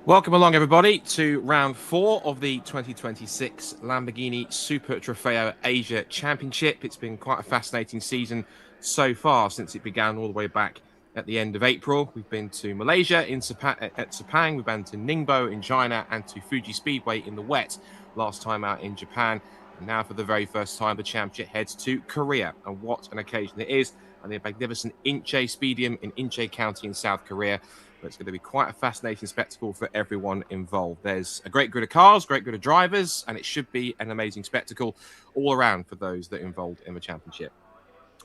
Welcome along, everybody, to round 4 of the 2026 Lamborghini Super Trofeo Asia Championship. It's been quite a fascinating season so far since it began all the way back at the end of April. We've been to Malaysia at Sepang, we've been to Ningbo in China, and to Fuji Speedway in the wet last time out in Japan. And now, for the very first time, the championship heads to Korea. And what an occasion it is! And the magnificent Inje Stadium in Inje County in South Korea. It's going to be quite a fascinating spectacle for everyone involved. There's a great grid of cars, great grid of drivers, and it should be an amazing spectacle all around for those that are involved in the championship.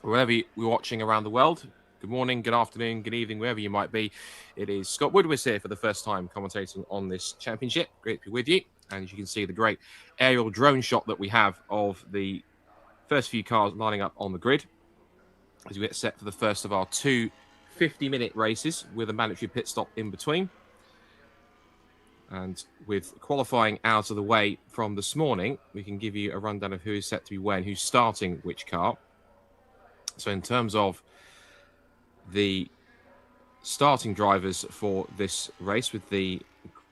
Wherever you're watching around the world, good morning, good afternoon, good evening, wherever you might be. It is Scott Woodward here for the first time commentating on this championship. Great to be with you. And as you can see, the great aerial drone shot that we have of the first few cars lining up on the grid as we get set for the first of our two 50-minute races with a mandatory pit stop in between. And with qualifying out of the way from this morning, we can give you a rundown of who is set to be where and who's starting which car. So in terms of the starting drivers for this race, with the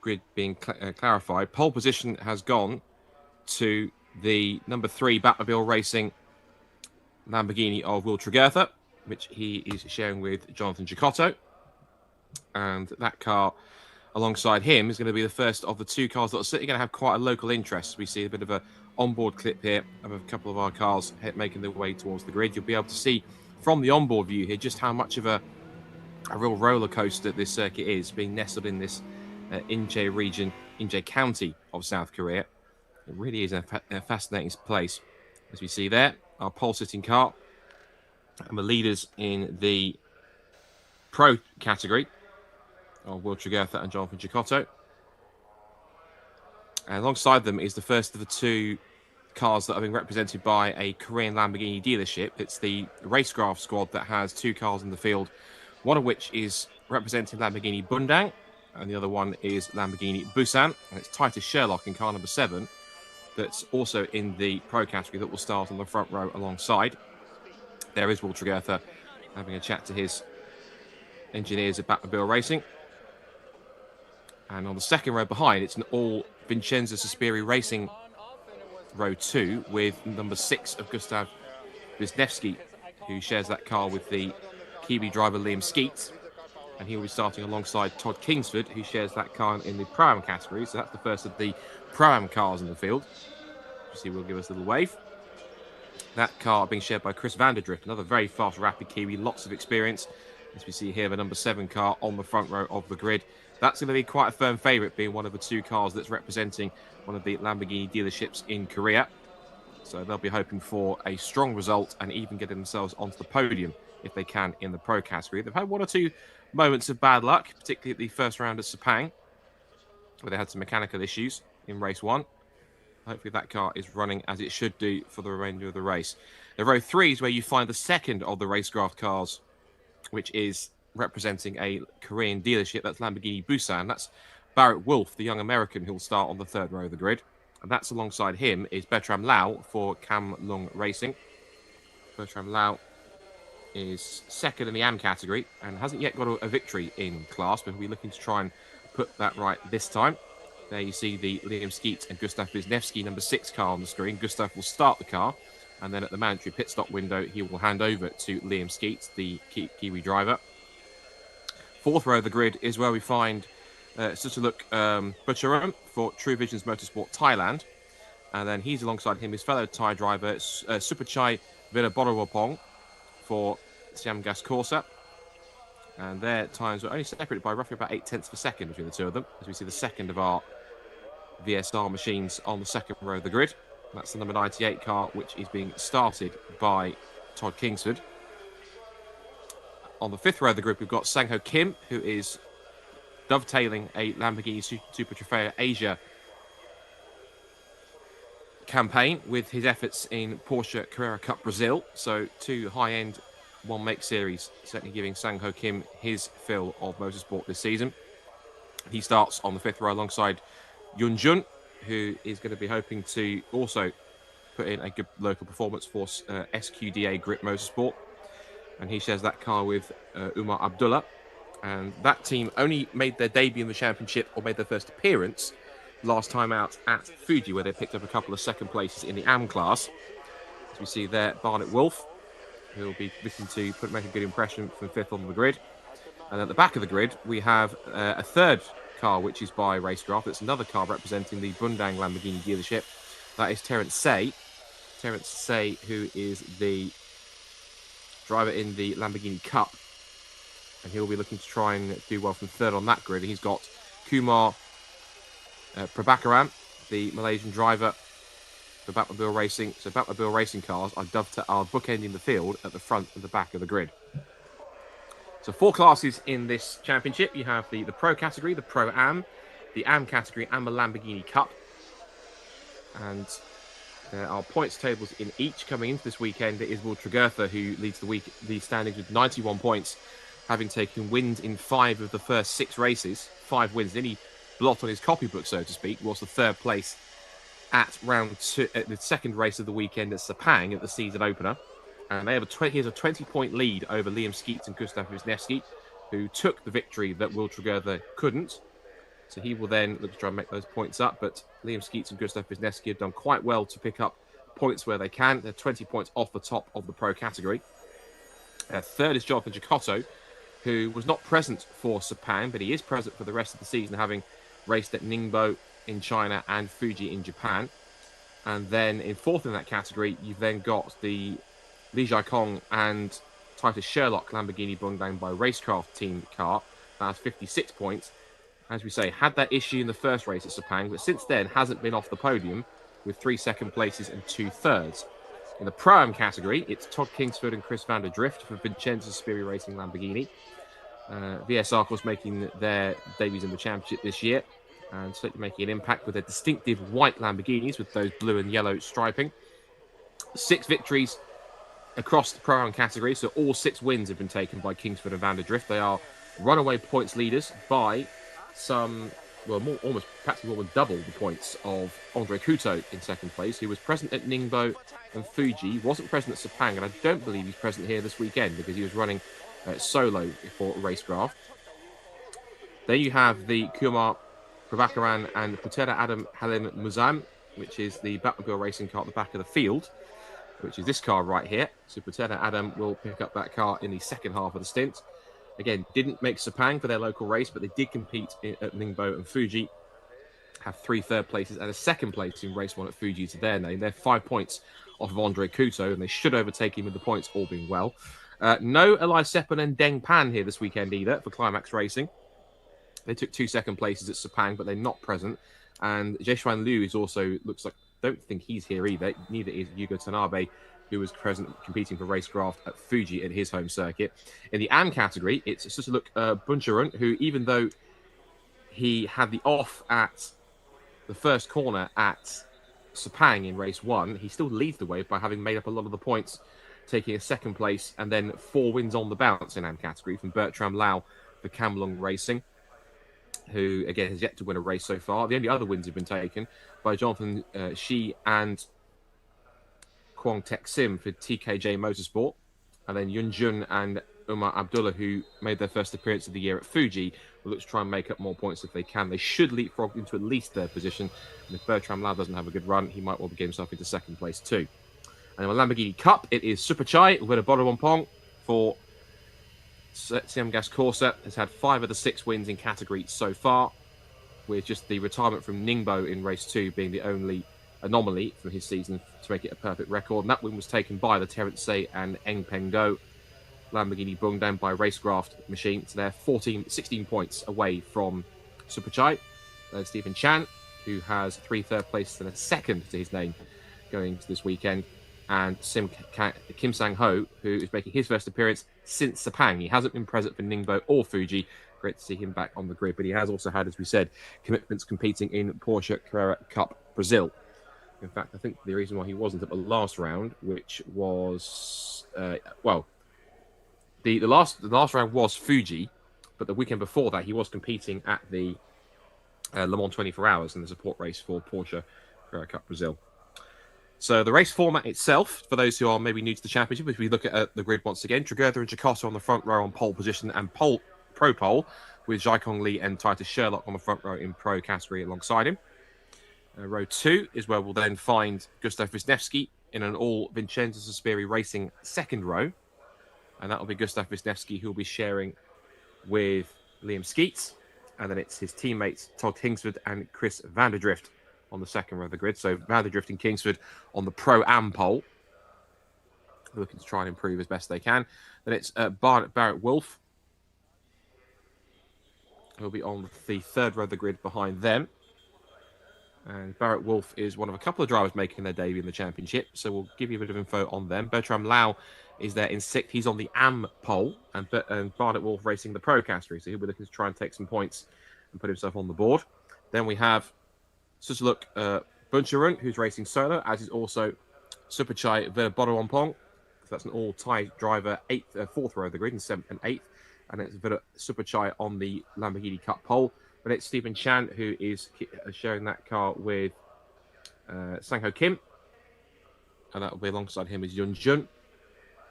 grid being clarified, pole position has gone to the number 3 Batmobile Racing Lamborghini of Will Tregurtha, which he is sharing with Jonathan Cecotto. And that car alongside him is going to be the first of the two cars that are certainly going to have quite a local interest. We see a bit of a onboard clip here of a couple of our cars making their way towards the grid. You'll be able to see from the onboard view here just how much of a real roller coaster this circuit is, being nestled in this Inje region, Inje County of South Korea. It really is a fascinating place. As we see there, our pole sitting car and the leaders in the pro category of Will Tregurtha and Jonathan Cecotto. And alongside them is the first of the two cars that are being represented by a Korean Lamborghini dealership. It's the Racecraft squad that has two cars in the field, one of which is representing Lamborghini Bundang, and the other one is Lamborghini Busan. And it's Titus Sherlock in car number 7 that's also in the pro category that will start on the front row alongside. There is Will Tregurtha having a chat to his engineers at Batmobile Racing. And on the second row behind, it's an all Vincenzo Sospiri Racing row 2 with number 6 of Gustav Wisniewski, who shares that car with the Kiwi driver Liam Skeets. And he will be starting alongside Todd Kingsford, who shares that car in the Pro-Am category. So that's the first of the Pro-Am cars in the field. You see, we'll give us a little wave. That car being shared by Chris Vanderdrift, another very fast, rapid Kiwi, lots of experience. As we see here, the number 7 car on the front row of the grid. That's going to be quite a firm favourite, being one of the two cars that's representing one of the Lamborghini dealerships in Korea. So they'll be hoping for a strong result and even getting themselves onto the podium if they can in the pro category. They've had one or two moments of bad luck, particularly at the first round at Sepang, where they had some mechanical issues in race 1. Hopefully that car is running as it should do for the remainder of the race. The row 3 is where you find the second of the Racecraft cars, which is representing a Korean dealership. That's Lamborghini Busan. That's Barrett Wolf, the young American, who will start on the third row of the grid. And that's alongside him is Bertram Lau for Cam Lung Racing. Bertram Lau is second in the AM category and hasn't yet got a victory in class, but we'll be looking to try and put that right this time. There you see the Liam Skeets and Gustav Wisniewski number 6 car on the screen. Gustav will start the car, and then at the mandatory pit stop window, he will hand over to Liam Skeets, the Kiwi driver. Fourth row of the grid is where we find Sutaluk Butcharam for True Visions Motorsport Thailand. And then he's alongside him, his fellow Thai driver, Supachai Viraborawapong for Siam Gas Corsa. And their times were only separated by roughly about 0.8 of a second between the two of them, as we see the second of our VSR machines on the second row of the grid. That's the number 98 car, which is being started by Todd Kingsford. On the fifth row of the group, we've got Sang-Ho Kim, who is dovetailing a Lamborghini Super Trofeo Asia campaign with his efforts in Porsche Carrera Cup Brazil. So two high-end one-make series, certainly giving Sang-Ho Kim his fill of motorsport this season. He starts on the fifth row alongside Yun Jun, who is going to be hoping to also put in a good local performance for SQDA Grip Motorsport. And he shares that car with Umar Abdullah. And that team only made their debut in the championship, or made their first appearance, last time out at Fuji, where they picked up a couple of second places in the AM class. As we see there, Barnet Wolf, who will be looking to make a good impression from fifth on the grid. And at the back of the grid, we have a third car, which is by Racecraft. It's another car representing the Bundang Lamborghini dealership. That is Terence Say. Terence Say, who is the driver in the Lamborghini Cup. And he'll be looking to try and do well from third on that grid. And he's got Kumar Prabhakaran, the Malaysian driver for Batmobile Racing. So Batmobile Racing cars are bookending the field at the front and the back of the grid. So 4 classes in this championship. You have the Pro category, the Pro Am, the Am category, and the Lamborghini Cup. And there are points tables in each. Coming into this weekend, it is Will Tregurtha who leads the standings with 91 points, having taken wins in 5 of the first 6 races. 5 wins. Any blot on his copybook, so to speak, was the third place at round 2, at the second race of the weekend at Sepang at the season opener. And they have he has a 20-point lead over Liam Skeets and Gustav Wisniewski, who took the victory that Will Tregurtha couldn't. So he will then look to try and make those points up. But Liam Skeets and Gustav Wisniewski have done quite well to pick up points where they can. They're 20 points off the top of the Pro category. Third is Jonathan Giacotto, who was not present for Sepang, but he is present for the rest of the season, having raced at Ningbo in China and Fuji in Japan. And then in fourth in that category, you've then got the Li Jiakong and Titus Sherlock Lamborghini Bundang by Racecraft team car. That has 56 points. As we say, had that issue in the first race at Sepang, but since then hasn't been off the podium with 3 second places and 2 thirds. In the Pro-Am category, it's Todd Kingsford and Chris van der Drift for Vincenzo Spiri Racing Lamborghini. VSR, of course, making their debuts in the championship this year and certainly making an impact with their distinctive white Lamborghinis with those blue and yellow striping. 6 victories across the Pro-Am category, so all 6 wins have been taken by Kingsford and van der Drift. They are runaway points leaders by practically more than double the points of Andre Couto in second place, who was present at Ningbo and Fuji, wasn't present at Sepang, and I don't believe he's present here this weekend because he was running solo for Racecraft. Then you have the Kumar Prabhakaran and Putera Adam Halim Muzam, which is the Batmobile Racing car at the back of the field, which is this car right here. So Putera Adam will pick up that car in the second half of the stint. Again, didn't make Sepang for their local race, but they did compete at Ningbo and Fuji, have 3 third places and a second place in race 1 at Fuji to their name. They're 5 points off of Andre Couto, and they should overtake him with the points all being well. No Eli Seppon and Deng Pan here this weekend either for Climax Racing. They took 2 second places at Sepang, but they're not present. And Jeshuan Liu is also, looks like, don't think he's here either. Neither is Yugo Tanabe, who was present competing for Racecraft at Fuji at his home circuit. In the AM category, it's Susaluk Buncharunt, who, even though he had the off at the first corner at Sepang in race 1, he still leads the way by having made up a lot of the points, taking a second place and then 4 wins on the bounce in AM category from Bertram Lau for Camlong Racing, who, again, has yet to win a race so far. The only other wins have been taken by Jonathan Shi and Kwong Tek Sim for TKJ Motorsport. And then Yun Jun and Umar Abdullah, who made their first appearance of the year at Fuji, will look to try and make up more points if they can. They should leapfrog into at least third position. And if Bertram Lau doesn't have a good run, he might well get himself into second place too. And in the Lamborghini Cup, it is Superchai with a Bodowompong for Siam Gas Corsa. Has had 5 of the 6 wins in category so far, with just the retirement from Ningbo in race 2 being the only anomaly from his season to make it a perfect record. And that win was taken by the Terence Say and Eng Peng Do Lamborghini Bundang by Racecraft machine. So they're 16 points away from Superchai. Stephen Chan, who has 3 third places and a second to his name going to this weekend. And Kim Sang-ho, who is making his first appearance since Sepang. He hasn't been present for Ningbo or Fuji. Great to see him back on the grid. But he has also had, as we said, commitments competing in Porsche Carrera Cup Brazil. In fact, I think the reason why he wasn't at the last round, which was, the last round was Fuji, but the weekend before that, he was competing at the Le Mans 24 Hours in the support race for Porsche Carrera Cup Brazil. So the race format itself, for those who are maybe new to the championship, if we look at the grid once again, Tregurtha and Jakarta on the front row on pole position and pro pole, with Jaikong Lee and Titus Sherlock on the front row in pro category alongside him. Row 2 is where we'll then find Gustav Wisniewski in an all Vincenzo Sospiri Racing second row. And that will be Gustav Wisniewski who will be sharing with Liam Skeets. And then it's his teammates Todd Kingsford and Chris Vanderdrift on the second row of the grid. So Vanderdrift and Kingsford on the Pro-Am pole, looking to try and improve as best they can. Then it's Barrett Wolf, who'll be on the third row of the grid behind them. And Barrett Wolf is one of a couple of drivers making their debut in the championship, so we'll give you a bit of info on them. Bertram Lau is there in sixth. He's on the AM pole, and Barrett Wolf racing the pro category, so he'll be looking to try and take some points and put himself on the board. Then we have Susuluk Buncherun, who's racing solo, as is also Supachai Verbodowampong. So that's an all-Thai driver, fourth row of the grid, in seventh and eighth. And it's Supachai on the Lamborghini Cup pole. But it's Stephen Chan who is sharing that car with Sang-Ho Kim. And that will be alongside him is Yun Jun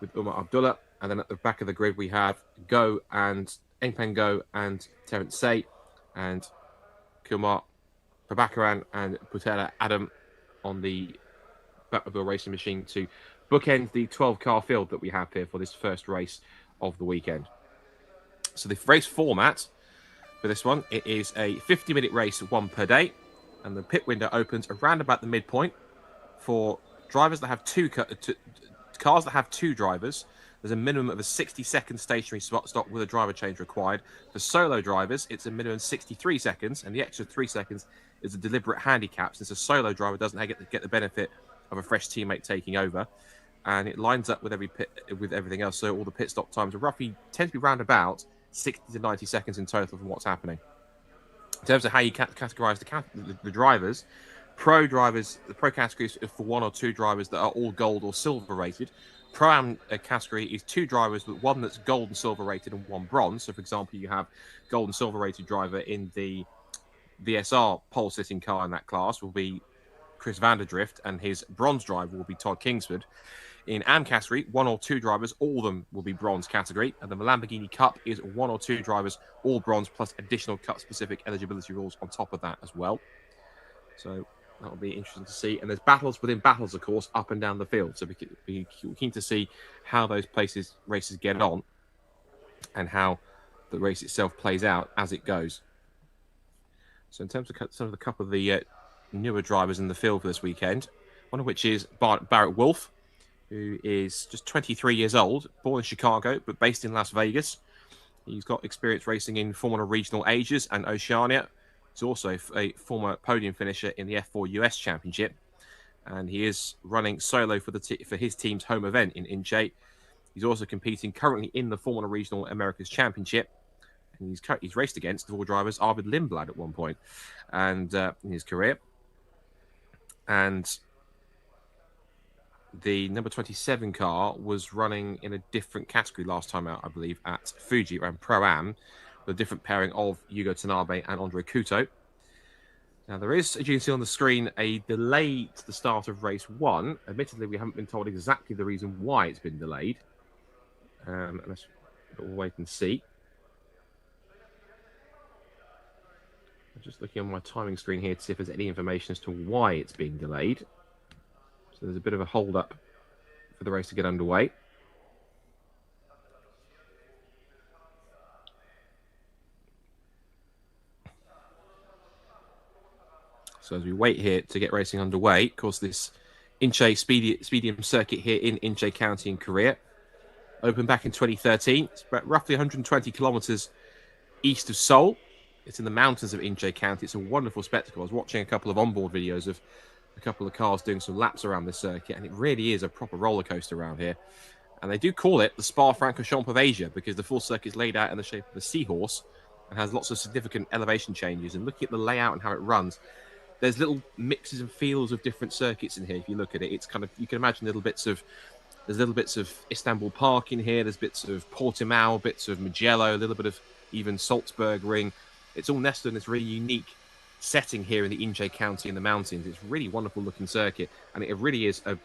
with Umar Abdullah. And then at the back of the grid, we have Go and Engpen Go and Terence Say and Kumar Prabhakaran and Putela Adam on the Batmobile Racing Machine to bookend the 12-car field that we have here for this first race of the weekend. So the race format for this one, it is a 50-minute race, one per day, and the pit window opens around about the midpoint for drivers that have cars that have two drivers. There's a minimum of a 60-second stationary stop with a driver change required. For solo drivers, it's a minimum of 63 seconds, and the extra 3 seconds is a deliberate handicap, since a solo driver doesn't get the benefit of a fresh teammate taking over. And it lines up with everything else, so all the pit stop times are roughly tend to be round about 60 to 90 seconds in total from what's happening. In terms of how you categorize the drivers, pro drivers, the pro category is for one or two drivers that are all gold or silver rated. Pro-Am category is two drivers, with one that's gold and silver rated and one bronze. So, for example, you have gold and silver rated driver in the VSR pole sitting car in that class will be Chris Vanderdrift, and his bronze driver will be Todd Kingsford. In AM category, one or two drivers, all of them will be bronze category. And the Lamborghini Cup is one or two drivers, all bronze, plus additional Cup-specific eligibility rules on top of that as well. So that will be interesting to see. And there's battles within battles, of course, up and down the field. So we're keen to see how those races get on and how the race itself plays out as it goes. So in terms of some of the couple of the newer drivers in the field for this weekend, one of which is Barrett Wolf, who is just 23 years old, born in Chicago, but based in Las Vegas. He's got experience racing in Formula Regional Asias and Oceania. He's also a former podium finisher in the F4 US Championship. And he is running solo for his team's home event in Inje. He's also competing currently in the Formula Regional Americas Championship. And he's raced against, of all drivers, Arvid Lindblad at one point and in his career. And the number 27 car was running in a different category last time out, I believe, at Fuji around Pro-Am, with a different pairing of Yugo Tanabe and Andre Couto. Now, there is, as you can see on the screen, a delay to the start of race one. Admittedly, we haven't been told exactly the reason why it's been delayed. But we'll wait and see. I'm just looking on my timing screen here to see if there's any information as to why it's being delayed. So there's a bit of a hold-up for the race to get underway. So as we wait here to get racing underway, of course, this Inche Speedium circuit here in Inche County in Korea opened back in 2013. It's about roughly 120 kilometers east of Seoul. It's in the mountains of Inche County. It's a wonderful spectacle. I was watching a couple of onboard videos of a couple of cars doing some laps around this circuit, and it really is a proper roller coaster around here. And they do call it the Spa-Francorchamps of Asia because the full circuit is laid out in the shape of a seahorse and has lots of significant elevation changes. And looking at the layout and how it runs, there's little mixes and feels of different circuits in here. If you look at it, it's kind of, you can imagine there's little bits of Istanbul Park in here. There's bits of Portimao, bits of Mugello, a little bit of even Salzburg Ring. It's all nested in this really unique setting here in the Inje County in the mountains. It's really wonderful looking circuit, and it really is a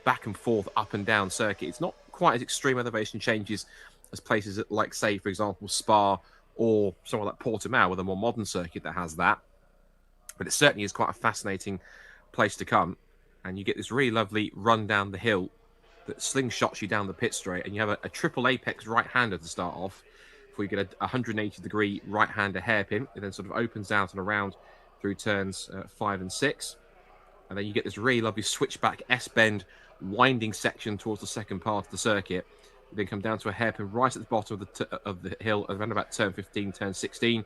back and forth, up and down circuit. It's not quite as extreme elevation changes as places like, say, for example, Spa or somewhere like Portimao with a more modern circuit that has that. But it certainly is quite a fascinating place to come. And you get this really lovely run down the hill that slingshots you down the pit straight, and you have a triple apex right-hander to start off before you get a 180-degree right-hander hairpin. It then sort of opens out and around through turns 5 and 6. And then you get this really lovely switchback S-bend winding section towards the second part of the circuit. You then come down to a hairpin right at the bottom of the hill around about turn 15, turn 16.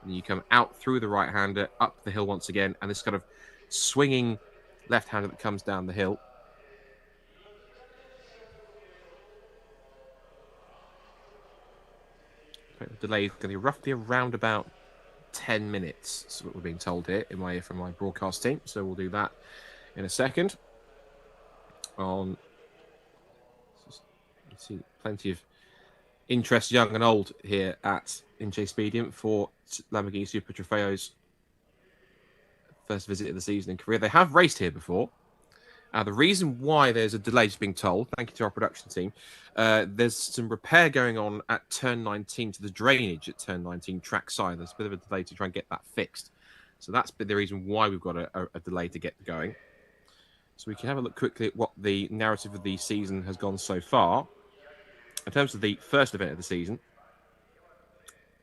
And you come out through the right-hander, up the hill once again, and this kind of swinging left-hander that comes down the hill. The delay is going to be roughly around about 10 minutes. That's what we're being told here from my broadcast team. So we'll do that in a second. You see plenty of interest, young and old, here at Inje Speedium for Lamborghini Super Trofeo's first visit of the season in Korea. They have raced here before. The reason why there's a delay, just being told, thank you to our production team, there's some repair going on at turn 19 to the drainage at turn 19 trackside. There's a bit of a delay to try and get that fixed. So that's been the reason why we've got a delay to get going. So we can have a look quickly at what the narrative of the season has gone so far. In terms of the first event of the season,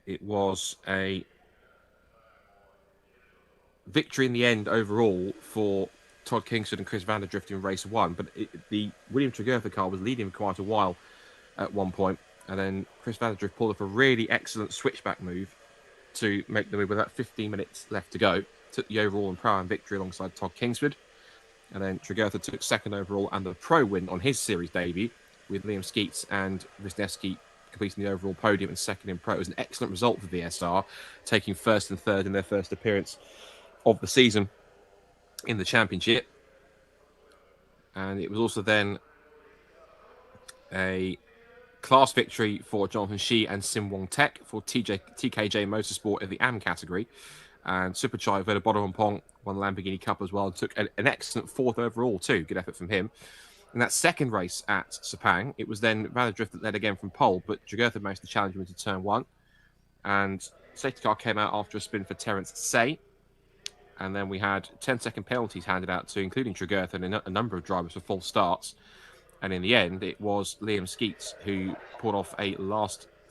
it was a victory in the end overall for Todd Kingsford and Chris van der Drift in race 1, but the William Tregurtha car was leading for quite a while at one point, and then Chris van der Drift pulled off a really excellent switchback move to make the move with about 15 minutes left to go. Took the overall and pro-am victory alongside Todd Kingsford, and then Tregurtha took second overall and the pro win on his series debut, with Liam Skeets and Wisniewski completing the overall podium and second in pro. It was an excellent result for VSR, taking first and third in their first appearance of the season in the championship. And it was also then a class victory for Jonathan Shi and Sim Wong Tech for TKJ Motorsport in the AM category. And Superchai Velabodompong won the Lamborghini Cup as well and took an excellent fourth overall too. Good effort from him. In that second race at Sepang, it was then Van der Drift that led again from pole, but Tregurtha managed to challenge him into turn 1. And safety car came out after a spin for Terence Say. And then we had 10-second penalties handed out to, including Tregurtha and a number of drivers for false starts. And in the end, it was Liam Skeets who pulled off a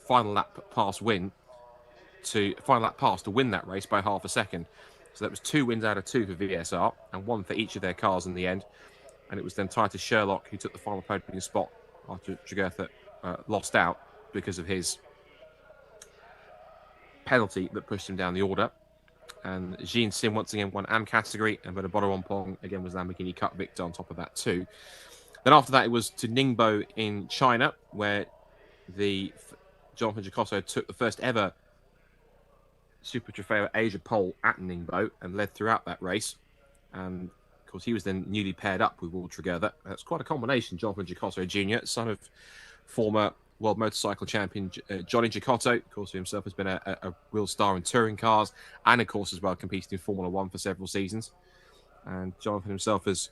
final lap pass to win that race by half a second. So that was 2 wins out of 2 for VSR and 1 for each of their cars in the end. And it was then tied to Sherlock, who took the final podium spot after Tregurtha lost out because of his penalty that pushed him down the order. And Jean Sim once again won AM category, and Velabodompong again was Lamborghini Cup victor on top of that too. Then after that, it was to Ningbo in China, where the Jonathan Giacosso took the first ever Super Trofeo Asia pole at Ningbo and led throughout that race. And of course, he was then newly paired up with Will Tregurtha. That's quite a combination. Jonathan Giacosso Jr., son of former world motorcycle champion Johnny Giacotto, of course, who himself has been a real star in touring cars, and of course as well competed in Formula One for several seasons. And Jonathan himself is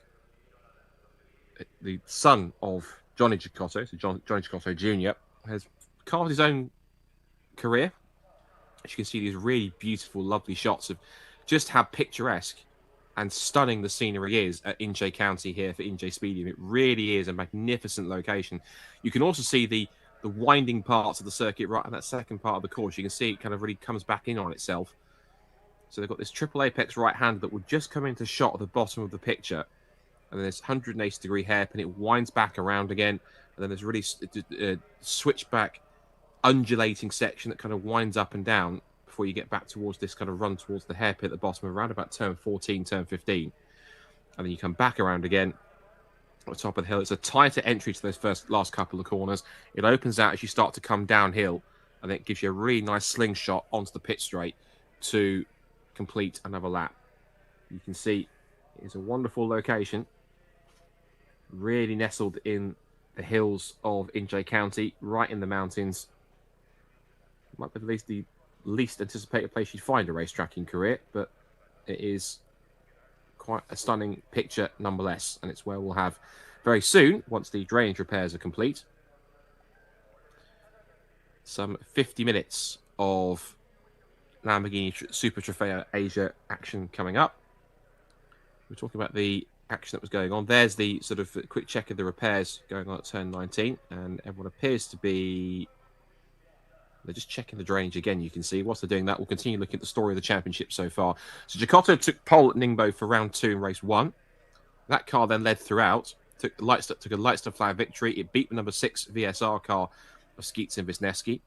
the son of Johnny Giacotto, so Johnny Giacotto Jr. has carved his own career. As you can see, these really beautiful, lovely shots of just how picturesque and stunning the scenery is at Inje County here for Inje Speedium. It really is a magnificent location. You can also see the winding parts of the circuit right in that second part of the course. You can see it kind of really comes back in on itself. So they've got this triple apex right-hander that will just come into shot at the bottom of the picture. And then this 180-degree hairpin, it winds back around again. And then there's really switchback, undulating section that kind of winds up and down before you get back towards this kind of run towards the hairpin at the bottom around about turn 14, turn 15. And then you come back around again at the top of the hill. It's a tighter entry to those last couple of corners. It opens out as you start to come downhill, and it gives you a really nice slingshot onto the pit straight to complete another lap. You can see it's a wonderful location, really nestled in the hills of Inje County, right in the mountains. It might be the least anticipated place you'd find a racetrack in Korea, but it is quite a stunning picture nonetheless, and it's where we'll have very soon, once the drainage repairs are complete, some 50 minutes of Lamborghini Super Trofeo Asia action coming up. We're talking about the action that was going on. There's the sort of quick check of the repairs going on at turn 19, and everyone appears to be... They're just checking the drainage again, you can see. Whilst they're doing that, we'll continue looking at the story of the championship so far. So Giotto took pole at Ningbo for round 2 in race 1. That car then led throughout, took a light stop flag victory. It beat the number 6 VSR car of Skeets and Wisniewski,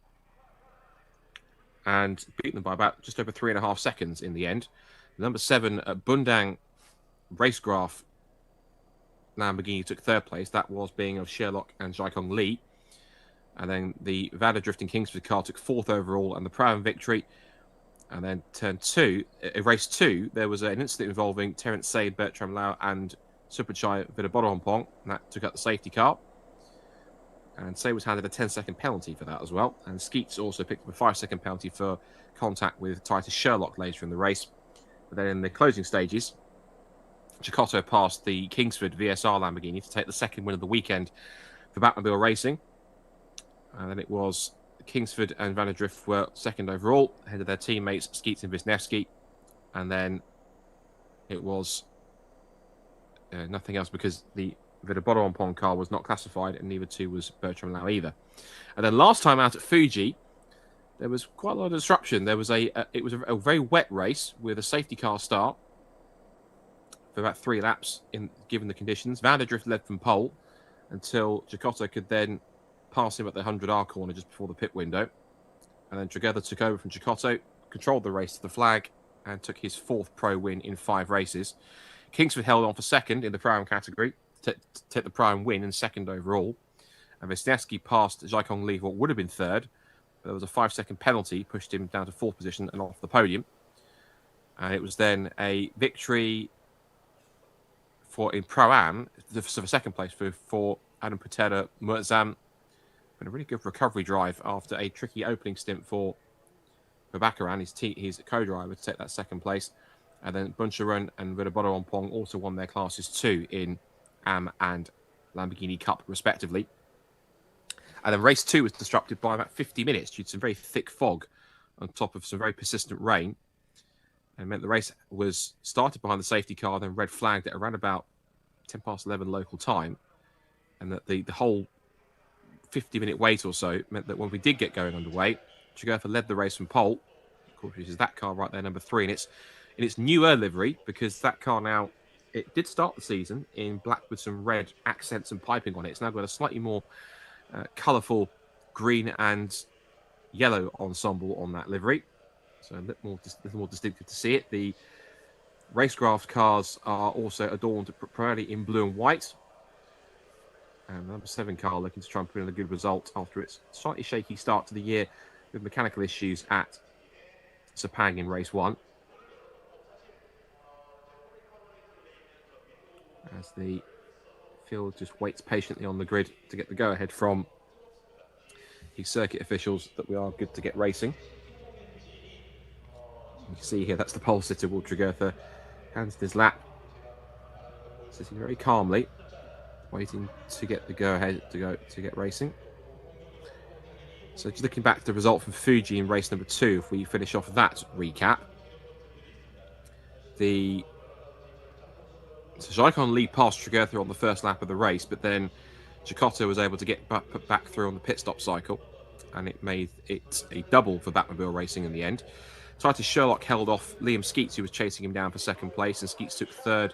and beat them by about just over 3.5 seconds in the end. The number 7 Bundang Racegraph Lamborghini took 3rd place. That was being of Sherlock and Jaikong Lee. And then the Vada Drifting Kingsford car took 4th overall and the Prime victory. And then turn 2, race 2, there was an incident involving Terence Said, Bertram Lau, and Superchai Vidabodonpong, and that took out the safety car. And Said was handed a 10-second penalty for that as well. And Skeets also picked up a 5-second penalty for contact with Titus Sherlock later in the race. But then in the closing stages, Giotto passed the Kingsford VSR Lamborghini to take the 2nd win of the weekend for Batmobile Racing. And then it was Kingsford and Vanadrift were 2nd overall, ahead of their teammates Skeets and Wisniewski. And then it was nothing else because the Vidabodonpong car was not classified, and neither too was Bertram Lau either. And then last time out at Fuji, there was quite a lot of disruption. There was it was a very wet race with a safety car start for about 3 laps, given the conditions. Vanadrift led from pole until Giotto could then pass him at the 100R corner just before the pit window. And then Together took over from Giotto, controlled the race to the flag, and took his 4th pro win in 5 races. Kingsford held on for 2nd in the Prime category, to take the Prime win and 2nd overall. And Wisniewski passed Jaikong Lee, what would have been 3rd. But there was a 5-second penalty, pushed him down to 4th position and off the podium. And it was then a victory in Pro-Am, for 2nd place for Adam Patera Murzam. And a really good recovery drive after a tricky opening stint for Bakaran, his co-driver, to take that 2nd place. And then Buncharan and Vidabodonpong also won their classes too in AM and Lamborghini Cup, respectively. And then race 2 was disrupted by about 50 minutes due to some very thick fog on top of some very persistent rain. And it meant the race was started behind the safety car, then red flagged at around about 10 past 11 local time. And that the whole 50-minute wait or so meant that when we did get going underway, Trigurfa led the race from pole, of course, which is that car right there, number 3, and it's in its newer livery, because that car now, it did start the season in black with some red accents and piping on it. It's now got a slightly more colourful green and yellow ensemble on that livery, so a little more distinctive to see it. The Racecraft cars are also adorned primarily in blue and white. And the number 7 car looking to try and put in a good result after its slightly shaky start to the year with mechanical issues at Sepang in race 1. As the field just waits patiently on the grid to get the go-ahead from the circuit officials that we are good to get racing. You can see here, that's the pole sitter, Will Trigurfa, hands in his lap, sitting very calmly, waiting to get the go-ahead to get racing. So just looking back to the result from Fuji in race number 2, if we finish off that recap. So Jaikon Lee passed Trigurfa on the first lap of the race, but then Giotto was able to get put back through on the pit stop cycle, and it made it a double for Batmobile Racing in the end. Titus Sherlock held off Liam Skeets, who was chasing him down for 2nd place, and Skeets took 3rd,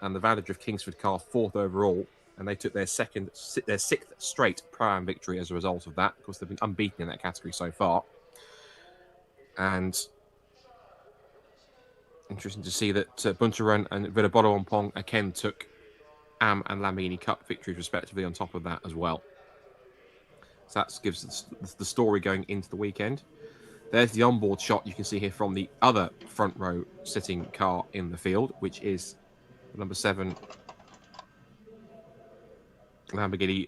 and the Vanadrift Kingsford car 4th overall. And they took their 6th straight Pro-Am victory as a result of that. Of course, they've been unbeaten in that category so far. And interesting to see that Buncharan and Vidabodonpong again took AM and Lamborghini Cup victories respectively on top of that as well. So that gives us the story going into the weekend. There's the onboard shot you can see here from the other front row sitting car in the field, which is the number 7 Lamborghini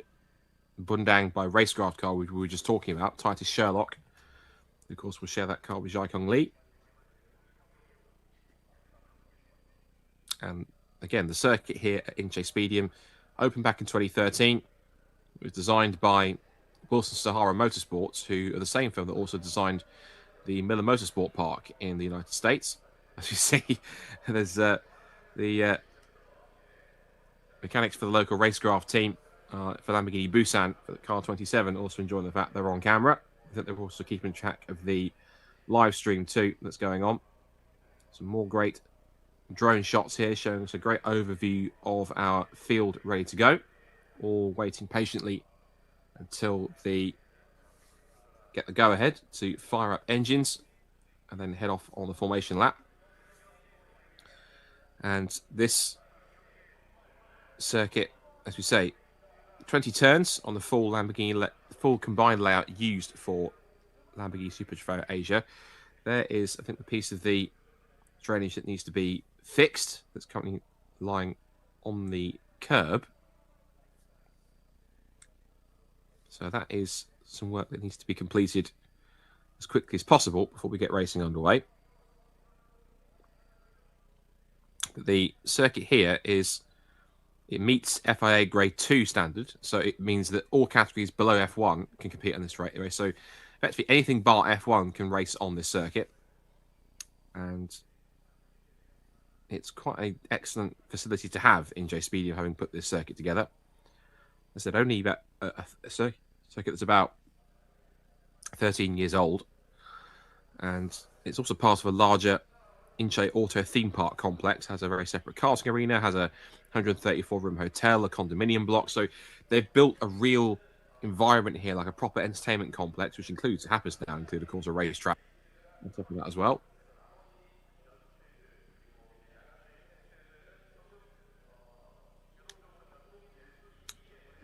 Bundang by Racecraft car we were just talking about, Titus Sherlock. Of course, we'll share that car with Jaikong Lee. And again, the circuit here at Inje Speedium opened back in 2013. It was designed by Wilson Sahara Motorsports, who are the same firm that also designed the Miller Motorsport Park in the United States. As you see, there's the mechanics for the local racecraft team for Lamborghini Busan for Car 27 also enjoying the fact they're on camera. I think they're also keeping track of the live stream too that's going on. Some more great drone shots here showing us a great overview of our field ready to go. All waiting patiently until they get the go-ahead to fire up engines and then head off on the formation lap. And this circuit, as we say, 20 turns on the full Lamborghini, full combined layout used for Lamborghini Super Trofeo Asia. There is, I think, the piece of the drainage that needs to be fixed that's currently lying on the curb. So that is some work that needs to be completed as quickly as possible before we get racing underway. But the circuit here it meets FIA Grade 2 standard, so it means that all categories below F1 can compete on this race. So effectively anything bar F1 can race on this circuit. And it's quite an excellent facility to have in Inje Speedium, having put this circuit together. I said only about a circuit that's about 13 years old. And it's also part of a larger Inje Auto theme park complex, has a very separate karting arena, has a 134-room hotel, a condominium block. So they've built a real environment here, like a proper entertainment complex, which happens to now include, of course, a racetrack on top of that as well.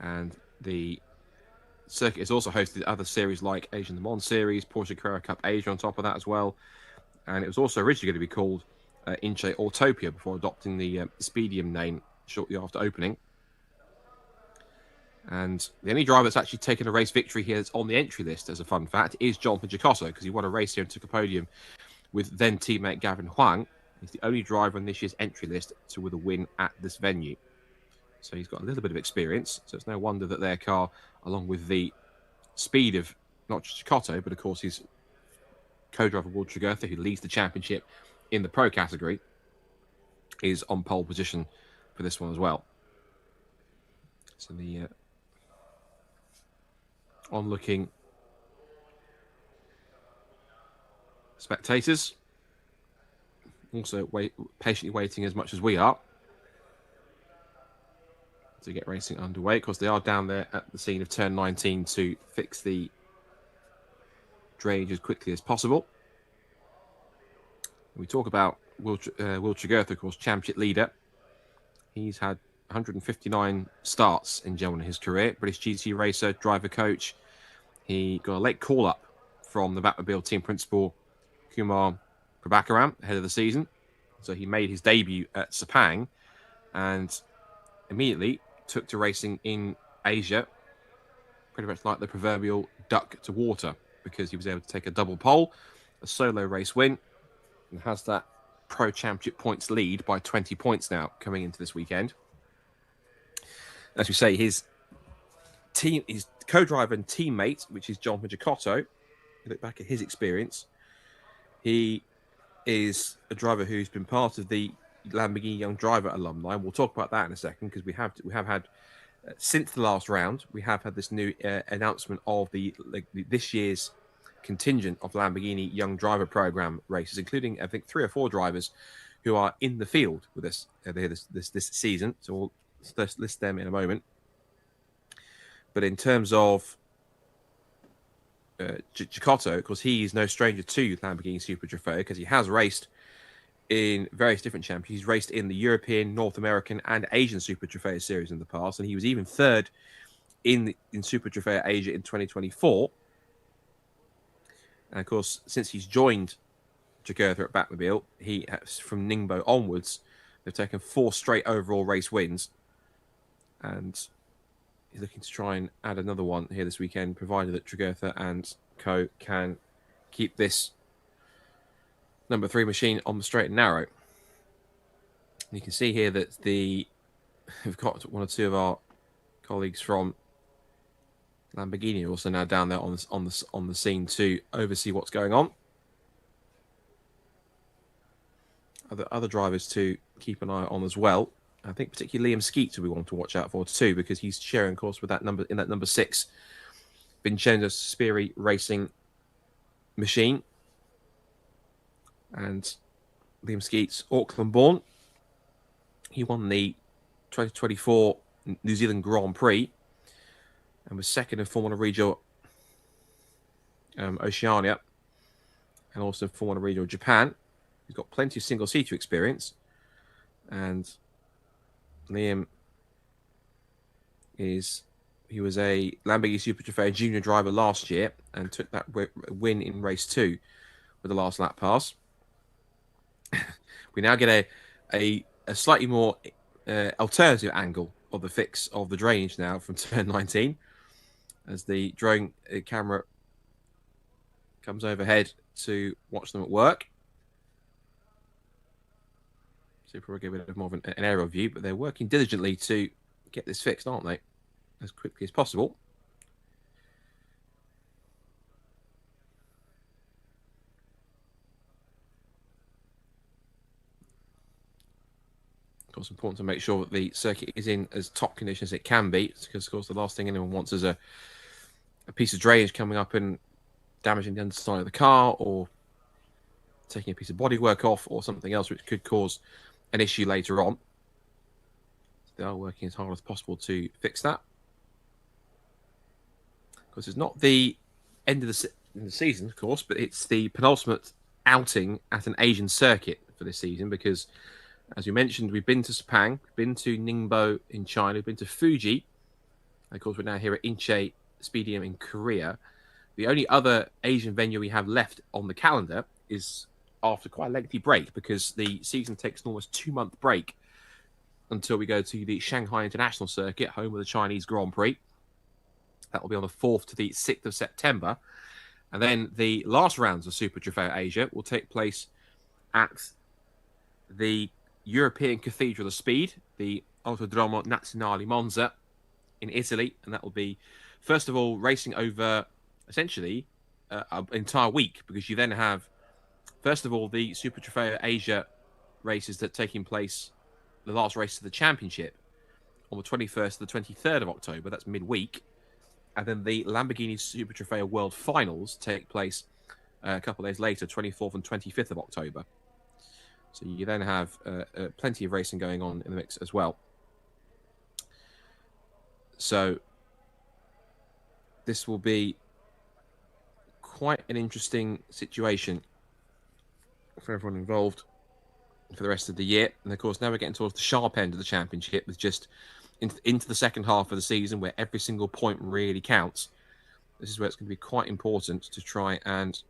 And the circuit has also hosted other series like Asian Le Mans Series, Porsche Carrera Cup Asia on top of that as well. And it was also originally going to be called Inje Autopia before adopting the Speedium name shortly after opening. And the only driver that's actually taken a race victory here that's on the entry list, as a fun fact, is John Giocosso, because he won a race here and took a podium with then teammate Gavin Huang. He's the only driver on this year's entry list with a win at this venue. So he's got a little bit of experience. So it's no wonder that their car, along with the speed of not just Giocosso, but of course his co-driver Will Tregurtha, who leads the championship in the pro category, is on pole position for this one as well. So the onlooking spectators also patiently waiting as much as we are to get racing underway. Of course, they are down there at the scene of turn 19 to fix the drainage as quickly as possible. We talk about Will Tregurtha, of course, championship leader. He's had 159 starts in general in his career. British GT racer, driver coach. He got a late call-up from the Batmobile team principal, Kumar Prabhakaran, ahead of the season. So he made his debut at Sepang and immediately took to racing in Asia, pretty much like the proverbial duck to water, because he was able to take a double pole, a solo race win, and has that pro championship points lead by 20 points now coming into this weekend. As we say, his co-driver and teammate, which is John Giocosso, you look back at his experience, he is a driver who's been part of the Lamborghini Young Driver alumni. We'll talk about that in a second, because we have had since the last round, we have had this new announcement of this year's contingent of Lamborghini Young Driver Program races, including I think 3 or 4 drivers who are in the field with us this season. So we'll list them in a moment. But in terms of Giocosso, of course, he is no stranger to Lamborghini Super Trofeo, because he has raced in various different championships. He's raced in the European, North American, and Asian Super Trofeo series in the past, and he was even third in Super Trofeo Asia in 2024. And of course, since he's joined Tregurtha at Batmobile, he has, from Ningbo onwards, they've taken 4 straight overall race wins, and he's looking to try and add another one here this weekend, provided that Tregurtha and co can keep this number 3 machine on the straight and narrow. You can see here that we've got 1 or 2 of our colleagues from Lamborghini also now down there on the scene to oversee what's going on. other drivers to keep an eye on as well. I think particularly Liam Skeets we want to watch out for too, because he's sharing course with that number 6 Vincenzo Spiri Racing machine. And Liam Skeets, Auckland born. He won the 2024 New Zealand Grand Prix and was second in Formula Regio Oceania and also in Formula Regio Japan. He's got plenty of single-seater experience. And Liam he was a Lamborghini Super Trofeo junior driver last year and took that win in race 2 with the last lap pass. We now get a slightly more alternative angle of the fix of the drainage now from turn 19 as the drone camera comes overhead to watch them at work. So probably give it more of an aerial view, but they're working diligently to get this fixed, aren't they? As quickly as possible. Of course, important to make sure that the circuit is in as top condition as it can be, because of course the last thing anyone wants is a piece of drainage coming up and damaging the underside of the car, or taking a piece of bodywork off, or something else which could cause an issue later on. So they are working as hard as possible to fix that. Because it's not the end of the season, of course, but it's the penultimate outing at an Asian circuit for this season, because as you mentioned, we've been to Sepang, we've been to Ningbo in China, we've been to Fuji. And of course, we're now here at Inje Speedium in Korea. The only other Asian venue we have left on the calendar is after quite a lengthy break, because the season takes an almost 2-month break until we go to the Shanghai International Circuit, home of the Chinese Grand Prix. That will be on the 4th to the 6th of September. And then the last rounds of Super Trofeo Asia will take place at the European Cathedral of Speed, the Autodromo Nazionale Monza in Italy. And that will be, first of all, racing over essentially an entire week, because you then have, first of all, the Super Trofeo Asia races that are taking place, the last race of the championship, on the 21st to the 23rd of October. That's midweek. And then the Lamborghini Super Trofeo World Finals take place a couple of days later, 24th and 25th of October. So you then have plenty of racing going on in the mix as well. So this will be quite an interesting situation for everyone involved for the rest of the year. And of course, now we're getting towards the sharp end of the championship, with just into the second half of the season where every single point really counts. This is where it's going to be quite important to try and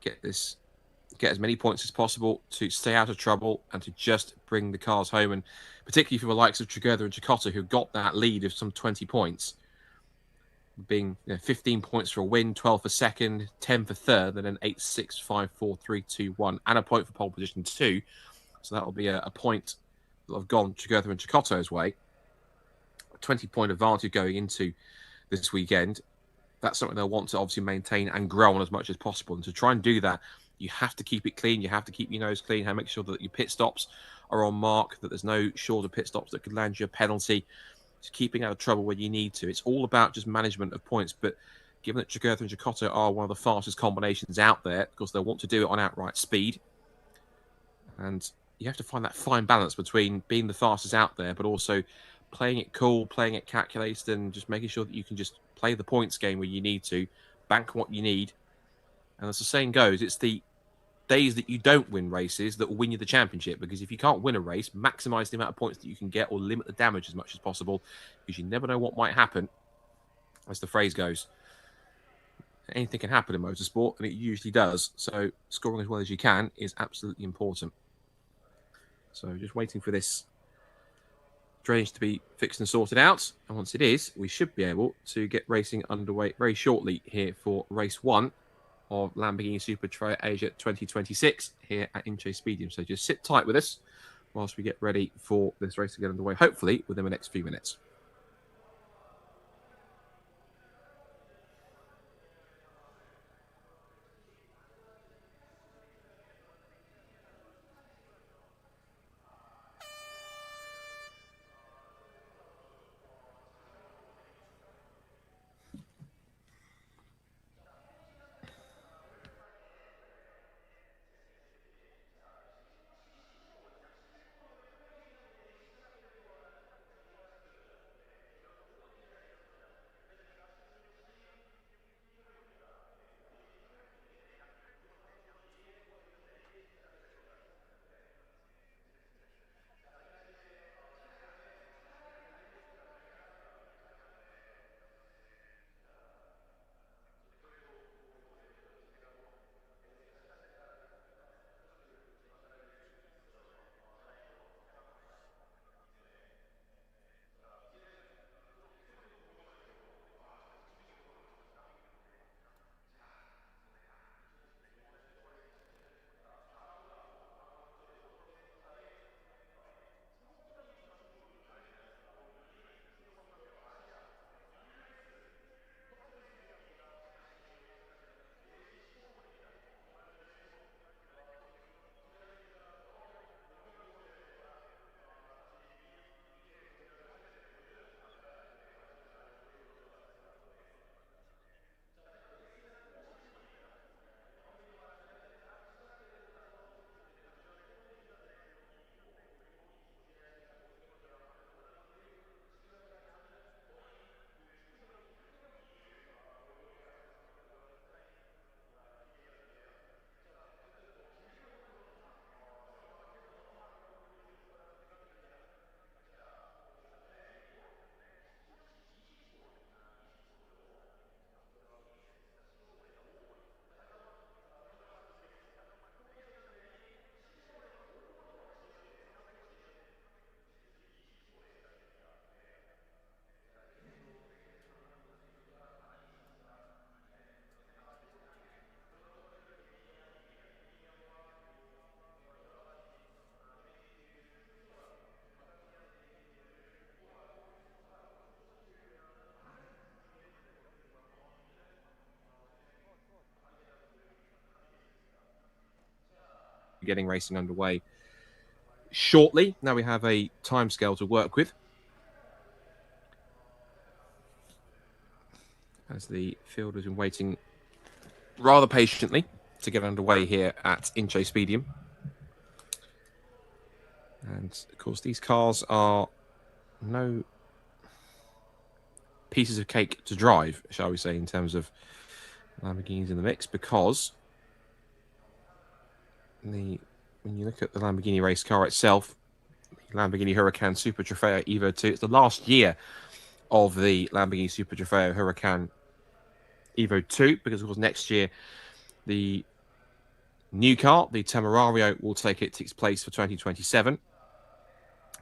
get as many points as possible to stay out of trouble and to just bring the cars home. And particularly for the likes of Trigueros and Chicotto, who got that lead of some 20 points, being 15 points for a win, 12 for second, 10 for third, and then 8, 6, 5, 4, 3, 2, 1, and a point for pole position 2. So that will be a point that have gone Trigueros and Chicotto's way. A 20-point advantage going into this weekend. That's something they'll want to obviously maintain and grow on as much as possible. And to try and do that, you have to keep it clean. You have to keep your nose clean and make sure that your pit stops are on mark, that there's no shorter pit stops that could land you a penalty. Just keeping out of trouble when you need to. It's all about just management of points. But given that Trigueros and Chicotto are one of the fastest combinations out there, of course, they'll want to do it on outright speed. And you have to find that fine balance between being the fastest out there, but also playing it cool, playing it calculated, and just making sure that you can just play the points game where you need to, bank what you need. And as the saying goes, it's the days that you don't win races that will win you the championship, because if you can't win a race, maximize the amount of points that you can get or limit the damage as much as possible, because you never know what might happen, as the phrase goes. Anything can happen in motorsport, and it usually does. So scoring as well as you can is absolutely important. So just waiting for this drainage to be fixed and sorted out. And once it is, we should be able to get racing underway very shortly here for race 1 of Lamborghini Super Trofeo Asia 2026 here at Inje Speedium. So just sit tight with us whilst we get ready for this race to get underway, hopefully within the next few minutes. getting racing underway shortly. Now we have a timescale to work with, as the field has been waiting rather patiently to get underway here at Inje Speedium. And of course, these cars are no pieces of cake to drive, shall we say, in terms of Lamborghinis in the mix, because when you look at the Lamborghini race car itself, the Lamborghini Huracan Super Trofeo Evo 2, it's the last year of the Lamborghini Super Trofeo Huracan Evo 2, because of course next year the new car, the Temerario, will take its place for 2027.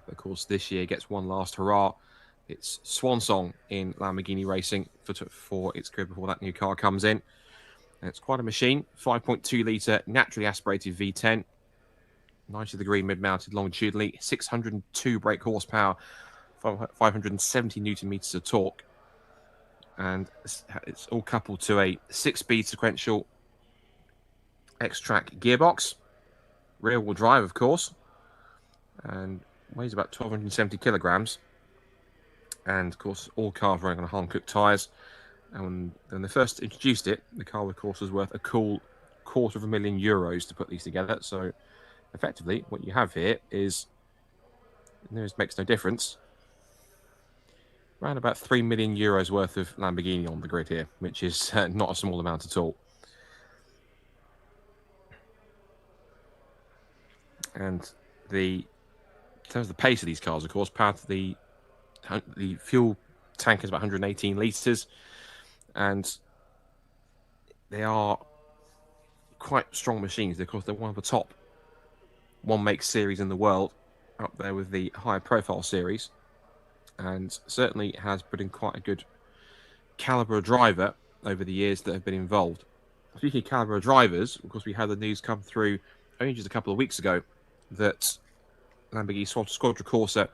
But of course, this year gets one last hurrah. It's swan song in Lamborghini racing for its career before that new car comes in. And it's quite a machine. 5.2 litre naturally aspirated V10, 90-degree mid-mounted longitudinally, 602 brake horsepower, 570 newton meters of torque, and it's all coupled to a 6-speed sequential X-Track gearbox, rear-wheel drive, of course, and weighs about 1,270 kilograms. And of course, all cars running on Hankook tyres. And when they first introduced it, the car, of course, was worth a cool €250,000 to put these together. So effectively, what you have here is, it makes no difference, around about €3 million worth of Lamborghini on the grid here, which is not a small amount at all. And in terms of the pace of these cars, of course, the fuel tank is about 118 litres, and they are quite strong machines. Of course, they're one of the top one-make series in the world, up there with the higher profile series, and certainly has put in quite a good caliber of driver over the years that have been involved. Speaking of caliber of drivers, of course, we had the news come through only just a couple of weeks ago that Lamborghini Squadra Corsa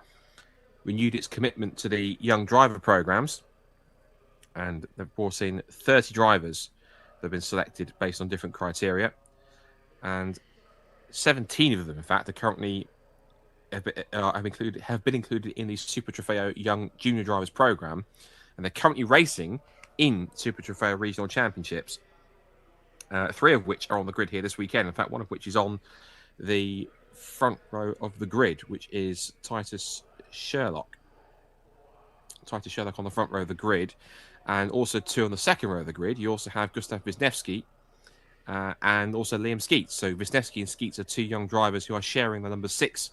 renewed its commitment to the young driver programs, and they've brought in 30 drivers that have been selected based on different criteria, and 17 of them, in fact, are currently have been included in the Super Trofeo Young Junior Drivers program, and they're currently racing in Super Trofeo Regional Championships. 3 of which are on the grid here this weekend. In fact, one of which is on the front row of the grid, which is Titus Sherlock. Titus Sherlock on the front row of the grid, and also 2 on the second row of the grid. You also have Gustav Wisniewski and also Liam Skeets. So Wisniewski and Skeets are 2 young drivers who are sharing the number 6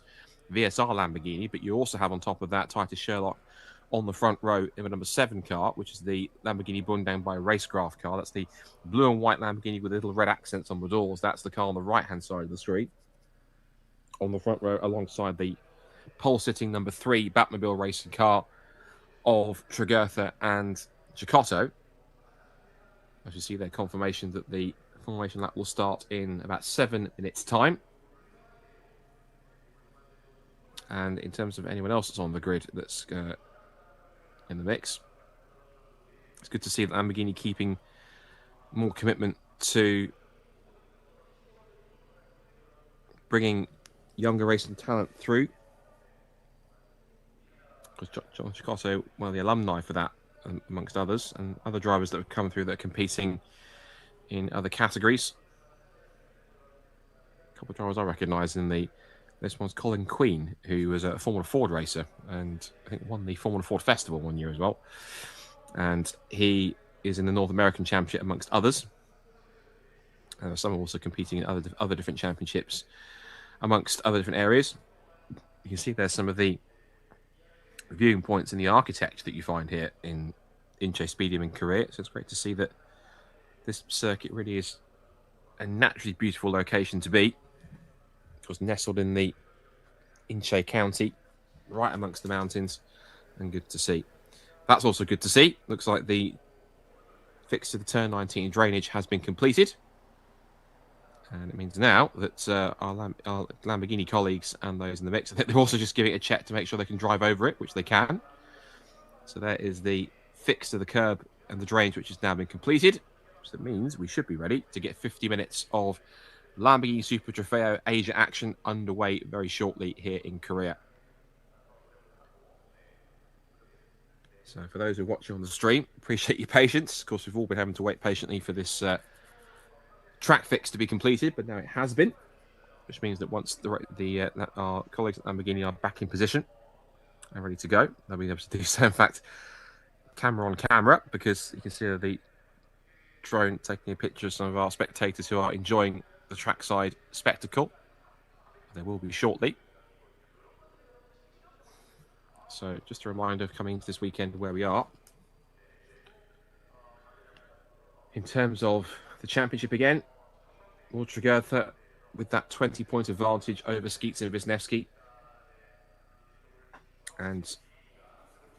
VSR Lamborghini, but you also have on top of that Titus Sherlock on the front row in the number 7 car, which is the Lamborghini Bundang by Racecraft car. That's the blue and white Lamborghini with little red accents on the doors. That's the car on the right-hand side of the street. On the front row, alongside the pole-sitting number 3 Batmobile racing car of Tregurtha and Chicotto. As you see there, confirmation that the formation lap will start in about 7 minutes' time. And in terms of anyone else that's on the grid that's in the mix, it's good to see that Lamborghini keeping more commitment to bringing younger racing talent through. Because John Chicotto, one of the alumni for that, amongst others, and other drivers that have come through that are competing in other categories. A couple of drivers I recognise this one's Colin Queen, who was a Formula Ford racer and I think won the Formula Ford Festival one year as well. And he is in the North American Championship amongst others. Some are also competing in other different championships amongst other different areas. You can see there's some of the viewing points in the architecture that you find here in Inje Speedium in Korea. So it's great to see that this circuit really is a naturally beautiful location to be. It was nestled in the Inche County, right amongst the mountains, and good to see. That's also good to see. Looks like the fix to the turn 19 drainage has been completed. And it means now that our Lamborghini colleagues and those in the mix, I think they're also just giving it a check to make sure they can drive over it, which they can. So there is the fix to the curb and the drainage, which has now been completed. So that means we should be ready to get 50 minutes of Lamborghini Super Trofeo Asia action underway very shortly here in Korea. So for those who are watching on the stream, appreciate your patience. Of course, we've all been having to wait patiently for this track fix to be completed, but now it has been, which means that once our colleagues at Lamborghini are back in position and ready to go, they'll be able to do so. In fact, camera on camera, because you can see the drone taking a picture of some of our spectators who are enjoying the trackside spectacle. There will be shortly. So just a reminder of coming into this weekend where we are. In terms of the championship again, Ultragertha with that 20-point advantage over Skeets and Wisniewski. And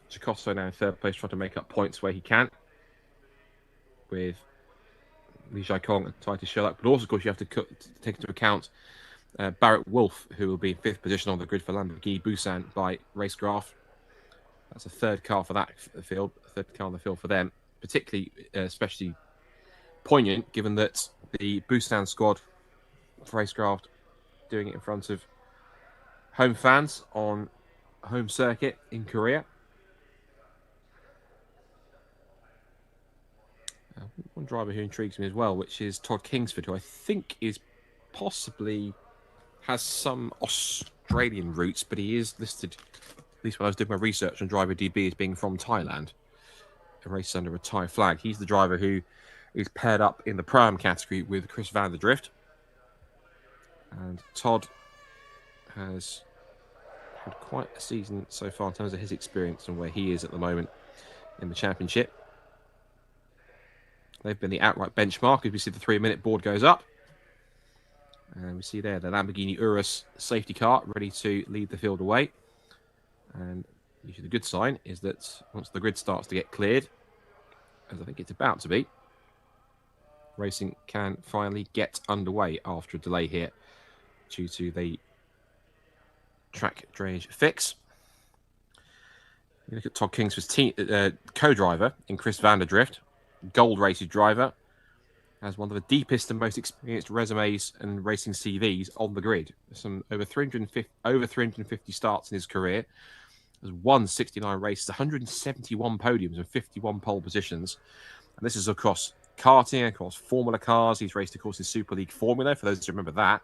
Jacosto now in third place, trying to make up points where he can, with Li Jiakong and Titus Sherlock. But also, of course, you have to take into account Barrett Wolf, who will be in fifth position on the grid for Lamborghini Busan by Racecraft. That's a third car for that field, a third car on the field for them. Particularly, especially poignant, given that the Busan squad for Racecraft doing it in front of home fans on home circuit in Korea. One driver who intrigues me as well, which is Todd Kingsford, who I think is possibly has some Australian roots, but he is listed, at least when I was doing my research on Driver DB, as being from Thailand and races under a Thai flag. He's the driver who is paired up in the Pro-Am category with Chris van der Drift. And Todd has had quite a season so far in terms of his experience and where he is at the moment in the championship. They've been the outright benchmark as we see the 3-minute board goes up. And we see there the Lamborghini Urus safety car ready to lead the field away. And usually the good sign is that once the grid starts to get cleared, as I think it's about to be, racing can finally get underway after a delay here due to the track drainage fix. You look at Todd Kingsford's co-driver in Chris van der Drift, Gold races driver, has one of the deepest and most experienced resumes and racing CVs on the grid. Some over 350 starts in his career. Has won 69 races, 171 podiums and 51 pole positions. And this is across karting, across Formula cars. He's raced, of course, in Super League Formula, for those who remember that,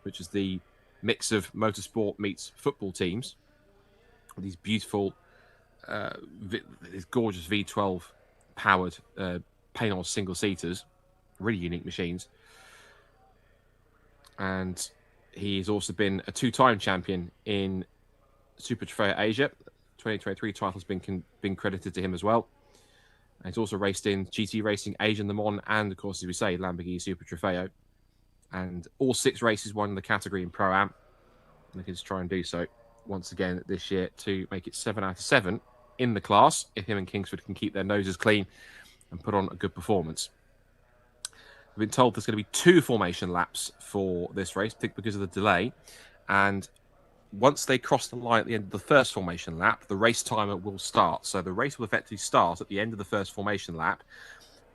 which is the mix of motorsport meets football teams. These beautiful, these gorgeous V12 powered Paynol single-seaters. Really unique machines. And he's also been a two-time champion in Super Trofeo Asia. 2023 title's been credited to him as well. And he's also raced in GT Racing, Asian Le Mans, and of course, as we say, Lamborghini Super Trofeo. And all 6 races won in the category in Pro-Am. And they can just try and do so once again this year to make it 7 out of 7 in the class, if him and Kingsford can keep their noses clean and put on a good performance. We've been told there's going to be 2 formation laps for this race because of the delay. And once they cross the line at the end of the first formation lap, the race timer will start. So the race will effectively start at the end of the first formation lap,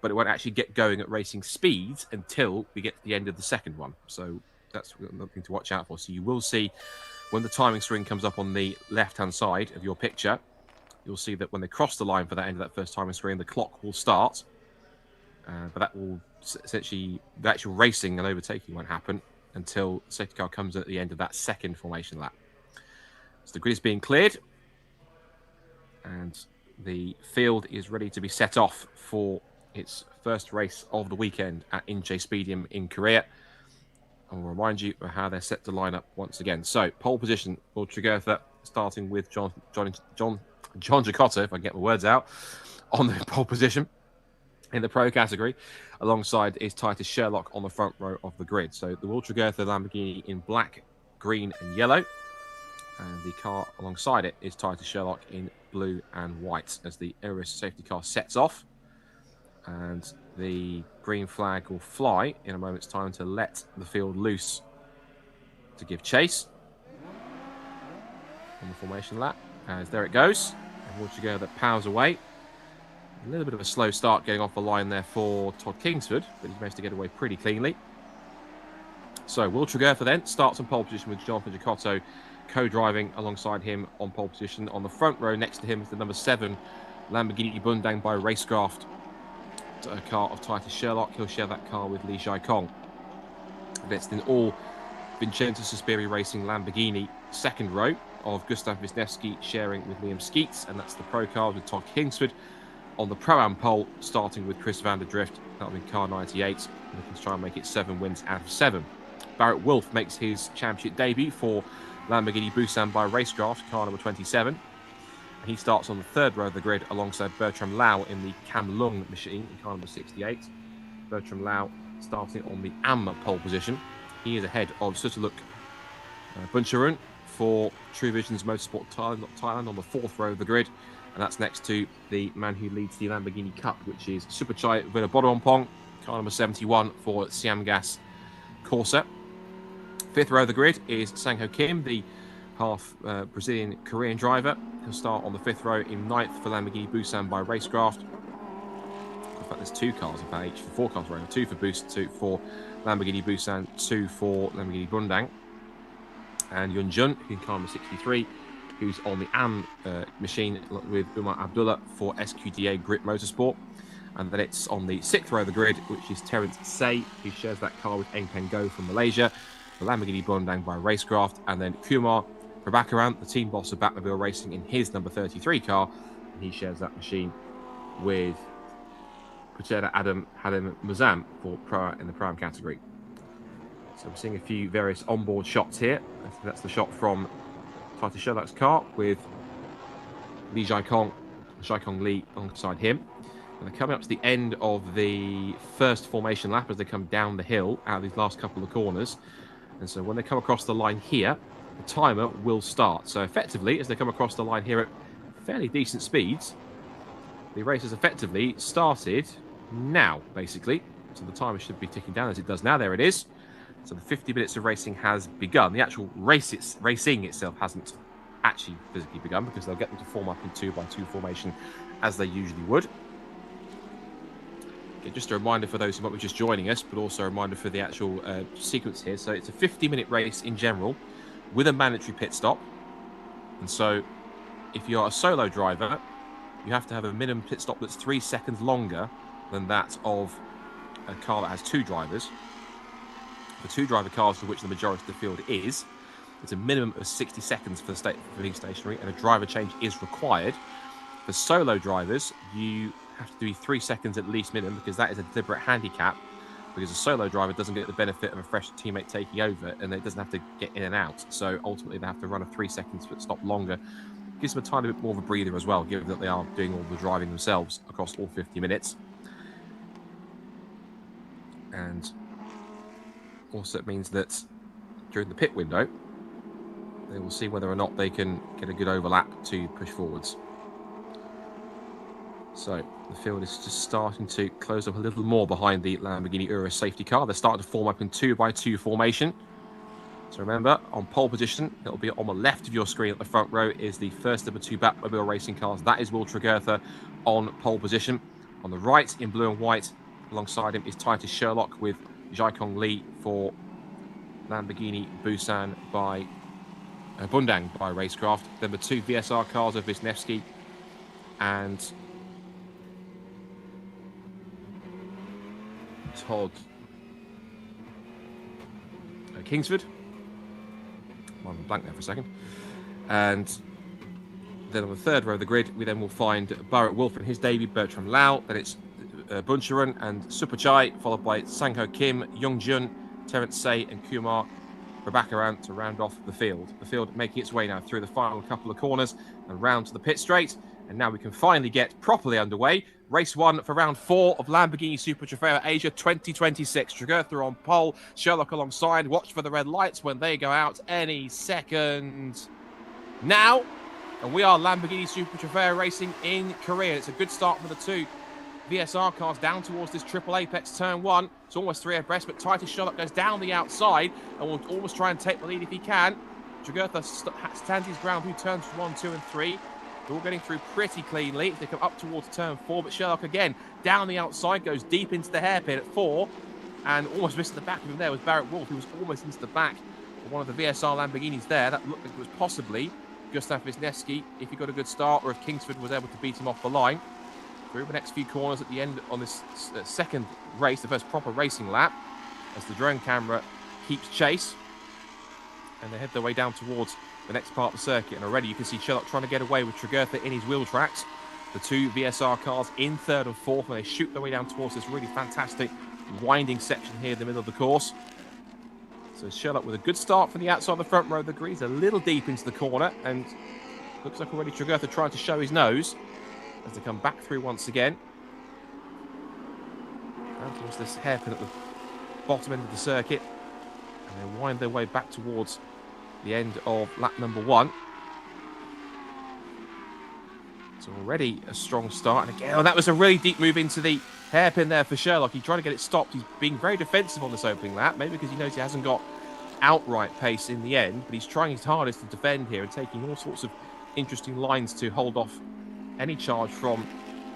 but it won't actually get going at racing speeds until we get to the end of the second one. So that's something to watch out for. So you will see when the timing screen comes up on the left-hand side of your picture, you'll see that when they cross the line for that end of that first timing screen, the clock will start. But that will essentially, the actual racing and overtaking won't happen until the safety car comes in at the end of that second formation lap. So the grid is being cleared and the field is ready to be set off for its first race of the weekend at Inje Stadium in Korea. I'll remind you of how they're set to line up once again. So, pole position for Ultragertha, starting with John Jacoto, if I can get my words out, on the pole position in the pro category. Alongside is Titus Sherlock on the front row of the grid. So, the Ultragertha Lamborghini in black, green and yellow. And the car alongside it is Titus Sherlock in blue and white as the Urus safety car sets off. And the green flag will fly in a moment's time to let the field loose to give chase on the formation lap. As there it goes. And Ultragertha powers away. A little bit of a slow start getting off the line there for Todd Kingsford, but he managed to get away pretty cleanly. So Will Tregurtha then starts on pole position with Jonathan Giacotto co-driving alongside him on pole position. On the front row next to him is the number 7 Lamborghini Bundang by Racecraft, a car of Titus Sherlock. He'll share that car with Li Jiakong. Next in all Vincenzo Sospiri Racing Lamborghini second row of Gustav Wisniewski sharing with Liam Skeets, and that's the pro car with Todd Kingsford. On the Pro-Am pole, starting with Chris van der Drift, that'll be car 98, looking to try and make it 7 wins out of 7. Barrett Wolff makes his championship debut for Lamborghini Busan by Racecraft, car number 27. And he starts on the third row of the grid alongside Bertram Lau in the Cam Lung machine, in car number 68. Bertram Lau starting on the AM pole position. He is ahead of Sutaluk Buncharoen for True Vision's Motorsport Thailand on the fourth row of the grid. And that's next to the man who leads the Lamborghini Cup, which is Superchai Vinabodompong, car number 71 for Siam Gas Corsa. Fifth row of the grid is Sang-Ho Kim, the half Brazilian Korean driver. He'll start on the fifth row in ninth for Lamborghini Busan by Racecraft. In fact, there's 2 cars, in fact, each for 4 cars around. 2 for Boost, 2 for Lamborghini Busan, 2 for Lamborghini Bundang. And Yun Jun, in car number 63, who's on the AM machine with Umar Abdullah for SQDA Grip Motorsport. And then it's on the 6th row of the grid, which is Terence Say, who shares that car with Eng Peng Go from Malaysia, the Lamborghini Bundang by Racecraft. And then Kumar Prabhakaran, the team boss of Batmobile Racing, in his number 33 car, and he shares that machine with Puchera Adam Halim Muzam for Pro in the Pro-Am category. So we're seeing a few various onboard shots here. I think that's the shot from Titus Sherlock's car with Li Jiakong Li alongside him. And they're coming up to the end of the first formation lap as they come down the hill out of these last couple of corners. And so when they come across the line here, the timer will start. So effectively, as they come across the line here at fairly decent speeds, the race has effectively started now, basically. So the timer should be ticking down as it does now. There it is. So the 50 minutes of racing has begun. The actual racing itself hasn't actually physically begun because they'll get them to form up in 2x2 formation as they usually would. Okay, just a reminder for those who might be just joining us, but also a reminder for the actual sequence here. So it's a 50-minute race in general with a mandatory pit stop. And so if you're a solo driver, you have to have a minimum pit stop that's 3 seconds longer than that of a car that has 2 drivers. For 2-driver cars, for which the majority of the field is, it's a minimum of 60 seconds for being stationary, and a driver change is required. For solo drivers, you have to do 3 seconds at least minimum, because that is a deliberate handicap, because a solo driver doesn't get the benefit of a fresh teammate taking over, and it doesn't have to get in and out. So ultimately, they have to run a 3 seconds pit stop longer. Gives them a tiny bit more of a breather as well, given that they are doing all the driving themselves across all 50 minutes. And also it means that during the pit window, they will see whether or not they can get a good overlap to push forwards. So the field is just starting to close up a little more behind the Lamborghini Urus safety car. They're starting to form up in 2x2 formation. So remember, on pole position, it'll be on the left of your screen at the front row is the first of the 2 Batmobile racing cars. That is Will Tregurtha on pole position. On the right, in blue and white, alongside him is Titus Sherlock with Jiakong Li for Lamborghini Busan by Bundang by Racecraft. Then the 2 VSR cars of Wisniewski and Todd Kingsford. I'm blank there for a second. And then on the third row of the grid, we then will find Barrett Wolff in his debut, Bertram Lau. Then it's Buncharoen and Superchai, followed by Sang-Ho Kim, Youngjun, Terence Say, and Kumar Prabhakaran to round off the field. The field making its way now through the final couple of corners and round to the pit straight. And now we can finally get properly underway. Race 1 for round 4 of Lamborghini Super Trofeo Asia 2026. Tregurtha on pole, Sherlock alongside. Watch for the red lights when they go out any second now. And we are Lamborghini Super Trofeo racing in Korea. It's a good start for the 2 VSR cars down towards this triple apex turn 1. It's almost 3 abreast, but Titus Sherlock goes down the outside and will almost try and take the lead if he can. Tregurtha stands his ground through turns 1, 2, and 3. They're all getting through pretty cleanly. They come up towards turn 4, but Sherlock again down the outside, goes deep into the hairpin at 4. And almost missed the back of him there was Barrett Wolf, who was almost into the back of one of the VSR Lamborghinis there. That looked like it was possibly Gustav Wisniewski if he got a good start, or if Kingsford was able to beat him off the line. Through the next few corners at the end on this second race, the first proper racing lap, as the drone camera keeps chase. And they head their way down towards the next part of the circuit. And already you can see Sherlock trying to get away with Tregurtha in his wheel tracks. The two VSR cars in third and fourth, and they shoot their way down towards this really fantastic winding section here in the middle of the course. So Sherlock with a good start from the outside of the front row of the greens, a little deep into the corner, and looks like already Tregurtha trying to show his nose as they come back through once again. Down towards this hairpin at the bottom end of the circuit, and they wind their way back towards the end of lap number 1. So already a strong start, and again, that was a really deep move into the hairpin there for Sherlock. He tried to get it stopped. He's being very defensive on this opening lap, maybe because he knows he hasn't got outright pace in the end, but he's trying his hardest to defend here and taking all sorts of interesting lines to hold off any charge from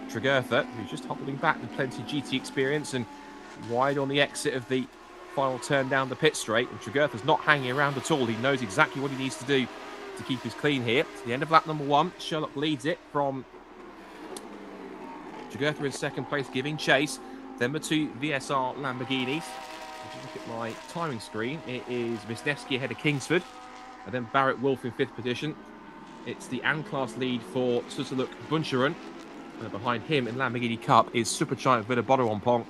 Tregurtha, who's just holding back with plenty of GT experience and wide on the exit of the final turn down the pit straight. And Tregurtha's not hanging around at all. He knows exactly what he needs to do to keep his clean here. To the end of lap number 1, Sherlock leads it from Tregurtha in second place, giving chase. Then the two VSR Lamborghinis. If you look at my timing screen, it is Wisniewski ahead of Kingsford, and then Barrett Wolf in 5th position. It's the N-Class lead for Susaluk Buncharan. Behind him in Lamborghini Cup is Supergiant Villabodorompong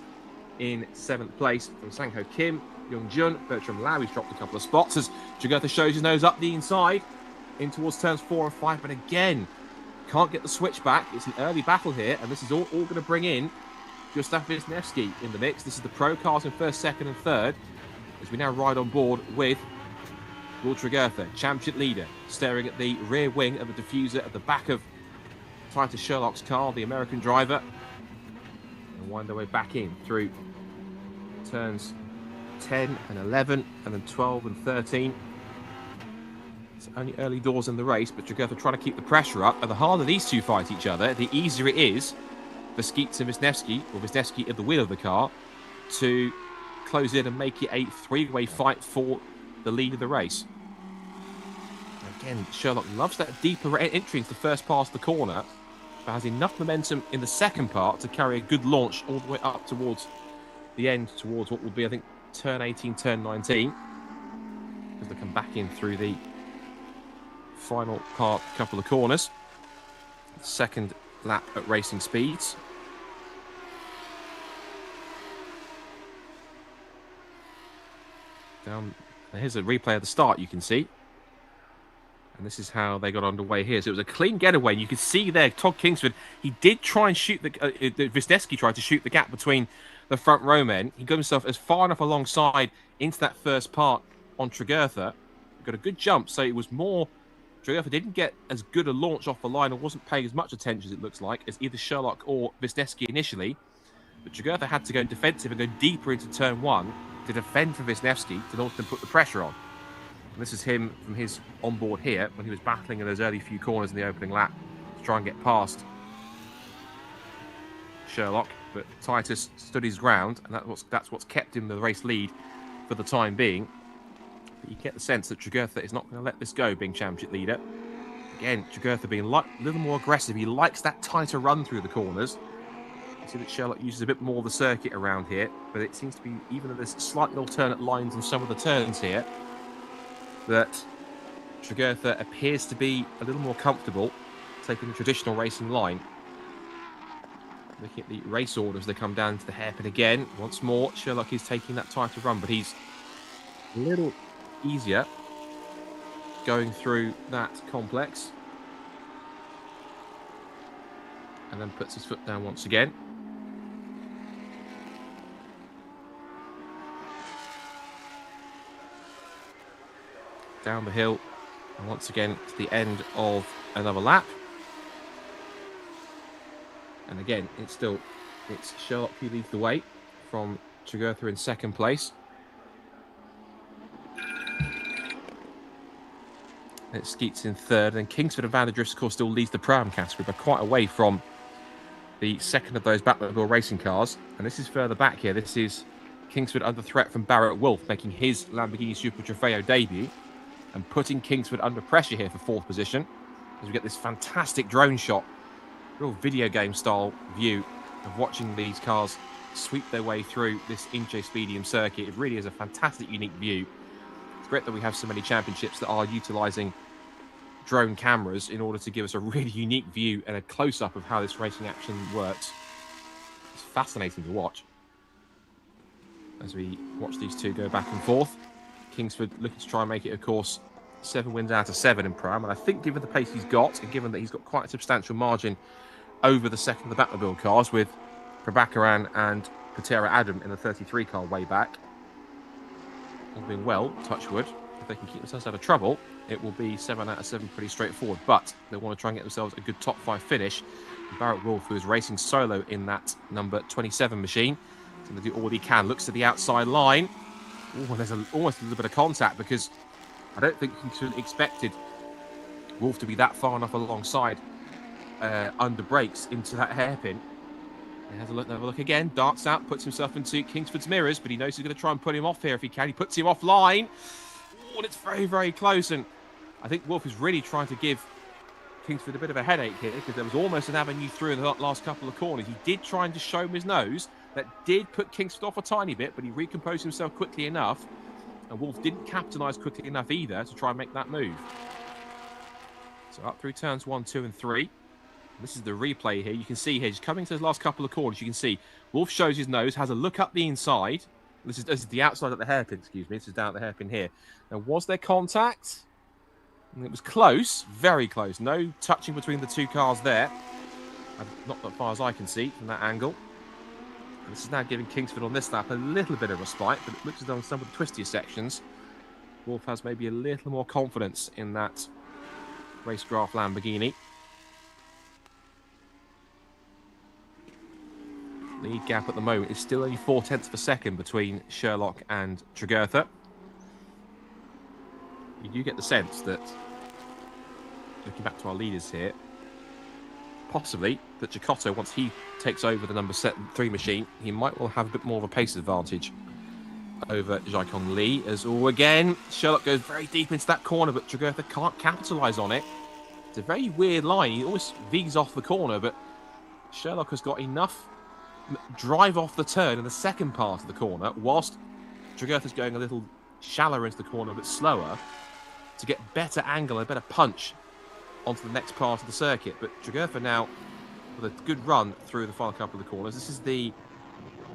in 7th place. From Sang-Ho Kim, Young Jun, Bertram Lau, he's dropped a couple of spots as Tregurtha shows his nose up the inside in towards turns 4 and 5, but again, can't get the switch back. It's an early battle here, and this is all going to bring in Gustav Wisniewski in the mix. This is the pro cars in 1st, 2nd and 3rd, as we now ride on board with Will Tregurtha, championship leader, staring at the rear wing of the diffuser at the back of Titus Sherlock's car, the American driver, and wind their way back in through turns 10 and 11, and then 12 and 13. It's only early doors in the race, but Tregurtha trying to keep the pressure up. And the harder these two fight each other, the easier it is for Skeets and Wisniewski, or Wisniewski at the wheel of the car, to close in and make it a 3-way fight for the lead of the race. Again, Sherlock loves that deeper entry into the first pass of the corner, but has enough momentum in the second part to carry a good launch all the way up towards the end, towards what will be, I think, turn 18, turn 19, as they come back in through the final couple of corners. Second lap at racing speeds. Down, here's a replay of the start, you can see. And this is how they got underway here. So it was a clean getaway. And you can see there, Todd Kingsford, he did try and shoot Wisniewski tried to shoot the gap between the front row men. He got himself as far enough alongside into that first part on Tregurtha. Got a good jump, so it was more... Tregurtha didn't get as good a launch off the line, or wasn't paying as much attention, as it looks like, as either Sherlock or Wisniewski initially. But Tregurtha had to go defensive and go deeper into turn 1 to defend from Wisniewski in order to put the pressure on. And this is him from his onboard here when he was battling in those early few corners in the opening lap to try and get past Sherlock. But Titus stood his ground, and that's what's kept him the race lead for the time being. But you get the sense that Tregurtha is not going to let this go, being championship leader. Again, Tregurtha being a little more aggressive. He likes that tighter run through the corners. You see that Sherlock uses a bit more of the circuit around here, but it seems to be, even though there's slightly alternate lines on some of the turns here, that Tregurtha appears to be a little more comfortable taking the traditional racing line. Looking at the race orders, they come down to the hairpin again. Once more, Sherlock is taking that tighter run, but he's a little easier going through that complex. And then puts his foot down once again. Down the hill, and once again to the end of another lap. And again, it's Sherlock who leads the way from Tregurtha in second place. It's Skeets in third, and Kingsford and Van der Drift, of course, still leads the Pro-Am category, but quite away from the second of those Batmobile racing cars. And this is further back here. This is Kingsford under threat from Barrett Wolf, making his Lamborghini Super Trofeo debut and putting Kingsford under pressure here for 4th position as we get this fantastic drone shot, real video game style view of watching these cars sweep their way through this Inje Speedium circuit. It really is a fantastic, unique view. It's great that we have so many championships that are utilising drone cameras in order to give us a really unique view and a close-up of how this racing action works. It's fascinating to watch as we watch these two go back and forth. Kingsford looking to try and make it, of course, 7 wins out of 7 in Pro-Am. And I think given the pace he's got, and given that he's got quite a substantial margin over the second of the Batmobile cars with Prabhakaran and Patera Adam in the 33 car way back, all being well, touch wood, if they can keep themselves out of trouble, it will be 7 out of 7 pretty straightforward. But they want to try and get themselves a good top 5 finish. Barrett Wolf, who is racing solo in that number 27 machine, is going to do all he can. Looks to the outside line. Oh, there's almost a little bit of contact because I don't think he expected Wolf to be that far enough alongside under brakes into that hairpin. He has a look again, darts out, puts himself into Kingsford's mirrors, but he knows he's going to try and put him off here if he can. He puts him offline. Oh, and it's very, very close. And I think Wolf is really trying to give Kingsford a bit of a headache here because there was almost an avenue through in the last couple of corners. He did try and just show him his nose. That did put Kingsford off a tiny bit, but he recomposed himself quickly enough. And Wolf didn't capitalise quickly enough either to try and make that move. So up through turns 1, 2 and 3. This is the replay here. You can see here, just coming to the last couple of corners, you can see Wolf shows his nose, has a look up the inside. This is the outside of the hairpin, excuse me. This is down at the hairpin here. Now, was there contact? And it was close, very close. No touching between the two cars there. Not that far as I can see from that angle. And this is now giving Kingsford on this lap a little bit of respite, but it looks as though on some of the twistier sections, Wolf has maybe a little more confidence in that Racecraft Lamborghini. Lead gap at the moment is still only 0.4 of a second between Sherlock and Tregurtha. You do get the sense that, looking back to our leaders here, possibly that Giacotto, once he takes over the number 3 machine, he might well have a bit more of a pace advantage over Jaikon Lee. As again, Sherlock goes very deep into that corner, but Tregurtha can't capitalise on it. It's a very weird line. He always V's off the corner, but Sherlock has got enough drive off the turn in the second part of the corner, whilst Tregurtha's going a little shallower into the corner, but slower, to get better angle and better punch onto the next part of the circuit. But Tregurtha now with a good run through the final couple of the corners. This is the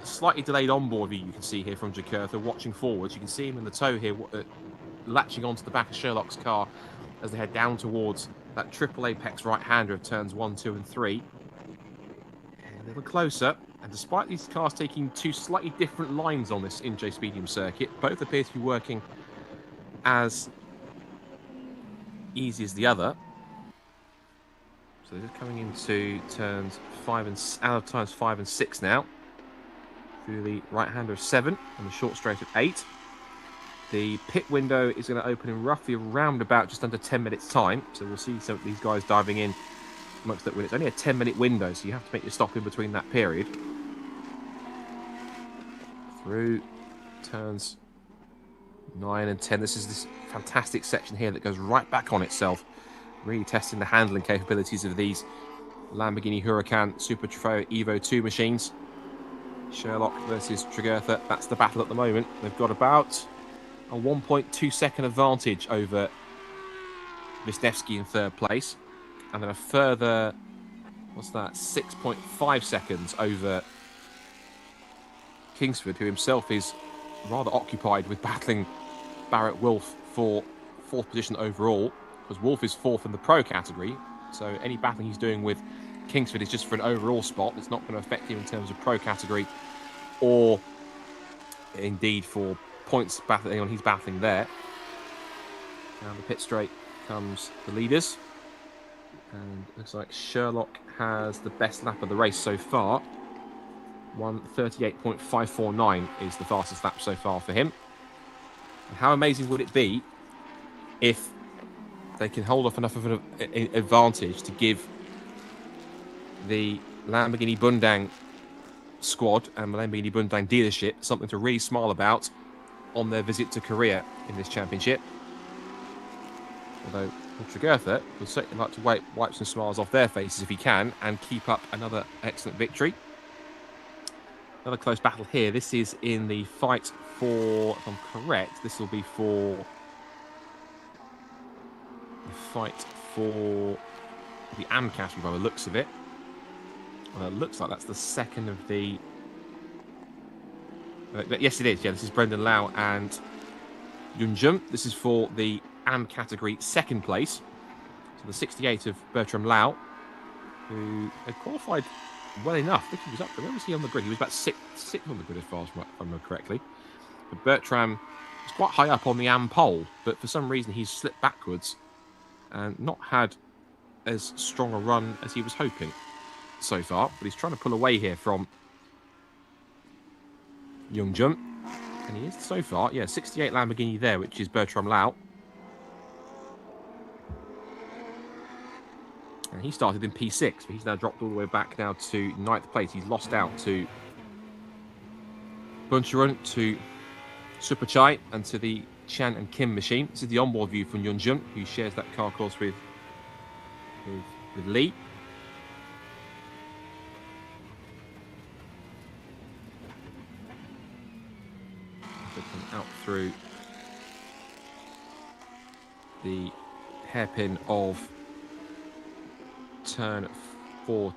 slightly delayed onboard view you can see here from Tregurtha watching forwards. You can see him in the tow here, latching onto the back of Sherlock's car as they head down towards that triple apex right-hander of turns 1, 2 and 3. A little closer, and despite these cars taking 2 slightly different lines on this Inje Speedium circuit, both appear to be working as easy as the other. So they're just coming into turns 5 and out of turns 5 and 6 now. Through the right-hander of 7 and the short straight of 8. The pit window is going to open in roughly around about just under 10 minutes time. So we'll see some of these guys diving in amongst that window. It's only a 10-minute window, so you have to make your stop in between that period. Through turns 9 and 10. This is this fantastic section here that goes right back on itself, really testing the handling capabilities of these Lamborghini Huracan Super Trofeo Evo 2 machines. Sherlock versus Tregurtha. That's the battle at the moment. They've got about a 1.2 second advantage over Wisniewski in 3rd place. And then a further, 6.5 seconds over Kingsford, who himself is rather occupied with battling Barrett Wolf for 4th position overall, because Wolf is 4th in the pro category. So any battling he's doing with Kingsford is just for an overall spot. It's not going to affect him in terms of pro category or indeed for points battling on he's battling there. Down the pit straight comes the leaders. And looks like Sherlock has the best lap of the race so far. 1:38.549 is the fastest lap so far for him. And how amazing would it be if they can hold off enough of an advantage to give the Lamborghini Bundang squad and Lamborghini Bundang dealership something to really smile about on their visit to Korea in this championship. Although Trofeo would certainly like to wipe some smiles off their faces if he can and keep up another excellent victory. Another close battle here. This is in the fight for, if I'm correct, this will be for the fight for the AM category by the looks of it. Well, it looks like that's the second of the... yes, it is. Yeah, this is Brendan Lau and Yunjun. This is for the AM category second place. So the 68 of Bertram Lau, who had qualified well enough. I think he was up there. Where was he on the grid? He was about sixth on the grid as far as I remember correctly. But Bertram was quite high up on the AM pole, but for some reason he's slipped backwards and not had as strong a run as he was hoping so far. But he's trying to pull away here from Youngjun. And he is so far, yeah, 68 Lamborghini there, which is Bertram Lau. And he started in P6, but he's now dropped all the way back now to 9th place. He's lost out to Bunchurun, to Superchai, and to the Chan and Kim machine. This is the onboard view from Yunjun, who shares that car course with Lee. Out through the hairpin of turn 4,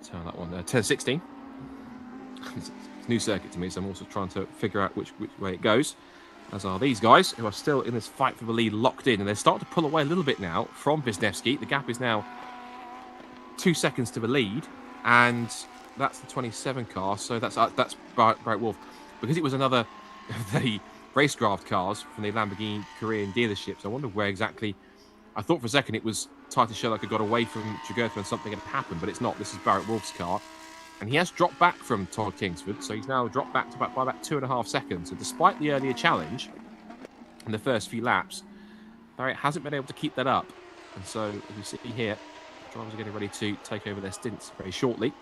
turn that one, turn 16. It's a new circuit to me, so I'm also trying to figure out which way it goes, as are these guys, who are still in this fight for the lead, locked in, and they're starting to pull away a little bit now from Wisniewski. The gap is now 2 seconds to the lead, and that's the 27 car, so that's Bright Wolf. Because it was another of the racecraft cars from the Lamborghini Korean dealerships, I wonder where exactly... I thought for a second it was Titus Sherlock had got away from Trofeo and something had happened, but it's not. This is Barrett Wolf's car. And he has dropped back from Todd Kingsford, so he's now dropped back to by about 2.5 seconds. So despite the earlier challenge in the first few laps, Barrett hasn't been able to keep that up. And so, as you see here, drivers are getting ready to take over their stints very shortly.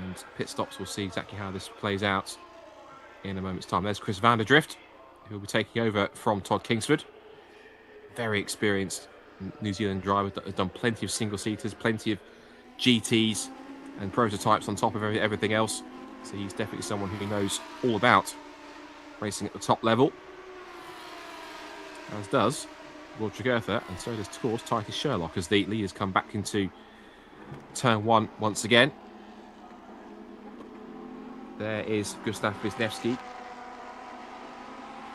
And pit stops, we'll see exactly how this plays out in a moment's time. There's Chris Vanderdrift, who will be taking over from Todd Kingsford. Very experienced New Zealand driver that has done plenty of single-seaters, plenty of GTs and prototypes on top of everything else. So he's definitely someone who knows all about racing at the top level. As does Will Trofeo, and so does, of course, Titus Sherlock, as the leaders come back into turn 1 once again. There is Gustav Wisniewski,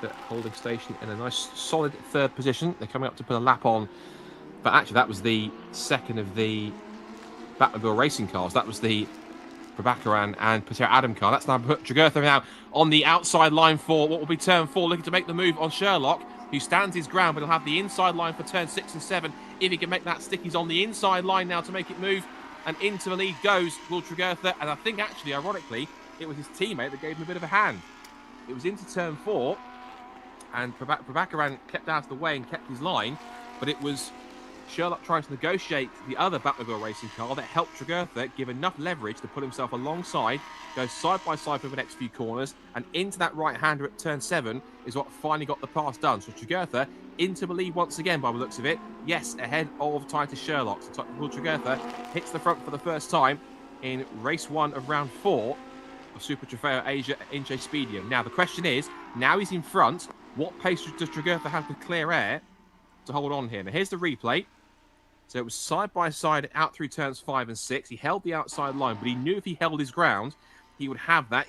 the holding station in a nice solid third position. They're coming up to put a lap on, but actually that was the second of the Batmobile racing cars. That was the Prabhakaran and Peter Adam car. That's now put Trofeo now on the outside line for what will be turn 4, looking to make the move on Sherlock, who stands his ground, but he'll have the inside line for turn 6 and 7. If he can make that stick, he's on the inside line now to make it move, and into the lead goes Will Trofeo. And I think actually, ironically, it was his teammate that gave him a bit of a hand. It was into turn 4, and Prabhakaran kept out of the way and kept his line, but it was Sherlock trying to negotiate the other Batmobile racing car that helped Trofeo give enough leverage to put himself alongside, go side by side for the next few corners, and into that right-hander at turn 7 is what finally got the pass done. So Trofeo into the lead once again by the looks of it. Yes, ahead of Titus Sherlock. So Will Trofeo hits the front for the first time in race 1 of round 4 of Super Trofeo Asia at Inje Speedium. Now, the question is, now he's in front, what pace does Trofeo have with clear air to hold on here? Now, here's the replay. So it was side by side out through turns 5 and 6. He held the outside line, but he knew if he held his ground, he would have that.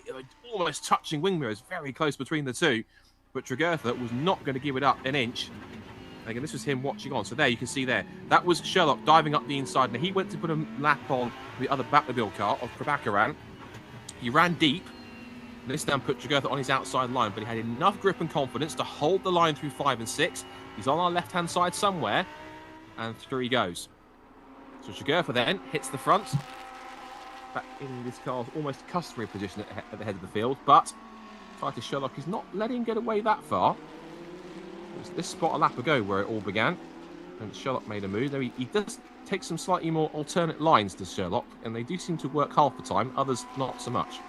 Almost touching wing mirrors, very close between the two. But Trofeo was not going to give it up an inch. And again, this was him watching on. So there, you can see there. That was Sherlock diving up the inside. Now, he went to put a lap on the other Batmobile car of Prabhakaran. He ran deep. This then put Trofeo on his outside line, but he had enough grip and confidence to hold the line through 5 and 6. He's on our left-hand side somewhere, and through he goes. So Trofeo then hits the front, back in this car's almost customary position at the head of the field, but Titus Sherlock is not letting him get away that far. It was this spot a lap ago where it all began, and Sherlock made a move. Though he does takes some slightly more alternate lines to Sherlock, and they do seem to work half the time, others not so much.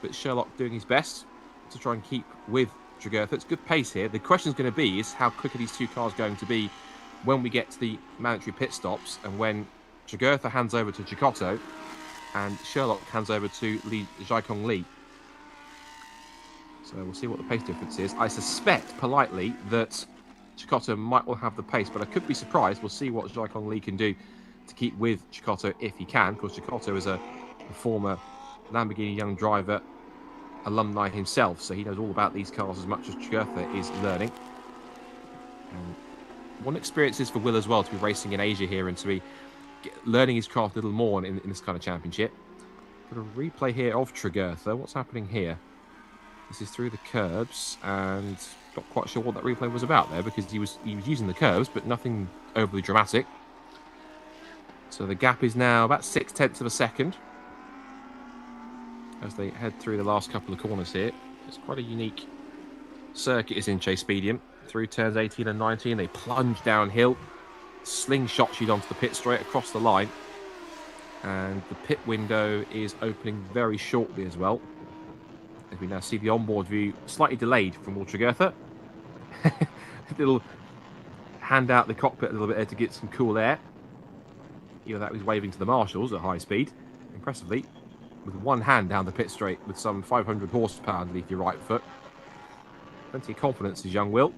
But Sherlock doing his best to try and keep with Jugurtha. It's good pace here. The question is going to be is how quick are these two cars going to be when we get to the mandatory pit stops, and when Jugurtha hands over to Chicotto and Sherlock hands over to Jaikong Lee. So we'll see what the pace difference is. I suspect, politely, that Chicotto might well have the pace, but I could be surprised. We'll see what Jaikong Lee can do to keep with Chicotto if he can, because Chicotto is a former Lamborghini young driver alumni himself, so he knows all about these cars as much as Jugurtha is learning. And one experience is for Will as well to be racing in Asia here and to be learning his craft a little more in this kind of championship. Got a replay here of Jugurtha. What's happening here? This is through the curbs, and not quite sure what that replay was about there, because he was using the curbs, but nothing overly dramatic. So the gap is now about 0.6 of a second as they head through the last couple of corners here. It's quite a unique circuit, is Inje Speedium. Through turns 18 and 19, they plunge downhill, slingshot you onto the pit straight across the line, and the pit window is opening very shortly as well. As we now see the onboard view slightly delayed from Will Jugurtha. Little hand out the cockpit a little bit there to get some cool air. Either that was waving to the marshals at high speed, impressively, with one hand down the pit straight with some 500 horsepower underneath your right foot. Plenty of confidence is young Will.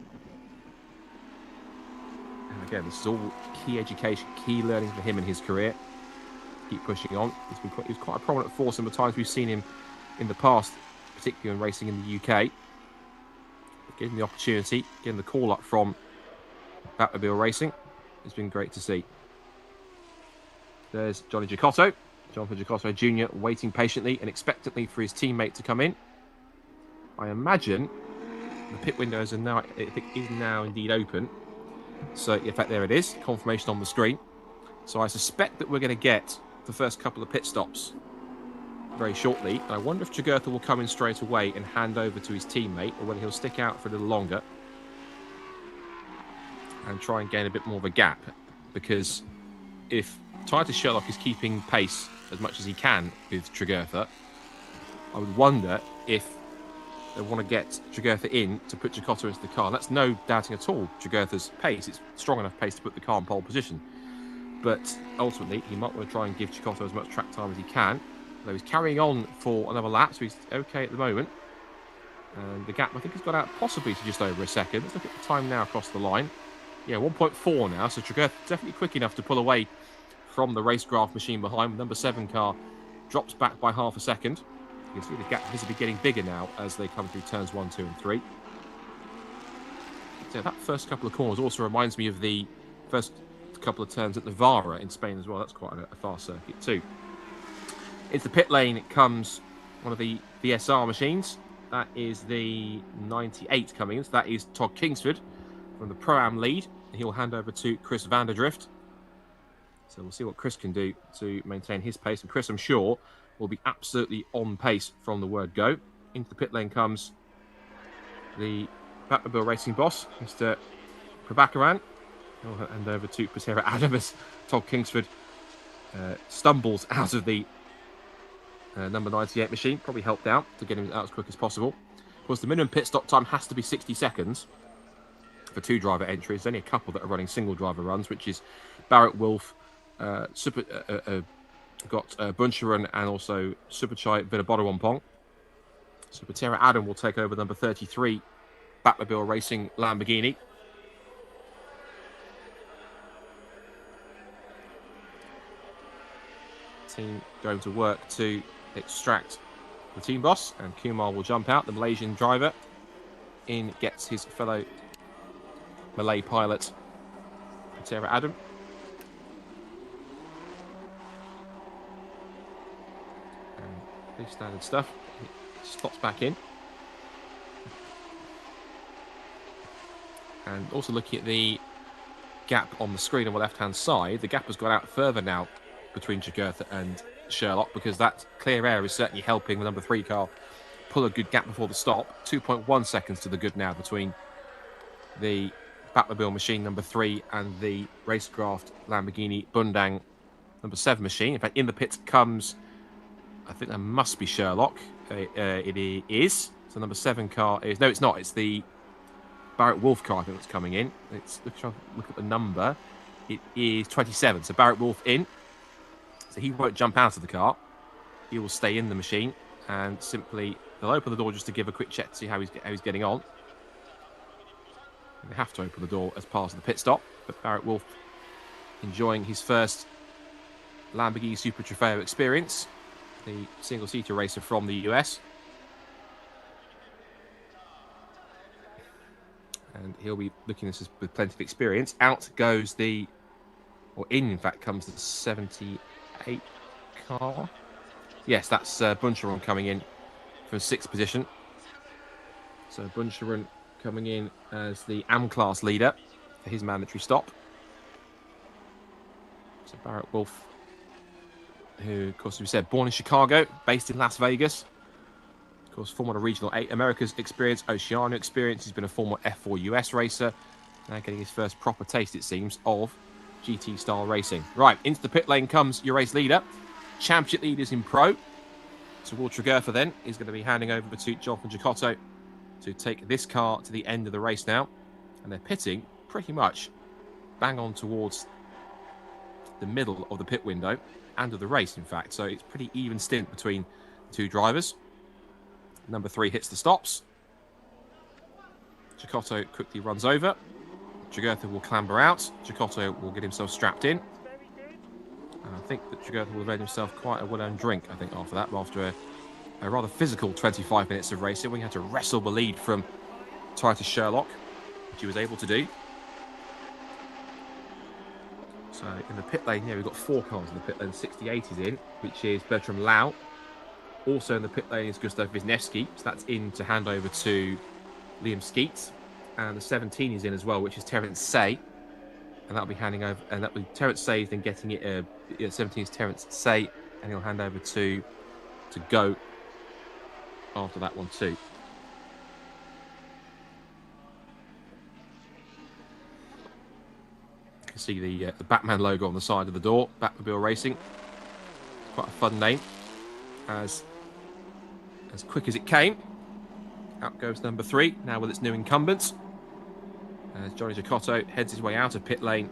And again, this is all key education, key learning for him in his career. Keep pushing on. He's quite a prominent force in the times we've seen him in the past, particularly in racing in the UK. Getting the opportunity, getting the call up from Batmobile Racing, it's been great to see. There's Johnny Chicotto, Jonathan Chicotto Jr. waiting patiently and expectantly for his teammate to come in. I imagine the pit windows are now, is now indeed open. So in fact, there it is, confirmation on the screen. So I suspect that we're going to get the first couple of pit stops very shortly. I wonder if Jugurtha will come in straight away and hand over to his teammate, or whether he'll stick out for a little longer and try and gain a bit more of a gap. Because if Titus Sherlock is keeping pace as much as he can with Jugurtha, I would wonder if they want to get Jugurtha in to put Chicotto into the car. That's no doubting at all Jugurtha's pace. It's strong enough pace to put the car in pole position. But ultimately, he might want to try and give Chicotto as much track time as he can. So he's carrying on for another lap, so he's okay at the moment. And the gap, I think, has got out possibly to just over a second. Let's look at the time now across the line. Yeah, 1.4 now, so Jugurtha definitely quick enough to pull away from the racecraft machine behind. The number 7 car drops back by half a second. You can see the gap visibly getting bigger now as they come through turns 1, 2 and 3. So that first couple of corners also reminds me of the first couple of turns at Navarra in Spain as well. That's quite a fast circuit too. Into the pit lane comes one of the VSR machines. That is the 98 coming in. So that is Todd Kingsford from the Pro-Am lead. He'll hand over to Chris Vanderdrift. So we'll see what Chris can do to maintain his pace. And Chris, I'm sure, will be absolutely on pace from the word go. Into the pit lane comes the Batmobile Racing boss, Mr. Prabhakaran. He'll hand over to Patera Adam as Todd Kingsford stumbles out of the number 98 machine. Probably helped out to get him out as quick as possible. Of course, the minimum pit stop time has to be 60 seconds for 2 driver entries. There's only a couple that are running single driver runs, which is Barrett Wolf, Buncharan, and also Superchai Vinabodawampong. So Patera Adam will take over number 33 Batmobile Racing Lamborghini. Team going to work to extract the team boss, and Kumar will jump out. The Malaysian driver in gets his fellow Malay pilot Patera Adam. And pretty standard stuff. He slots back in. And also looking at the gap on the screen on the left hand side, the gap has got out further now between Jugurtha and Sherlock, because that clear air is certainly helping the number 3 car pull a good gap before the stop. 2.1 seconds to the good now between the Batmobile machine number 3 and the racecraft Lamborghini Bundang number 7 machine. In fact, in the pits comes, I think that must be Sherlock. It is. So number 7 car is, no, it's not. It's the Barrett Wolf car, I think, that's coming in. Let's look at the number. It is 27. So Barrett Wolf in. So he won't jump out of the car. He will stay in the machine, and simply they'll open the door just to give a quick check to see how he's getting on. They have to open the door as part of the pit stop. But Barrett Wolf enjoying his first Lamborghini Super Trofeo experience, the single-seater racer from the US. And he'll be looking at this with plenty of experience. Out goes the, or in fact, comes the 78 car. Yes, that's Buncharon coming in from 6th position. So Buncharon coming in as the AM-class leader for his mandatory stop. So Barrett Wolf, who, of course, as we said, born in Chicago, based in Las Vegas. Of course, Formula Regional 8 Americas experience, Oceania experience. He's been a former F4 US racer. Now getting his first proper taste, it seems, of GT-style racing. Right, into the pit lane comes your race leader. Championship leaders in Pro. So Walter Gerfer then is going to be handing over to Jonathan Giacotto to take this car to the end of the race now. And they're pitting pretty much bang on towards the middle of the pit window and of the race, in fact. So it's pretty even stint between the two drivers. Number 3 hits the stops. Giacotto quickly runs over. Giacotto will clamber out. Giacotto will get himself strapped in. And I think that Giacotto will have made himself quite a well-earned drink, I think, after that, after a rather physical 25 minutes of racing. We had to wrestle the lead from Titus Sherlock, which he was able to do. So in the pit lane here, we've got 4 cars in the pit lane. 68 is in, which is Bertram Lau. Also in the pit lane is Gustav Wisniewski. So that's in to hand over to Liam Skeets. And the 17 is in as well, which is Terence Say. And that'll be handing over, and that'll be Terence Say then getting it. 17 is Terence Say, and he'll hand over to Go after that one too. You can see the Batman logo on the side of the door. Batmobile Racing. Quite a fun name. As quick as it came, out goes number 3. Now with its new incumbents. As Johnny Giacotto heads his way out of pit lane,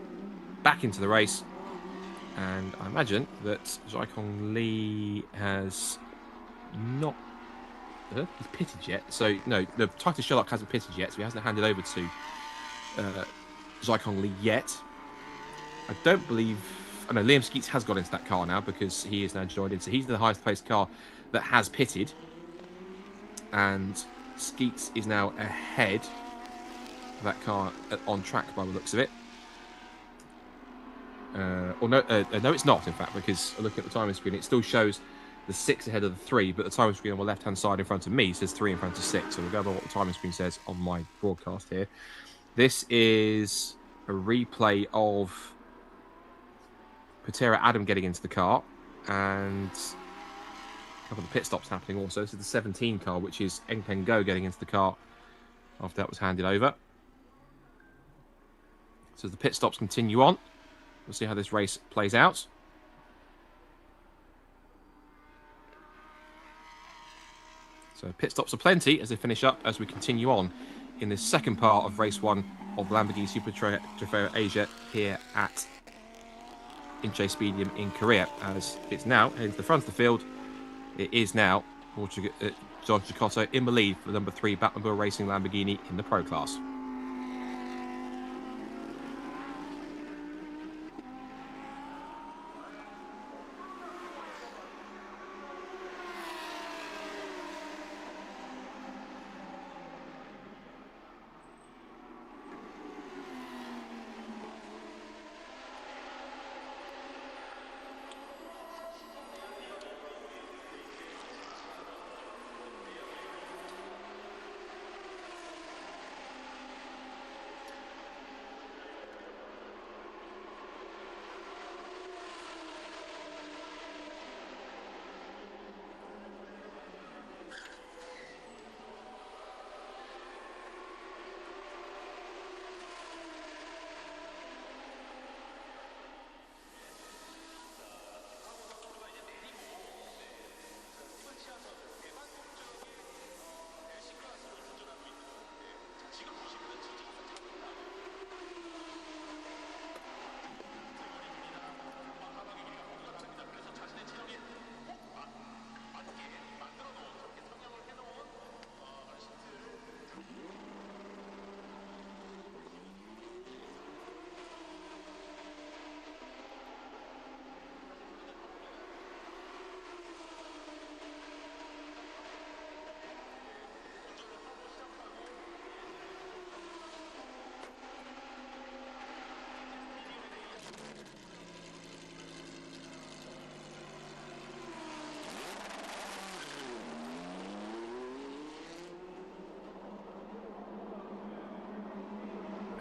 back into the race. And I imagine that Zhaikong Li has not... he's pitted yet. So, no, the Titus Sherlock hasn't pitted yet, so he hasn't handed over to Zhaikong Li yet. I don't believe... Oh, no, Liam Skeets has got into that car now because he is now joined in. So he's the highest placed car that has pitted. And Skeets is now ahead that car on track by the looks of it. No, it's not, in fact, because looking at the timing screen, it still shows the 6 ahead of the 3, but the timing screen on the left-hand side in front of me says 3 in front of 6. So we'll go by what the timing screen says on my broadcast here. This is a replay of Patera Adam getting into the car, and a couple of the pit stops happening also. This is the 17 car, which is Engpen Go getting into the car after that was handed over. So as the pit stops continue on, we'll see how this race plays out. So pit stops are plenty as they finish up as we continue on in this second part of race 1 of Lamborghini Super Trofeo Asia here at Inje Stadium in Korea. As it's now heading to the front of the field, it is now John Giacotto in the lead for the number 3 Batmobile Racing Lamborghini in the Pro class.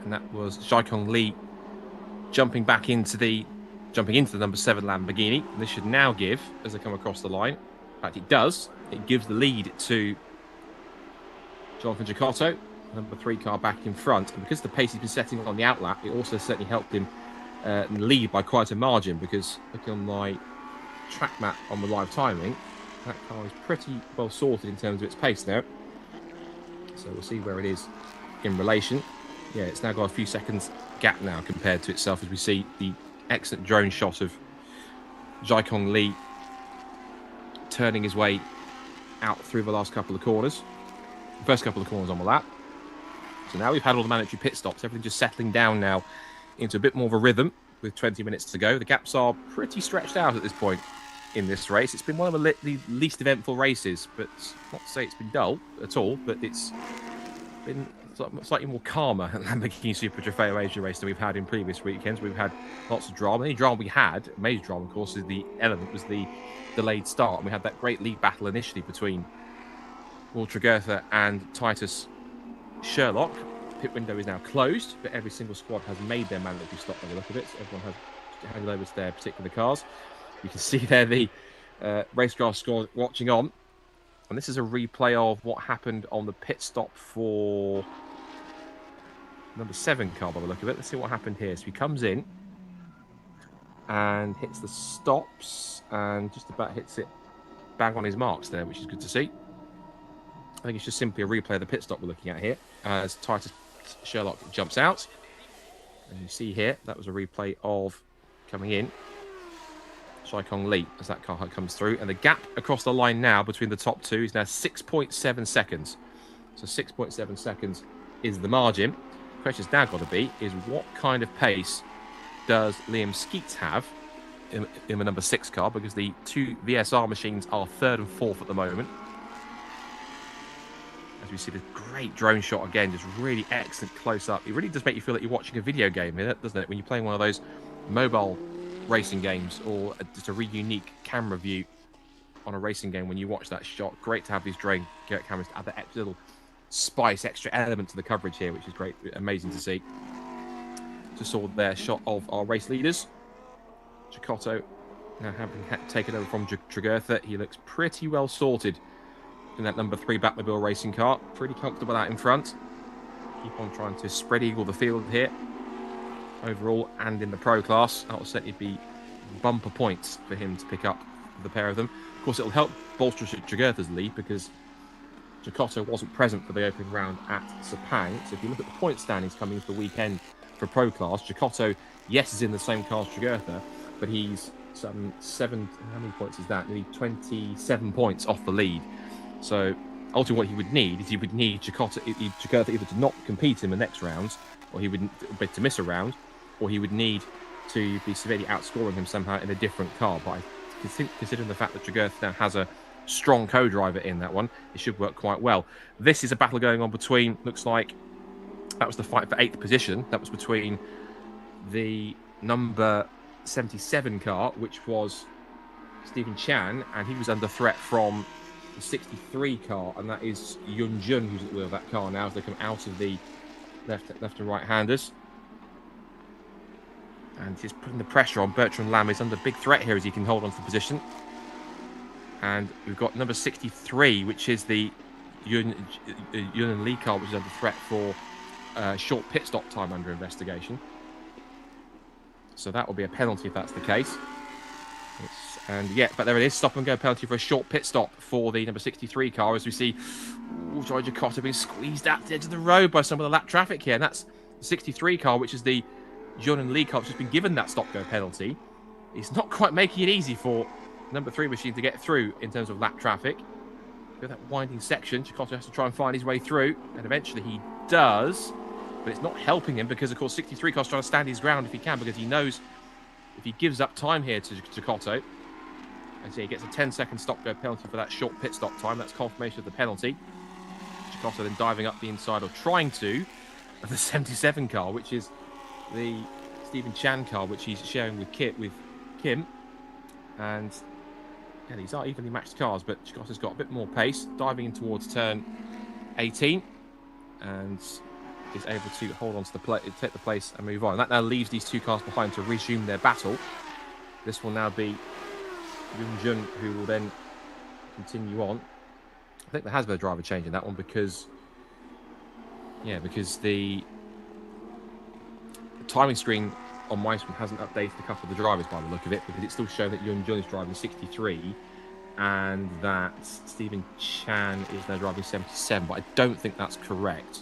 And that was Jaikong Lee jumping into the number 7 Lamborghini. And this should now give, as they come across the line, in fact it does, it gives the lead to Jonathan Cecotto, number 3 car back in front. And because the pace he's been setting on the outlap, it also certainly helped him lead by quite a margin, because looking on my track map on the live timing, that car is pretty well sorted in terms of its pace now. So we'll see where it is in relation. Yeah, it's now got a few seconds gap now compared to itself, as we see the excellent drone shot of Jaikong Lee turning his way out through the last couple of corners. The first couple of corners on the lap. So now we've had all the mandatory pit stops, everything just settling down now into a bit more of a rhythm with 20 minutes to go. The gaps are pretty stretched out at this point in this race. It's been one of the least eventful races, but not to say it's been dull at all, but it's been slightly more calmer at Lamborghini Super Trofeo Asia race than we've had in previous weekends. We've had lots of drama. The only drama we had, major drama, of course, is the element was the delayed start. And we had that great lead battle initially between Will Tregurtha and Titus Sherlock. Pit window is now closed, but every single squad has made their mandatory stop by the look of it. So everyone has handed over to their particular cars. You can see there the racecraft squad watching on. And this is a replay of what happened on the pit stop for number 7 car by the look of it. Let's see what happened here. So he comes in and hits the stops and just about hits it bang on his marks there, which is good to see. I think it's just simply a replay of the pit stop we're looking at here as Titus Sherlock jumps out. And you see here, that was a replay of coming in Jaikong Lee as that car comes through. And the gap across the line now between the top two is now 6.7 seconds. So 6.7 seconds is the margin. The question's now got to be is what kind of pace does Liam Skeets have in the number 6 car, because the 2 VSR machines are 3rd and 4th at the moment. As we see this great drone shot again, just really excellent close up. It really does make you feel like you're watching a video game, doesn't it? When you're playing one of those mobile racing games or just a really unique camera view on a racing game when you watch that shot. Great to have these drone cameras to add that extra little spice, extra element to the coverage here, which is great, amazing to see. Just saw their shot of our race leaders. Cecotto now having taken over from Tregurtha. He looks pretty well sorted in that number 3 Batmobile racing car. Pretty comfortable out in front. Keep on trying to spread eagle the field here. Overall and in the pro class, that will certainly be bumper points for him to pick up the pair of them. Of course, it'll help bolster Tregurtha's lead because Cecotto wasn't present for the opening round at Sepang. So if you look at the point standings coming into the weekend for pro class, Cecotto, yes, is in the same car as Tregurtha, but he's some 7. How many points is that? Nearly 27 points off the lead. So ultimately, what he would need is Tregurtha either to not compete in the next rounds, or he would to miss a round, or he would need to be severely outscoring him somehow in a different car. But considering the fact that Tregurtha now has a strong co-driver in that one, it should work quite well. This is a battle going on between, looks like, that was the fight for 8th position. That was between the number 77 car, which was Stephen Chan, and he was under threat from the 63 car, and that is Yun Jun, who's at the wheel of that car now as they come out of the left and right-handers. And he's putting the pressure on. Bertrand Lam is under big threat here as he can hold on to the position. And we've got number 63, which is the Yun and Lee car, which is under threat for short pit stop time under investigation. So that will be a penalty if that's the case. But there it is, stop and go penalty for a short pit stop for the number 63 car, as we see George Cecotto being squeezed out the edge of the road by some of the lap traffic here. And that's the 63 car, which is the John and Lee car, which has been given that stop-go penalty. It's not quite making it easy for number 3 machine to get through in terms of lap traffic. With that winding section, Cecotto has to try and find his way through, and eventually he does, but it's not helping him because, of course, 63 car's trying to stand his ground if he can, because he knows if he gives up time here to Cecotto, and so he gets a 10-second stop-go penalty for that short pit stop time. That's confirmation of the penalty. Cecotto then diving up the inside, or trying to, of the 77 car, which is the Stephen Chan car, which he's sharing with Kim. And yeah, these are evenly matched cars, but Cecotto's got a bit more pace, diving in towards turn 18. And is able to hold on to take the place and move on. And that now leaves these two cars behind to resume their battle. This will now be Inje who will then continue on. I think there has been a driver change in that one because the timing screen on my screen hasn't updated a couple of the drivers by the look of it, because it's still showing that Inje is driving 63 and that Stephen Chan is now driving 77, but I don't think that's correct.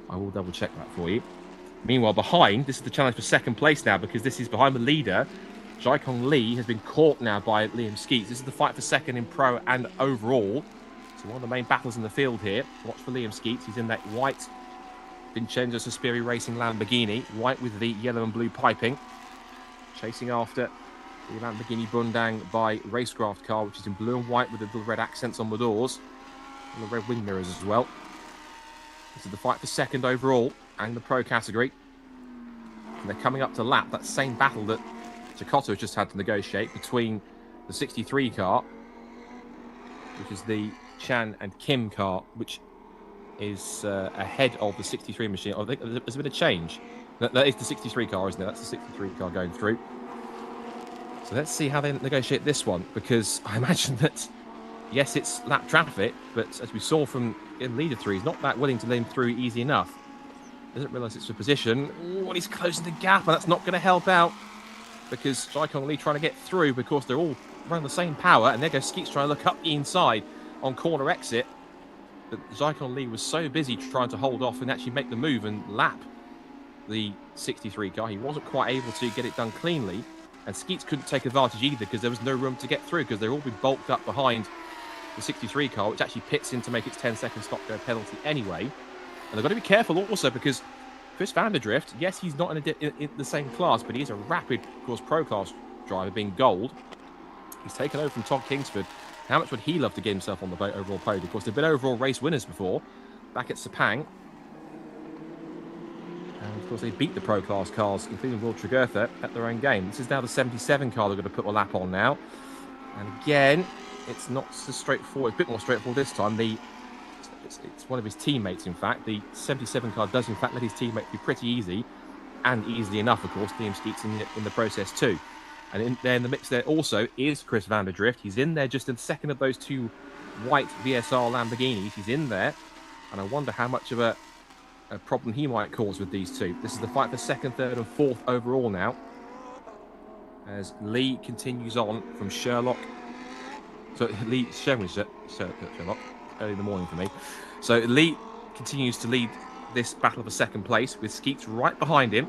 I will double check that for you. Meanwhile, behind, this is the challenge for second place now, because this is behind the leader. Jaikong Lee has been caught now by Liam Skeets. This is the fight for second in pro and overall. So one of the main battles in the field here. Watch for Liam Skeets. He's in that white Vincenzo Sospiri Racing Lamborghini, white with the yellow and blue piping. Chasing after the Lamborghini Bundang by Racecraft car, which is in blue and white with the little red accents on the doors. And the red wing mirrors as well. This is the fight for second overall and the pro category. And they're coming up to lap that same battle that Chikoto has just had to negotiate between the 63 car, which is the Chan and Kim car, which is ahead of the 63 machine. I think there's a bit of change. That is the 63 car, isn't it? That's the 63 car going through. So let's see how they negotiate this one, because I imagine that, yes, it's lap traffic, but as we saw from in leader 3, he's not that willing to let him through easy enough. Doesn't realise it's a position. Ooh, and he's closing the gap, and that's not going to help out, because Jaikong Lee trying to get through, because they're all around the same power, and there goes Skeets trying to look up the inside on corner exit. But Jaikong Lee was so busy trying to hold off and actually make the move and lap the 63 car. He wasn't quite able to get it done cleanly, and Skeets couldn't take advantage either, because there was no room to get through, because they're all been bulked up behind the 63 car, which actually pits in to make its 10-second stop-go penalty anyway. And they've got to be careful also, because Chris Vanderdrift, yes, he's not in the same class, but he is a rapid, of course, pro class driver, being gold. He's taken over from Todd Kingsford. How much would he love to get himself on the overall podium? Of course, they've been overall race winners before, back at Sepang. And of course, they beat the pro class cars, including Will Tregurtha, at their own game. This is now the 77 car they're going to put a lap on now. And again, it's not so straightforward. It's a bit more straightforward this time. It's one of his teammates, in fact. The 77 car does, in fact, let his teammate be pretty easy, and easily enough, of course. Liam Skeets in the process too. And in the mix there also is Chris Vanderdrift. He's in there just in the second of those two white VSR Lamborghinis. He's in there. And I wonder how much of a problem he might cause with these two. This is the fight for second, third and fourth overall now, as Lee continues on from Sherlock. So Lee, Sherlock, early in the morning for me. So Lee continues to lead this battle for second place, with Skeets right behind him.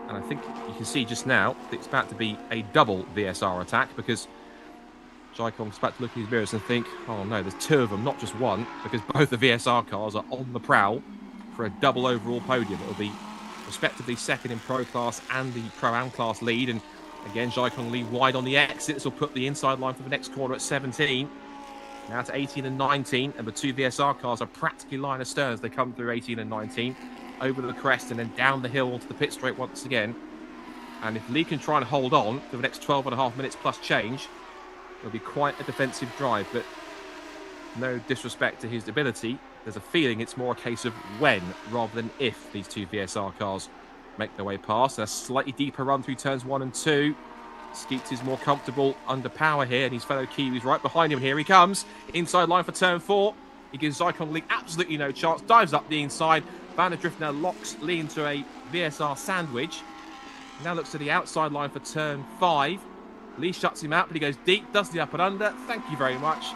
And I think you can see just now that it's about to be a double VSR attack, because Jaikong's about to look in his mirrors and think, oh no, there's two of them, not just one, because both the VSR cars are on the prowl for a double overall podium. It'll be respectively second in pro class and the pro-am class lead. And again, Jaikong Lee wide on the exit. This will put the inside line for the next corner at 17. Now to 18 and 19, and the two VSR cars are practically line astern as they come through 18 and 19, over the crest and then down the hill onto the pit straight once again. And if Lee can try and hold on for the next 12 and a half minutes plus change, it'll be quite a defensive drive, but no disrespect to his ability. There's a feeling it's more a case of when rather than if these two VSR cars make their way past. A slightly deeper run through turns 1 and 2. Skeets is more comfortable under power here, and his fellow Kiwi's right behind him. Here he comes. Inside line for turn 4. He gives Jaikong Lee absolutely no chance. Dives up the inside. Vanderdrift now locks Lee into a VSR sandwich. Now looks to the outside line for turn 5. Lee shuts him out, but he goes deep, does the up and under. Thank you very much.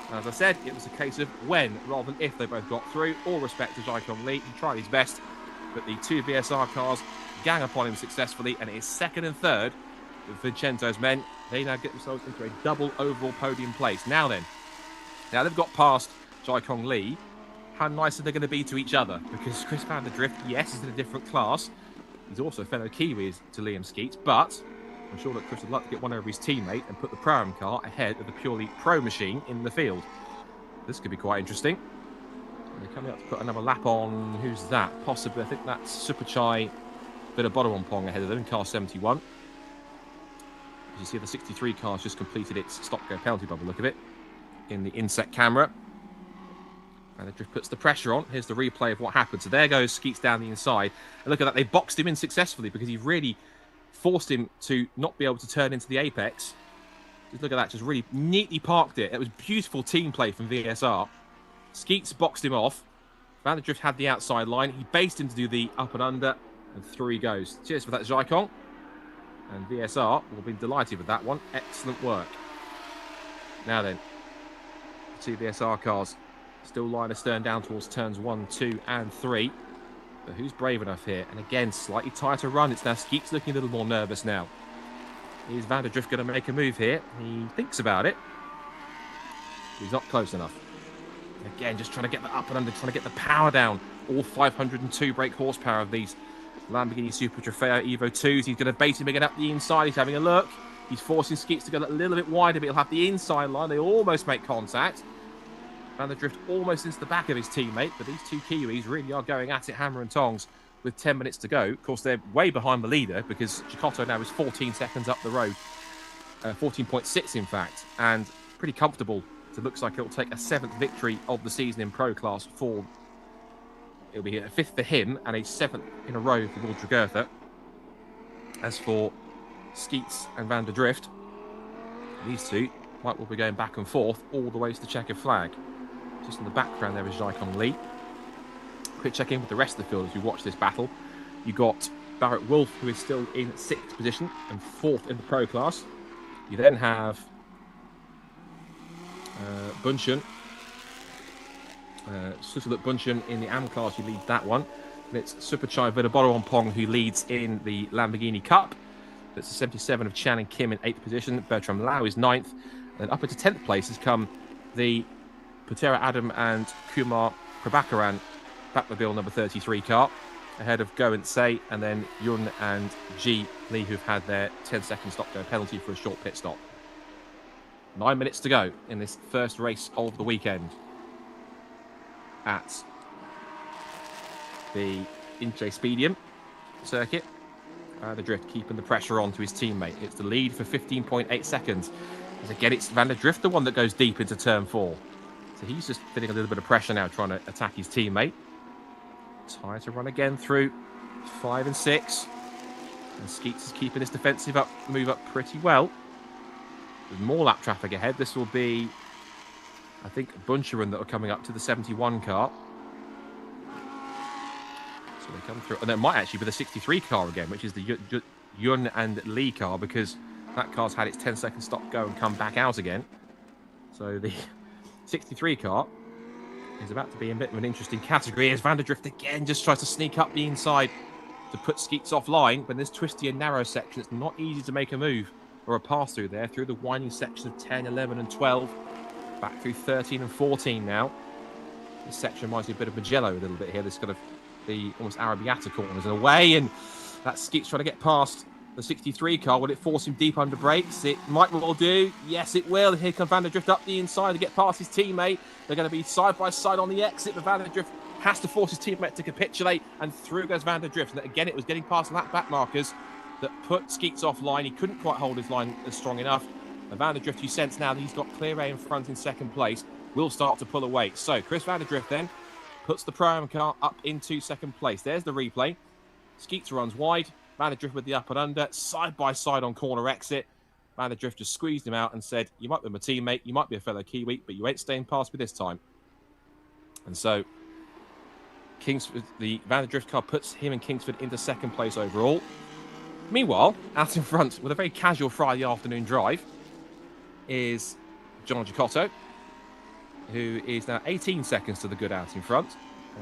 And as I said, it was a case of when rather than if they both got through. All respect to Jaikong Lee. He tried his best, but the two VSR cars gang upon him successfully, and it is second and third with Vincenzo's men. They now get themselves into a double overall podium place. Now then, now they've got past Jaikong Lee. How nice are they going to be to each other? Because Chris Vanderdrift, yes, is in a different class. He's also fellow Kiwis to Liam Skeets, but I'm sure that Chris would like to get one over his teammate and put the Pro-Am car ahead of the purely pro machine in the field. This could be quite interesting. And they're coming up to put another lap on. Who's that? Possibly, I think that's Superchai Pong ahead of them in car 71. As you see, the 63 car has just completed its stop-go penalty by the look of it in the inset camera. And the drift puts the pressure on. Here's the replay of what happened. So there goes Skeets down the inside. And look at that, they boxed him in successfully because he really forced him to not be able to turn into the apex. Just look at that, just really neatly parked it. It was beautiful team play from VSR. Skeets boxed him off. Van der Drift had the outside line. He based him to do the up and under, and through he goes. Cheers for that, Jaikong. And VSR will be delighted with that one. Excellent work. Now then, two VSR cars still line astern down towards turns 1, 2, and 3. But who's brave enough here? And again, slightly tighter run. It's now Skeets looking a little more nervous now. Is Van der Drift going to make a move here? He thinks about it. He's not close enough. Again, just trying to get the up and under, trying to get the power down. All 502 brake horsepower of these Lamborghini Super Trofeo Evo 2s. He's going to bait him again up the inside. He's having a look. He's forcing Skeets to go a little bit wider, but he'll have the inside line. They almost make contact. Van der Drift almost into the back of his teammate, but these two Kiwis really are going at it hammer and tongs with 10 minutes to go. Of course, they're way behind the leader because Chicotto now is 14 seconds up the road. 14.6, in fact, and pretty comfortable. It looks like it'll take a 7th victory of the season in Pro Class for... It'll be a 5th for him and a 7th in a row for Will Dragertha. As for Skeets and Van der Drift, these two will be going back and forth all the way to the checkered flag. Just in the background there is Jaikong Lee. Quick check in with the rest of the field as we watch this battle. You got Barrett Wolf, who is still in 6th position and 4th in the Pro Class. You then have Bunchen. Susuluk Bunchen in the AM class, who leads that one. And it's Superchai Vidaborawampong who leads in the Lamborghini Cup. That's the 77 of Chan and Kim in 8th position. Bertram Lau is 9th. And up into 10th place has come the Putera Adam and Kumar Prabhakaran Batmobile number 33 car, ahead of Go and Say, and then Yun and G Lee, who've had their 10-second stop-go penalty for a short pit stop. 9 minutes to go in this first race of the weekend at the Inje Speedium circuit. The Drift keeping the pressure on to his teammate. It's the lead for 15.8 seconds. As again, it's Van der Drift, the one that goes deep into turn 4. So he's just feeling a little bit of pressure now, trying to attack his teammate. Trying to run again through 5 and 6. And Skeets is keeping his defensive move up pretty well. With more lap traffic ahead, this will be, I think, Buncheron that are coming up to the 71 car. So they come through. And it might actually be the 63 car again, which is the Yun and Lee car, because that car's had its 10-second stop go and come back out again. So the 63 car is about to be a bit of an interesting category as Van der Drift again just tries to sneak up the inside to put Skeets offline. But in this twisty and narrow section, it's not easy to make a move or a pass through there, through the winding section of 10, 11 and 12. Back through 13 and 14 now. This section reminds me a bit of Magello a little bit here. This kind of the almost Arabiata corners in a way, and that Skeets trying to get past the 63 car. Will it force him deep under brakes? It might well do. Yes, it will. Here comes Van der Drift up the inside to get past his teammate. They're going to be side by side on the exit, but Van der Drift has to force his teammate to capitulate, and through goes Van der Drift. And again, it was getting past lap back markers that put Skeets offline. He couldn't quite hold his line as strong enough. And Van der Drift, you sense now that he's got clear A in front in 2nd place, will start to pull away. So Chris Van der Drift then puts the Pro-Am car up into 2nd place. There's the replay. Skeets runs wide. Van der Drift with the up and under, side by side on corner exit. Van der Drift just squeezed him out and said, you might be my teammate, you might be a fellow Kiwi, but you ain't staying past me this time. And so Kingsford, the Van der Drift car puts him and Kingsford into 2nd place overall. Meanwhile, out in front with a very casual Friday afternoon drive is John Gicotto, who is now 18 seconds to the good out in front.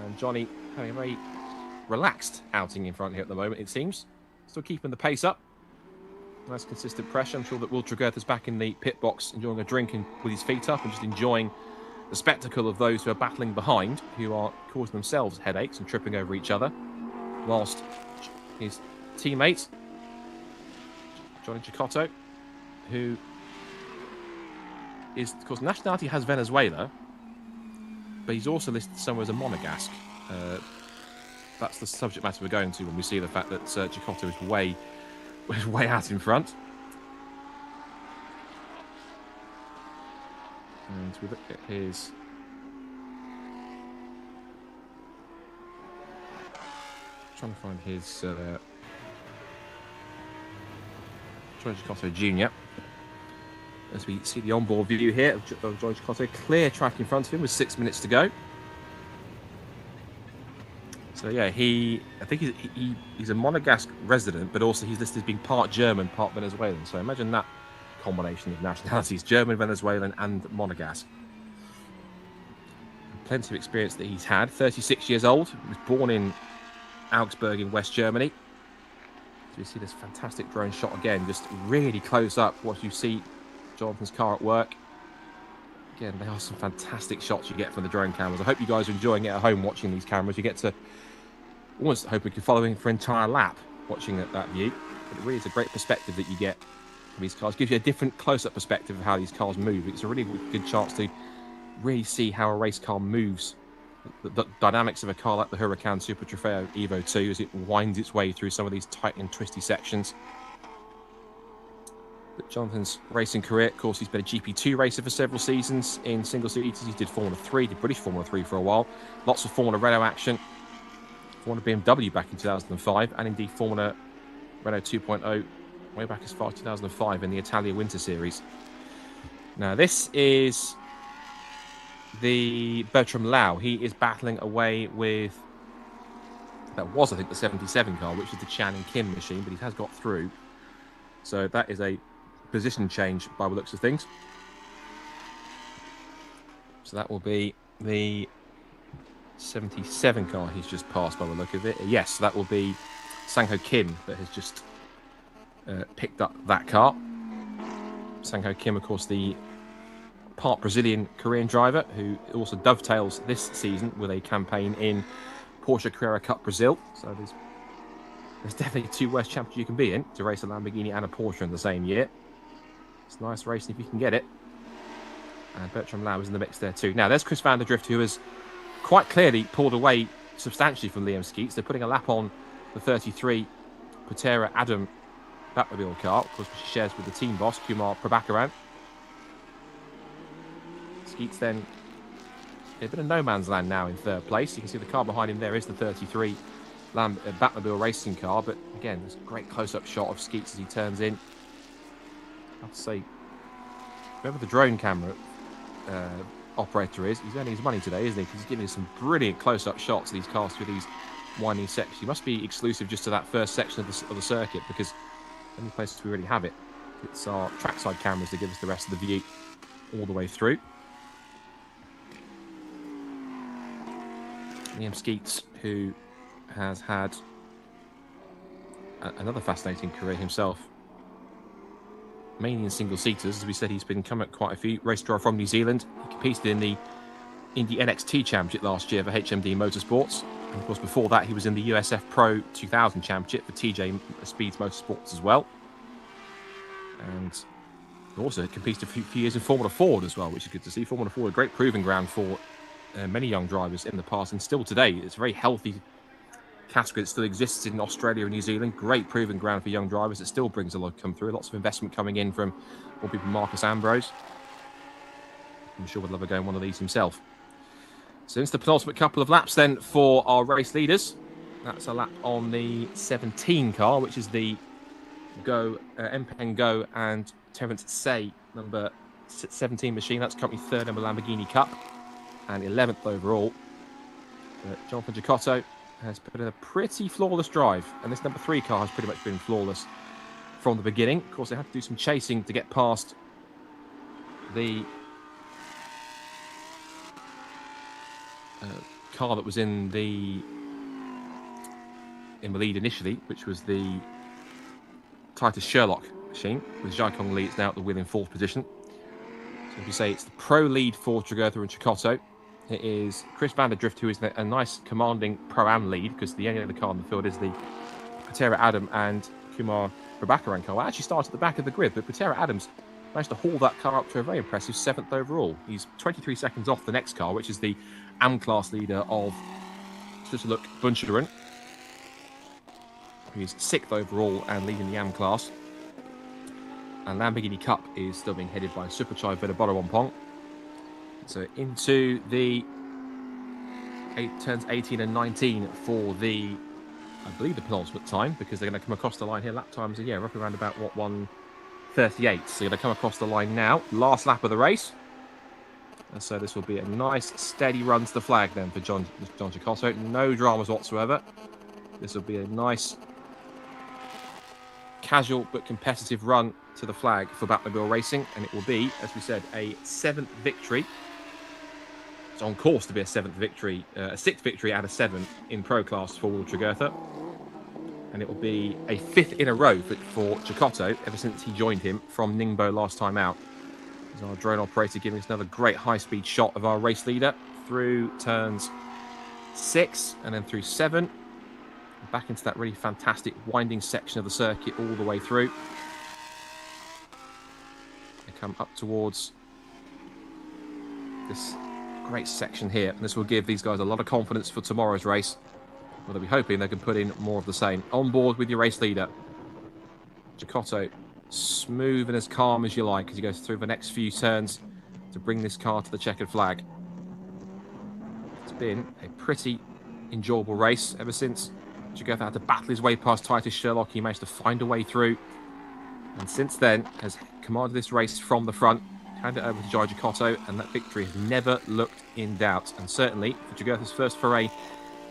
And Johnny having a very relaxed outing in front here at the moment, it seems. Still keeping the pace up. Nice consistent pressure. I'm sure that Will Dragertha's back in the pit box enjoying a drink and with his feet up and just enjoying the spectacle of those who are battling behind, who are causing themselves headaches and tripping over each other, whilst his teammate, Johnny Gicotto, who is, of course, nationality has Venezuela, but he's also listed somewhere as a Monegasque. That's the subject matter we're going to when we see the fact that Gicotto is way out in front. And we look at his trying to find his George Cotto Jr. As we see the onboard view here of George Cotto, clear track in front of him with 6 minutes to go. So yeah, I think he's a Monegasque resident, but also he's listed as being part German, part Venezuelan. So imagine that combination of nationalities: German, Venezuelan, and Monegasque. Plenty of experience that he's had. 36 years old. He was born in Augsburg in West Germany. So you see this fantastic drone shot again, just really close up what you see Jonathan's car at work. Again, they are some fantastic shots you get from the drone cameras. I hope you guys are enjoying it at home watching these cameras. You get to almost hope we can follow him for an entire lap watching that view. But it really is a great perspective that you get from these cars. It gives you a different close-up perspective of how these cars move. It's a really good chance to really see how a race car moves. The dynamics of a car like the Huracan Super Trofeo Evo 2 as it winds its way through some of these tight and twisty sections. But Jonathan's racing career, of course, he's been a GP2 racer for several seasons in single seaters. He did Formula 3, did British Formula 3 for a while. Lots of Formula Renault action. Formula BMW back in 2005, and indeed Formula Renault 2.0 way back as far as 2005 in the Italia Winter Series. Now this is the Bertram Lau. He is battling away with, that was I think the 77 car, which is the Chan and Kim machine, but he has got through. So that is a position change by the looks of things. So that will be the 77 car he's just passed by the look of it. Yes, that will be Sang-Ho Kim that has just picked up that car. Sang-Ho Kim, of course, the part Brazilian Korean driver who also dovetails this season with a campaign in Porsche Carrera Cup Brazil. So there's definitely two worst champions you can be in, to race a Lamborghini and a Porsche in the same year. It's nice racing if you can get it. And Bertram Lau is in the mix there too. Now there's Chris van der Drift, who has quite clearly pulled away substantially from Liam Skeets. They're putting a lap on the 33 Patera Adam Batmobile car, of course, which she shares with the team boss, Kumar Prabhakaran. Skeets then a bit of no man's land now in third place. You can see the car behind him there is the 33 Batmobile racing car, but again, there's a great close-up shot of Skeets as he turns in. I have to say, whoever the drone camera operator is, he's earning his money today, isn't he? Because he's giving us some brilliant close-up shots of these cars through these winding sections. He must be exclusive just to that first section of the circuit, because the only places we really have it, it's our trackside cameras that give us the rest of the view all the way through. Liam Skeets, who has had another fascinating career himself, mainly in single-seaters. As we said, he's been coming at quite a few. Race driver from New Zealand. He competed in the Indy NXT Championship last year for HMD Motorsports. And of course, before that, he was in the USF Pro 2000 Championship for TJ Speeds Motorsports as well. And also competed a few years in Formula Ford as well, which is good to see. Formula Ford, a great proving ground for many young drivers in the past, and still today. It's a very healthy category that still exists in Australia and New Zealand. Great proving ground for young drivers. It still brings a lot come through. Lots of investment coming in from more people. Marcus Ambrose, I'm sure would love to go in one of these himself. So it's the penultimate couple of laps then for our race leaders. That's a lap on the 17 car, which is the Go Mpen Go and Terence Say number 17 machine. That's currently third in the Lamborghini Cup and 11th overall. Jonathan Giacotto has put in a pretty flawless drive, and this number 3 car has pretty much been flawless from the beginning. Of course, they had to do some chasing to get past the car that was in the lead initially, which was the Titus Sherlock machine. With Jaikong Lee, it's now at the wheel in 4th position. So if you say it's the pro lead for Tregurtha and Giacotto, it is Chris van der Drift, who is a nice commanding Pro-Am lead, because the only other car in the field is the Patera Adam and Kumar Prabhakaran car. Well, actually started at the back of the grid, but Patera Adams managed to haul that car up to a very impressive 7th overall. He's 23 seconds off the next car, which is the AM-class leader of Sluseluk Buncheren. He's 6th overall and leading the AM-class. And Lamborghini Cup is still being headed by Superchai Vedabara Wampong. So into the turns 18 and 19 for the I believe, the penultimate time, because they're going to come across the line here. Lap times are, yeah, roughly around about, what, 1:38. So they're going to come across the line now. Last lap of the race. And so this will be a nice, steady run to the flag then for John Cecotto. No dramas whatsoever. This will be a nice, casual but competitive run to the flag for Batmobile Racing. And it will be, as we said, a 7th victory. It's on course to be a 7th victory, a 6th victory out of 7 in Pro Class for Will Tregurtha. And it will be a 5th in a row for Cecotto ever since he joined him from Ningbo last time out. As our drone operator giving us another great high-speed shot of our race leader through turns 6 and then through 7. Back into that really fantastic winding section of the circuit all the way through. They come up towards this great section here. And this will give these guys a lot of confidence for tomorrow's race. Well, they'll be hoping they can put in more of the same. On board with your race leader. Cecotto, smooth and as calm as you like as he goes through the next few turns to bring this car to the checkered flag. It's been a pretty enjoyable race ever since Tregurtha had to battle his way past Titus Sherlock. He managed to find a way through. And since then has commanded this race from the front, handed it over to Jai Cecotto, and that victory has never looked in doubt. And certainly for Tregurtha's first foray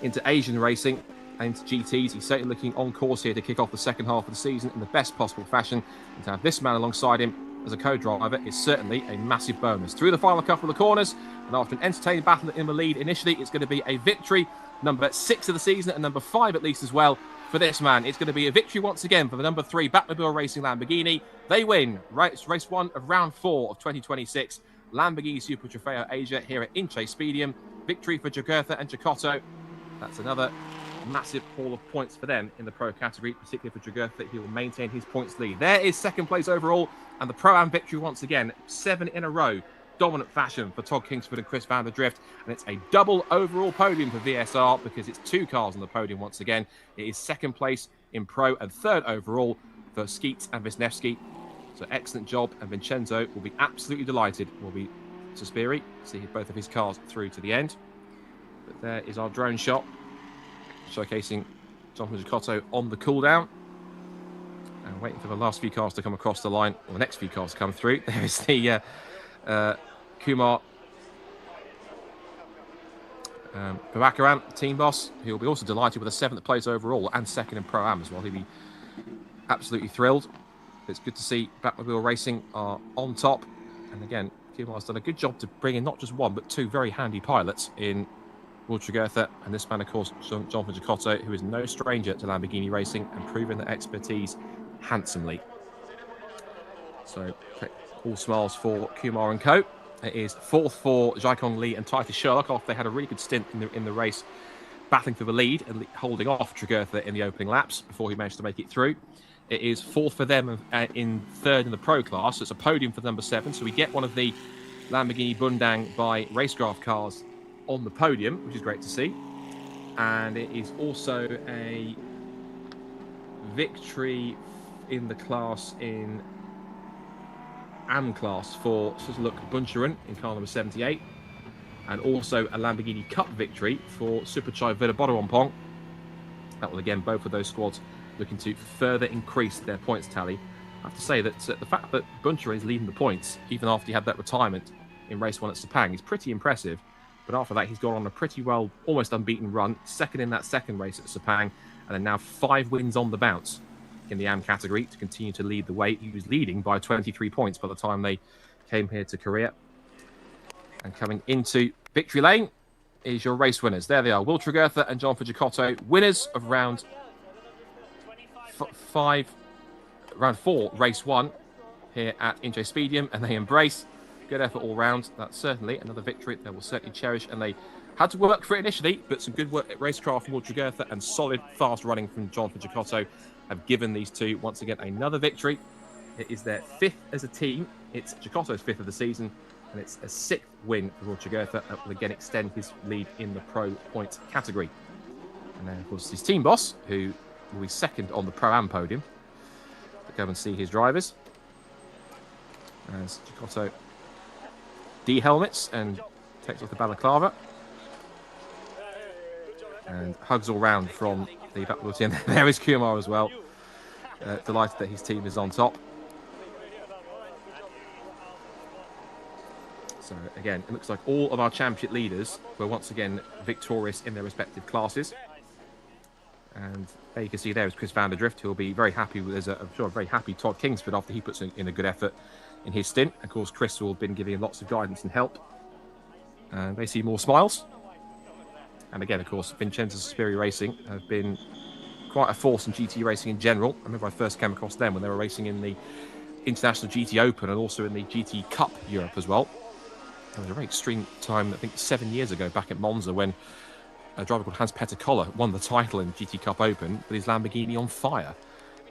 into Asian racing and into GTs, he's certainly looking on course here to kick off the second half of the season in the best possible fashion. And to have this man alongside him as a co-driver is certainly a massive bonus. Through the final couple of the corners, and after an entertaining battle in the lead initially, it's going to be a victory, number 6 of the season and number 5 at least as well for this man. It's going to be a victory once again for the number 3 Batmobile Racing Lamborghini. They win race 1 of round 4 of 2026 Lamborghini Super Trofeo Asia here at Inje Speedium. Victory for Tregurtha and Cecotto. That's another massive haul of points for them in the Pro category, particularly for Tregurtha. He will maintain his points lead. There is second place overall, and the Pro-Am victory once again. 7 in a row. Dominant fashion for Todd Kingsford and Chris van der Drift. And it's a double overall podium for VSR because it's 2 cars on the podium once again. It is second place in Pro and 3rd overall for Skeets and Wisniewski. So excellent job, and Vincenzo will be absolutely delighted. Will be Suspiri, see both of his cars through to the end. But there is our drone shot showcasing Jonathan Cecotto on the cooldown. And waiting for the last few cars to come across the line, or the next few cars to come through. There is the Kumar Prabhakaran, team boss. He'll be also delighted with a 7th place overall and 2nd in Pro-Am as well. He'll be absolutely thrilled. It's good to see Batmobile Racing are on top. And again, Kumar's done a good job to bring in not just 1, but 2 very handy pilots in Will Tregurtha and this man, of course, Jonathan Cecotto, who is no stranger to Lamborghini racing and proving that expertise handsomely. So, all smiles for Kumar and co. It is 4th for Jaikong Lee and Titus Sherlock after they had a really good stint in the race, battling for the lead and holding off Tregurtha in the opening laps before he managed to make it through. It is 4th for them in 3rd in the Pro class. So it's a podium for number 7. So we get one of the Lamborghini Bundang by Racecraft cars on the podium, which is great to see. And it is also a victory in the class in AM class for Susluk Bunchuran in car number 78. And also a Lamborghini Cup victory for Superchai Villabodorompong. That will again, both of those squads looking to further increase their points tally. I have to say that the fact that Bunchuran is leading the points, even after he had that retirement in race 1 at Sepang, is pretty impressive. But after that, he's gone on a pretty well, almost unbeaten run. 2nd in that 2nd race at Sepang, and then now 5 wins on the bounce in the AM category to continue to lead the way. He was leading by 23 points by the time they came here to Korea. And coming into victory lane is your race winners. There they are, Will Tregurtha and Jonathan Cecotto, winners of round 4, race 1 here at Inje Speedium, and they embrace. Good effort all round. That's certainly another victory they will certainly cherish, and they had to work for it initially, but some good work at Racecraft from Will Tregurtha and solid fast running from Jonathan Cecotto have given these two once again another victory. It is their 5th as a team. It's Cecotto's 5th of the season, and it's a 6th win for Will Tregurtha that will again extend his lead in the Pro points category. And then, of course, his team boss, who will be 2nd on the Pro-Am podium. To come and see his drivers. As Cecotto de-helmets and takes off the balaclava. And hugs all round from the backboard team. There is Kumar as well. Delighted that his team is on top. So again, it looks like all of our championship leaders were once again victorious in their respective classes. And there you can see there is Chris van der Drift, who will be very happy with, I'm sure, a very happy Todd Kingsford after he puts in a good effort in his stint. Of course, Chris will have been giving him lots of guidance and help. And they see more smiles. And again, of course, Vincenzo Superior Racing have been quite a force in GT racing in general. I remember I first came across them when they were racing in the International GT Open and also in the GT Cup Europe as well. It was a very extreme time, I think 7 years ago, back at Monza, when a driver called Hans-Peter Koller won the title in GT Cup Open with his Lamborghini on fire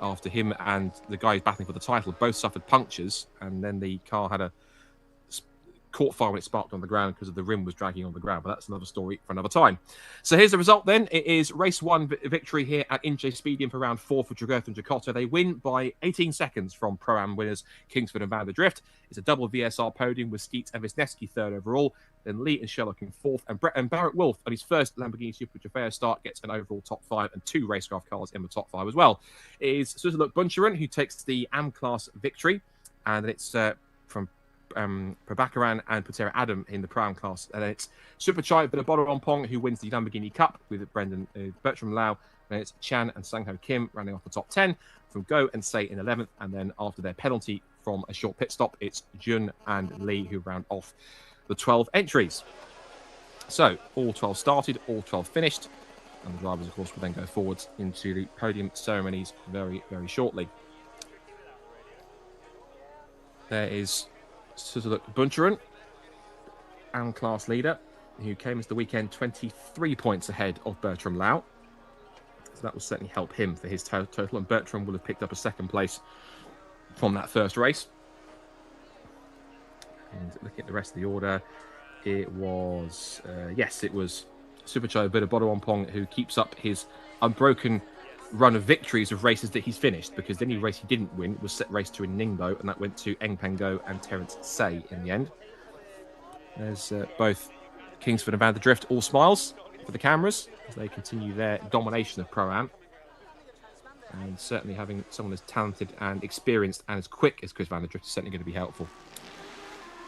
after him and the guy who's battling for the title both suffered punctures, and then the car had caught fire when it sparked on the ground because of the rim was dragging on the ground, but that's another story for another time. So here's the result then. It is race 1 victory here at Inje Speedium for round 4 for Dragotha and Giacotto. They win by 18 seconds from Pro-Am winners Kingsford and Van der Drift. It's a double VSR podium with Skeets and Wisniewski third overall, then Lee and Sherlock in fourth, and Barrett Wolf on his first Lamborghini Super Trofeo start gets an overall top 5 and 2 racecraft cars in the top 5 as well. It is Suzuki Bunchuren who takes the AM class victory, and it's from Prabhakaran and Patera Adam in the Pro-Am class. And it's Superchai Bidabodorompong who wins the Lamborghini Cup with Bertram Lau. And it's Chan and Sangho Kim rounding off the top 10 from Go and Say in 11th. And then after their penalty from a short pit stop, it's Jun and Lee who round off the 12 entries. So all 12 started, all 12 finished. And the drivers, of course, will then go forwards into the podium ceremonies very, very shortly. There is Suzuki Bunchuren, AM class leader, who came as the weekend 23 points ahead of Bertram Lau. So that will certainly help him for his total, and Bertram will have picked up a second place from that first race. And looking at the rest of the order, it was, it was Superchai Bidabodorompong who keeps up his unbroken run of victories of races that he's finished, because the only race he didn't win was race 2 in Ningbo, and that went to Eng Pengo and Terence Say in the end. There's both Kingsford and Van der Drift all smiles for the cameras as they continue their domination of Pro-Am. And certainly having someone as talented and experienced and as quick as Chris Van der Drift is certainly going to be helpful.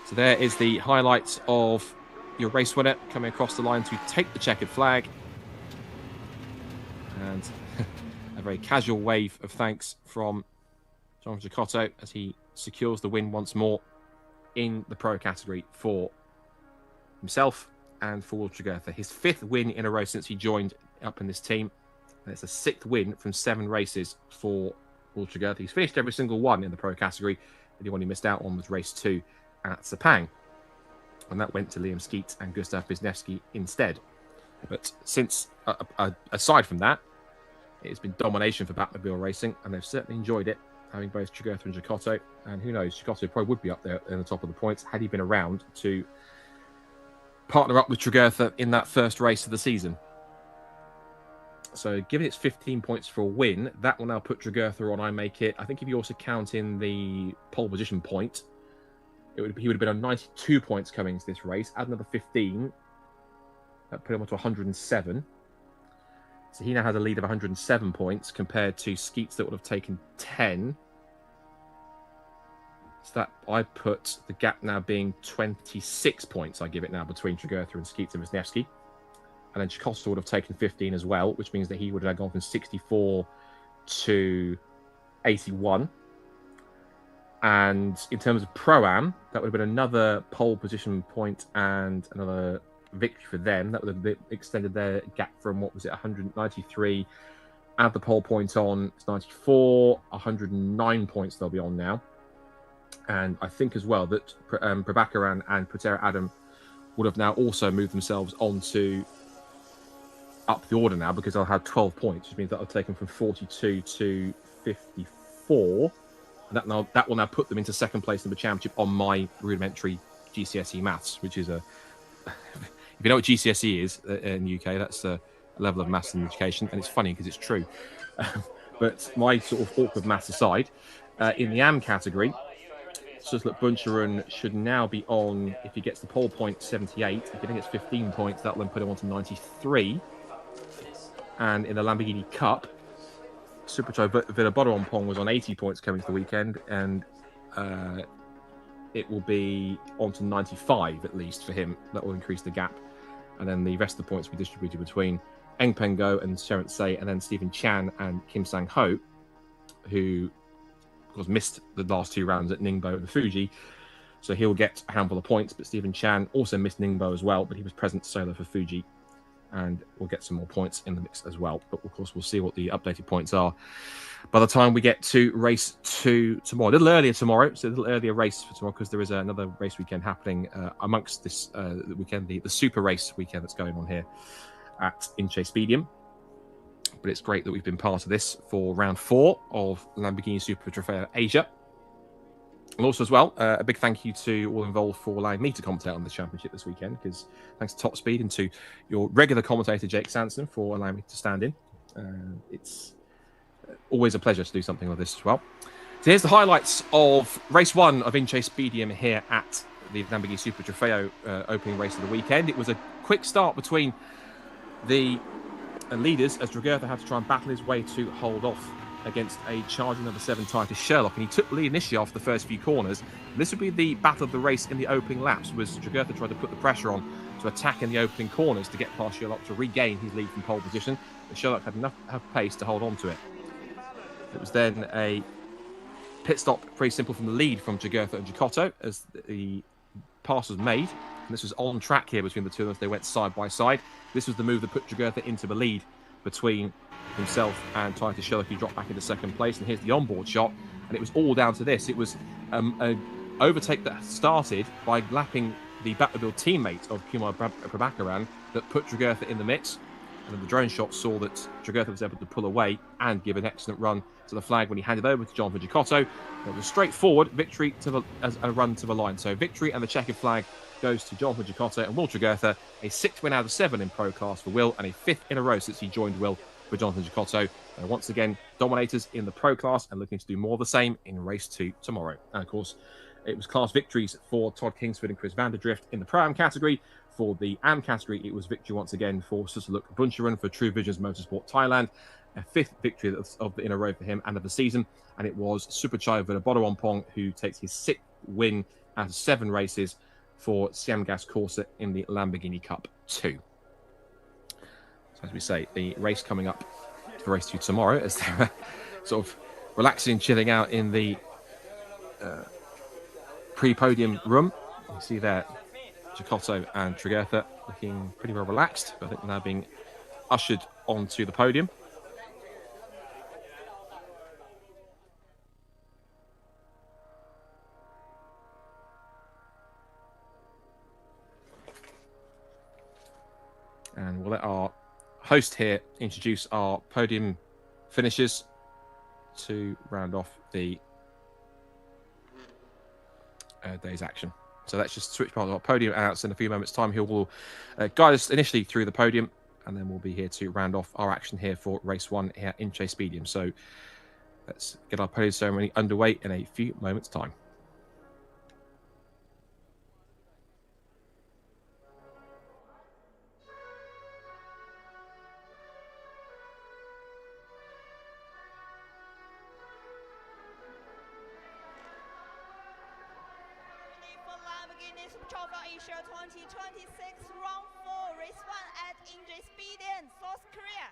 So there is the highlights of your race winner coming across the line to take the checkered flag. And a very casual wave of thanks from John Giacotto as he secures the win once more in the pro category for himself and for Will Dragotha. His 5th win in a row since he joined up in this team. And it's a 6th win from 7 races for Will Dragotha. He's finished every single one in the pro category. The only one he missed out on was race 2 at Sepang. And that went to Liam Skeets and Gustav Wisniewski instead. But since, aside from that, it's been domination for Batmobile Racing, and they've certainly enjoyed it, having both Dragotha and Giacotto. And who knows, Giacotto probably would be up there in the top of the points had he been around to partner up with Dragotha in that first race of the season. So given it's 15 points for a win, that will now put Dragotha on I Make It. I think if you also count in the pole position point, he would have been on 92 points coming into this race. Add another 15, that put him on to 107. So he now has a lead of 107 points compared to Skeets that would have taken 10. So that I put the gap now being 26 points. I give it now between Dragotha and Skeets and Wisniewski. And then Giacotto would have taken 15 as well, which means that he would have gone from 64 to 81. And in terms of Pro-Am, that would have been another pole position point and another victory for them. That would have extended their gap from, 193. Add the pole point on, it's 94, 109 points they'll be on now. And I think as well that Prabhakaran and Patera Adam would have now also moved themselves onto up the order now, because they'll have 12 points, which means that will take them from 42 to 54. And that will now put them into second place in the championship on my rudimentary GCSE maths, which is if you know what GCSE is in the UK, that's a level of maths and education. And it's funny because it's true. But my sort of awkward maths aside, in the AM category, Suzuki Bunchuren should now be on, if he gets the pole point, 78. If he then gets 15 points, that will then put him on to 93. And in the Lamborghini Cup, Supercho Villabodorompong was on 80 points coming to the weekend, and it will be on to 95 at least for him. That will increase the gap. And then the rest of the points will be distributed between Eng Pengo and Sherent Se, and then Stephen Chan and Kim Sang-ho, who, of course, missed the last 2 rounds at Ningbo and Fuji. So he'll get a handful of points, but Stephen Chan also missed Ningbo as well, but he was present solo for Fuji, and we'll get some more points in the mix as well. But of course, we'll see what the updated points are by the time we get to race 2 tomorrow. A little earlier tomorrow, so a little earlier race for tomorrow, because there is another race weekend happening amongst this weekend, the super race weekend that's going on here at Inje Speedium. But it's great that we've been part of this for round 4 of Lamborghini Super Trofeo Asia. And also as well, a big thank you to all involved for allowing me to commentate on the championship this weekend, because thanks to Top Speed and to your regular commentator, Jake Sanson, for allowing me to stand in. It's always a pleasure to do something like this as well. So here's the highlights of race 1 of Inje Speedium here at the Lamborghini Super Trofeo opening race of the weekend. It was a quick start between the leaders, as Dragertha had to try and battle his way to hold off against a charging number 7 Titus Sherlock, and he took the lead initially after the first few corners. And this would be the battle of the race in the opening laps, was Dragertha tried to put the pressure on to attack in the opening corners to get past Sherlock to regain his lead from pole position, but Sherlock had enough pace to hold on to it. It was then a pit stop, pretty simple, from the lead from Dragertha and Giacotto as the pass was made. And this was on track here between the two of them. They went side by side. This was the move that put Dragertha into the lead between himself and Titus Sherlock, who dropped back into second place. And here's the onboard shot, and it was all down to this. It was an overtake that started by lapping the Batmobile teammate of Kumar Prabhakaran that put Dragertha in the mix. And then the drone shot saw that Dragertha was able to pull away and give an excellent run to the flag when he handed over to Jonathan Giacotto. It was straightforward victory as a run to the line. So victory and the checkered flag goes to Jonathan Giacotto and Will Dragertha, a 6th win out of 7 in Pro Class for Will, and a 5th in a row since he joined Will for Jonathan Giacotto. Once again, dominators in the Pro Class and looking to do more of the same in race 2 tomorrow. And of course, it was class victories for Todd Kingsford and Chris Vanderdrift in the Pro-Am category. For the Am category, it was victory once again for Susaluk Buncharan for True Visions Motorsport Thailand, a 5th victory in a row for him and of the season. And it was Superchai Villabodorompong who takes his 6th win out of 7 races for Siamgas Corsa in the Lamborghini Cup 2. So as we say, the race coming up for race 2 tomorrow, as they're sort of relaxing, chilling out in the pre-podium room. You see there Giacotto and Dragertha looking pretty well relaxed, but I think they're now being ushered onto the podium. And we'll let our host here introduce our podium finishers to round off the day's action. So let's just switch part of our podium out in a few moments' time. He will guide us initially through the podium, and then we'll be here to round off our action here for race 1 here in Inje Speedium. So let's get our podium ceremony underway in a few moments' time. Trofeo Asia 2026 round 4 race 1 at Inje Speedium, South Korea.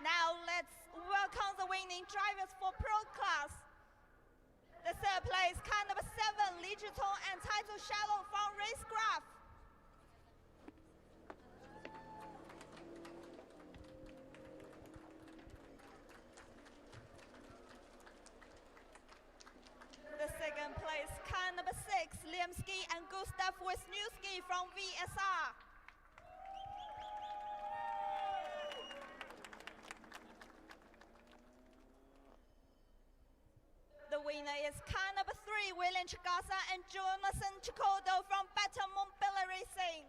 Now let's welcome the winning drivers for Pro Class. The 3rd place, car number 7, Li Zhitong and Titus Sherlock from Racecraft. The 2nd place, car number 6, Liam Ski and Gustav Wisniewski from VSR. The winner is car number 3, William Chagasa and Jonathan Chicodo from Better Montbella Racing.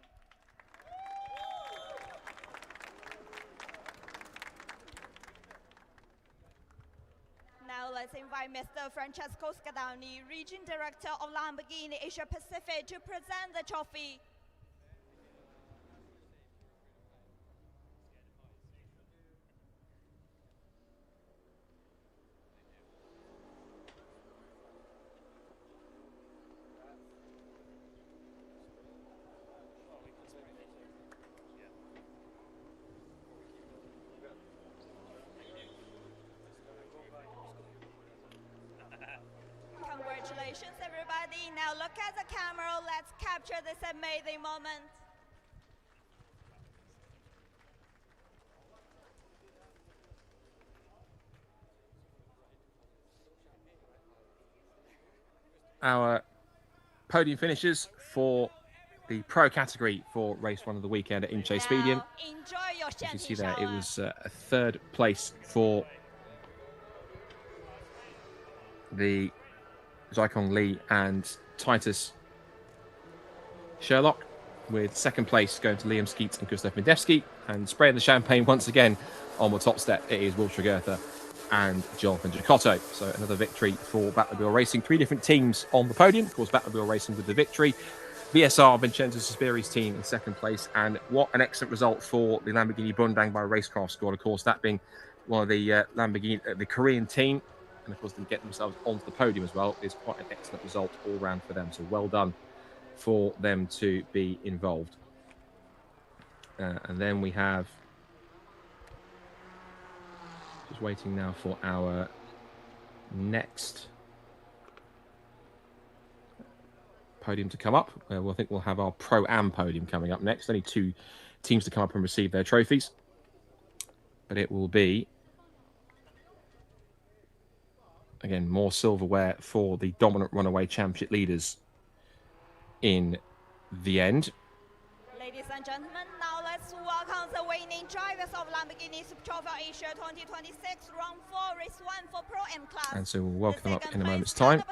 Now let's invite Mr. Francesco Scadani, Region Director of Lamborghini Asia Pacific, to present the trophy. Congratulations, everybody. Now look at the camera. Let's capture this amazing moment. Our podium finishes for the pro category for race 1 of the weekend at Inje Stadium. As you can see there, it was a third place for the Zycong Lee and Titus Sherlock, with second place going to Liam Skeet and Gustav Mindevsky, and spraying the champagne once again on the top step, it is Will Tragertha and Jonathan Giacotto. So another victory for Batmobile Racing. 3 different teams on the podium. Of course, Batmobile Racing with the victory. VSR, Vincenzo Sospiri's team in second place. And what an excellent result for the Lamborghini Bundang by Racecraft squad. Of course, that being one of the Lamborghini, the Korean team. And of course, to get themselves onto the podium as well is quite an excellent result all round for them. So well done for them to be involved. And then we have, just waiting now for our next podium to come up. I think we'll have our Pro-Am podium coming up next. Only 2 teams to come up and receive their trophies. But it will be, again, more silverware for the dominant runaway championship leaders in the end. Ladies and gentlemen, now let's welcome the winning drivers of Lamborghini Trofeo Asia 2026 round 4 race 1 for Pro-Am class. And so we'll welcome them up in a moment's time.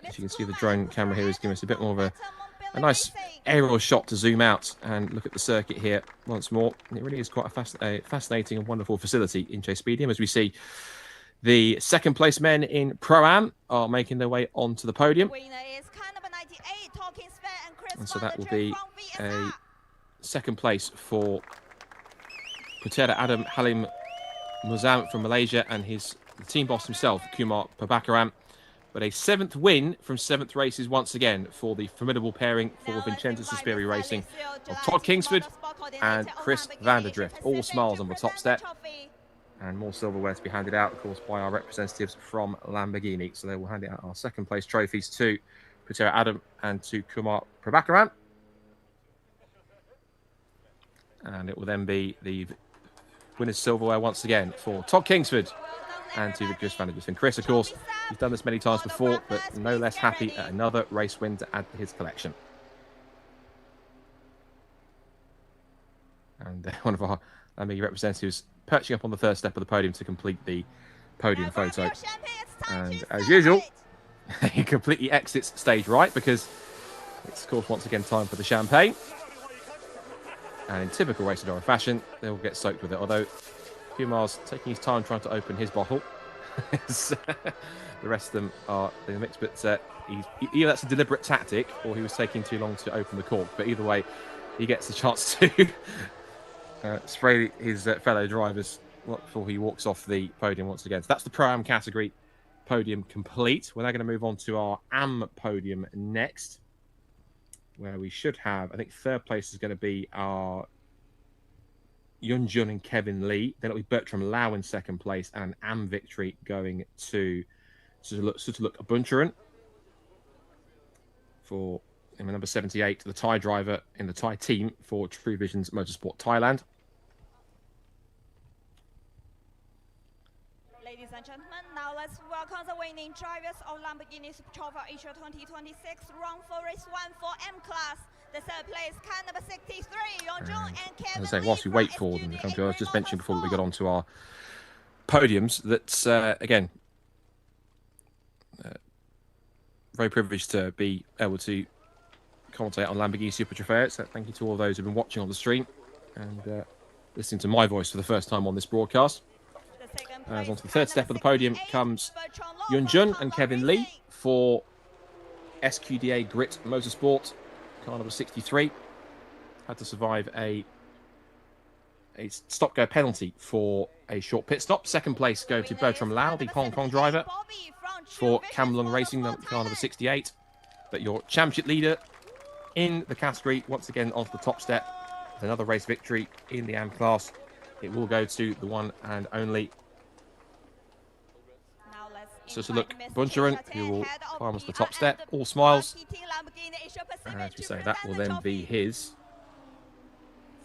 As you can see, the drone camera here is giving us a bit more of a nice aerial shot to zoom out and look at the circuit here once more. And it really is quite a fascinating and wonderful facility in Inje Stadium, as we see the second place men in Pro-Am are making their way onto the podium. And so that will be a second place for Putera Adam Halim Muzam from Malaysia and his team boss himself, Kumar Prabhakaran. But a 7th win from 7th races once again for the formidable pairing for Vincenzo Sospiri Racing of Todd Kingsford and Chris Vanderdrift. All smiles on the top step. And more silverware to be handed out, of course, by our representatives from Lamborghini. So they will hand out our second place trophies to Putera Adam and to Kumar Prabhakaran. And it will then be the winner's silverware once again for Todd Kingsford and to Chris Vanderdrift. And Chris, of course, he's done this many times before, but no less happy at another race win to add to his collection. And one of our Lamborghini representatives perching up on the third step of the podium to complete the podium photo. And as usual, he completely exits stage right because it's, of course, once again time for the champagne. And in typical Racing fashion, they will get soaked with it. Although Kumar's taking his time trying to open his bottle. The rest of them are in the mix, but either that's a deliberate tactic or he was taking too long to open the cork. But either way, he gets the chance to spray his fellow drivers before he walks off the podium once again. So that's the Pro-Am category podium complete. We're now going to move on to our Am podium next, where we should have, I think, third place is going to be our Yunjun and Kevin Lee. Then it'll be Bertram Lau in second place, and an Am victory going to Sutuluk Buncharan for number 78, the Thai driver in the Thai team for True Visions Motorsport Thailand. Ladies and gentlemen, now let's welcome the winning drivers of Lamborghini Trofeo Asia 2026 round 4 race 1 for M class. The third place, car number 63, Yongjun and Kevin. As I say, whilst we wait for them to come to, I was just mentioning before we got onto our podiums that again, very privileged to be able to commentate on Lamborghini Super Trofeo. So thank you to all those who've been watching on the stream and listening to my voice for the first time on this broadcast. As onto the third step of the podium comes Yunjun and Kevin Lee for SQDA Grit Motorsport, car number 63. Had to survive a stop-go penalty for a short pit stop. Second place go to Bertram Lau, the Hong Kong driver, for Kamlung Racing, car number 68. But your championship leader in the category, once again onto the top step, with another race victory in the Am class. It will go to the one and only So to look, Buncheron, who will climb us the top step, all smiles. And as we say, that will then be his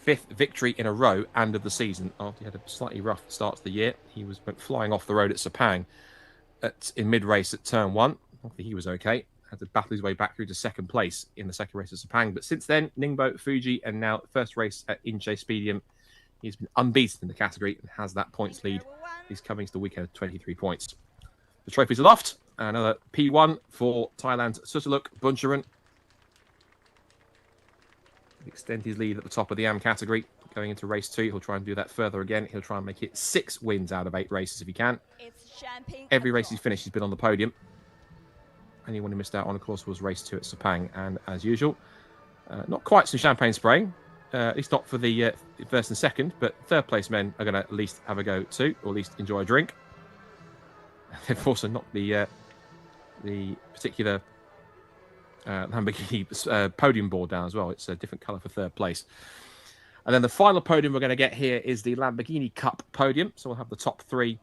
5th victory in a row and of the season. After he had a slightly rough start to the year, he went flying off the road at Sepang in mid-race at turn 1. Hopefully he was okay. Had to battle his way back through to 2nd place in the 2nd race at Sepang. But since then, Ningbo, Fuji, and now first race at Inje Speedium, he's been unbeaten in the category and has that points lead. He's coming to the weekend with 23 points. The trophies aloft. Another P1 for Thailand's Sutaluk Buncheron. Extend his lead at the top of the AM category. Going into race 2, he'll try and do that further again. He'll try and make it 6 wins out of 8 races if he can. Every race he's finished, he's been on the podium. Only one he missed out on, of course, was race 2 at Sepang. And as usual, not quite some champagne spraying. At least not for the first and second, but third place men are going to at least have a go too, or at least enjoy a drink. They've also knocked the particular Lamborghini podium board down as well. It's a different colour for third place. And then the final podium we're going to get here is the Lamborghini Cup podium. So we'll have the top 3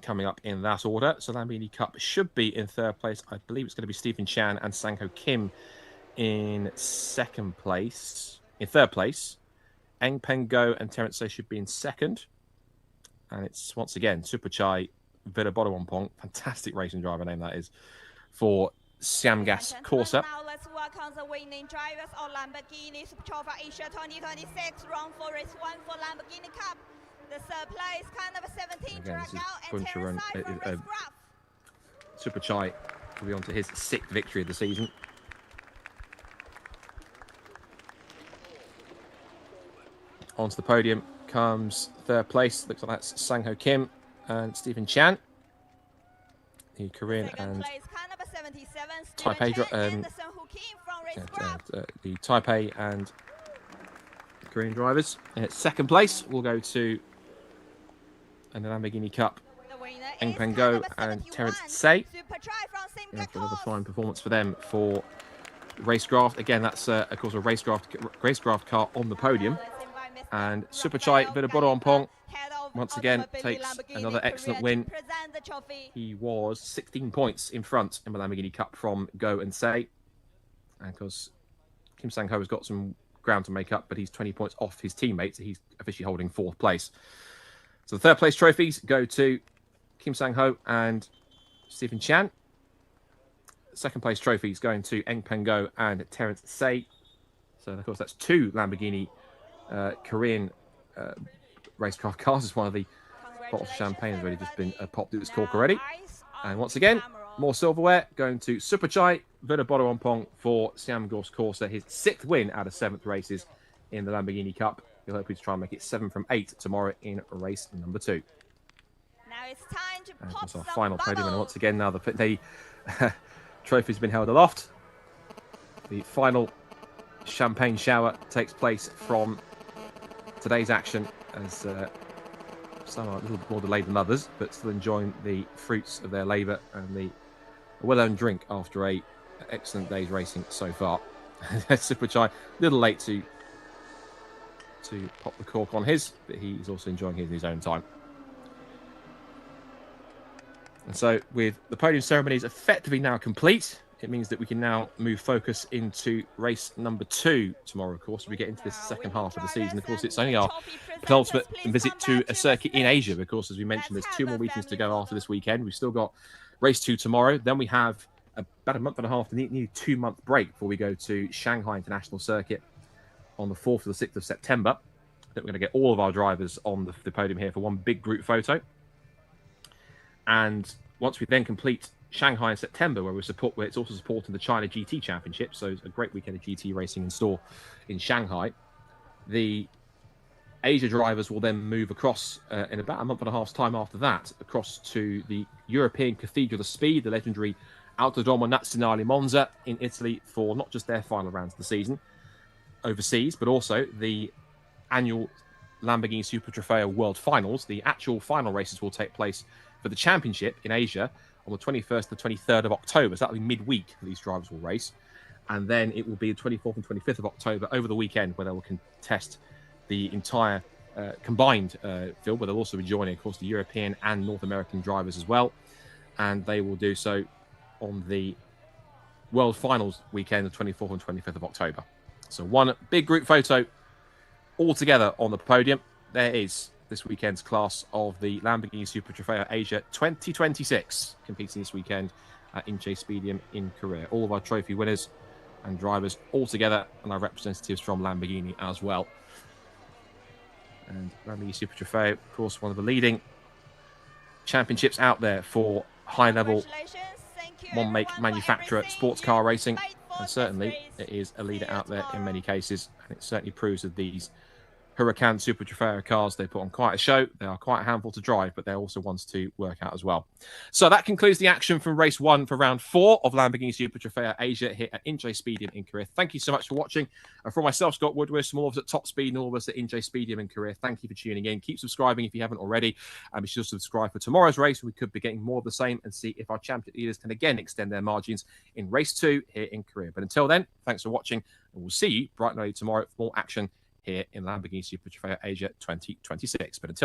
coming up in that order. So Lamborghini Cup should be in third place. I believe it's going to be Stephen Chan and Sang-Ho Kim in second place. In third place, Eng Peng Go and Terence Say should be in second. And it's, once again, Superchai Vidabodowampong, fantastic racing driver name that is, for Siamgas Corsa. Now let's welcome the winning drivers of Lamborghini Super Trophy Asia 2026, round 4, race 1 for Lamborghini Cup. The third place, kind of a 17 Again, drag this is out, and Terence Sai from Racecraft. Superchai will be on to his 6th victory of the season. Onto the podium comes third place. Looks like that's Sang-Ho Kim and Stephen Chan. The Korean and Taipei, the Taipei and Korean drivers. Second place will go to the Lamborghini Cup, Eng Peng Go and Terence Say. Another fine performance for them for Racecraft. Again, that's of course a Racecraft car on the podium. And Superchai Vidabodowampong once again takes another excellent win. He was 16 points in front in the Lamborghini Cup from Go and Say. And of course, Kim Sang-Ho has got some ground to make up, but he's 20 points off his teammates. He's officially holding 4th place. So the third place trophies go to Kim Sang-Ho and Stephen Chan. Second place trophies going to Eng Peng Go and Terence Say. So of course that's 2 Lamborghini Korean Racecraft cars. Is one of the bottles of champagne has already just been popped its cork already. And once again, more silverware going to Superchai Vidabodowampong for Siamgas Corsa, his 6th win out of 7th races in the Lamborghini Cup. He'll hope to try and make it 7 from 8 tomorrow in race number 2. Now it's time to pop our some final podium, and bubbles. once again now the trophy's been held aloft. The final champagne shower takes place from today's action, as some are a little bit more delayed than others, but still enjoying the fruits of their labour and the well-earned drink after a excellent day's racing so far. Superchai, a little late to pop the cork on his, but he's also enjoying his in his own time. And so, with the podium ceremonies effectively now complete, it means that we can now move focus into race number 2 tomorrow, of course, as we get into this second half of the season. Of course, it's only our penultimate visit to a circuit in Asia, because, as we mentioned, there's 2 more weekends to go after this weekend. We've still got race 2 tomorrow. Then we have about a month and a half, nearly 2-month break before we go to Shanghai International Circuit on the 4th or the 6th of September. I think we're going to get all of our drivers on the podium here for one big group photo. And once we then complete Shanghai in September, where it's also supporting the China GT Championship, so it's a great weekend of GT racing in store in Shanghai. The Asia drivers will then move across in about a month and a half's time after that, across to the European Cathedral of Speed, the legendary Autodromo Nazionale Monza in Italy, for not just their final rounds of the season overseas, but also the annual Lamborghini Super Trofeo World Finals. The actual final races will take place for the championship in Asia on the 21st and 23rd of October. So that'll be midweek that these drivers will race. And then it will be the 24th and 25th of October over the weekend, where they will contest the entire combined field, where they'll also be joining, of course, the European and North American drivers as well. and they will do so on the World Finals weekend, the 24th and 25th of October. So one big group photo all together on the podium. There is this weekend's class of the Lamborghini Super Trofeo Asia 2026, competing this weekend at Inje Stadium in Korea. All of our trophy winners and drivers all together, and our representatives from Lamborghini as well. And Lamborghini Super Trofeo, of course, one of the leading championships out there for high-level one-make manufacturer sports car racing, and certainly it is a leader out there in many cases, and it certainly proves that these Huracan Super Trofeo cars, they put on quite a show. They are quite a handful to drive, but they're also ones to work out as well. So that concludes the action from race 1 for round 4 of Lamborghini Super Trofeo Asia here at Inje Stadium in Korea. Thank you so much for watching. And for myself, Scott Woodward, from all of us at Top Speed and all of us at Inje Stadium in Korea, thank you for tuning in. Keep subscribing if you haven't already. And be sure to subscribe for tomorrow's race. We could be getting more of the same and see if our champion leaders can again extend their margins in race 2 here in Korea. But until then, thanks for watching, and we'll see you bright and early tomorrow for more action here in Lamborghini Super Trofeo Asia 2026. But until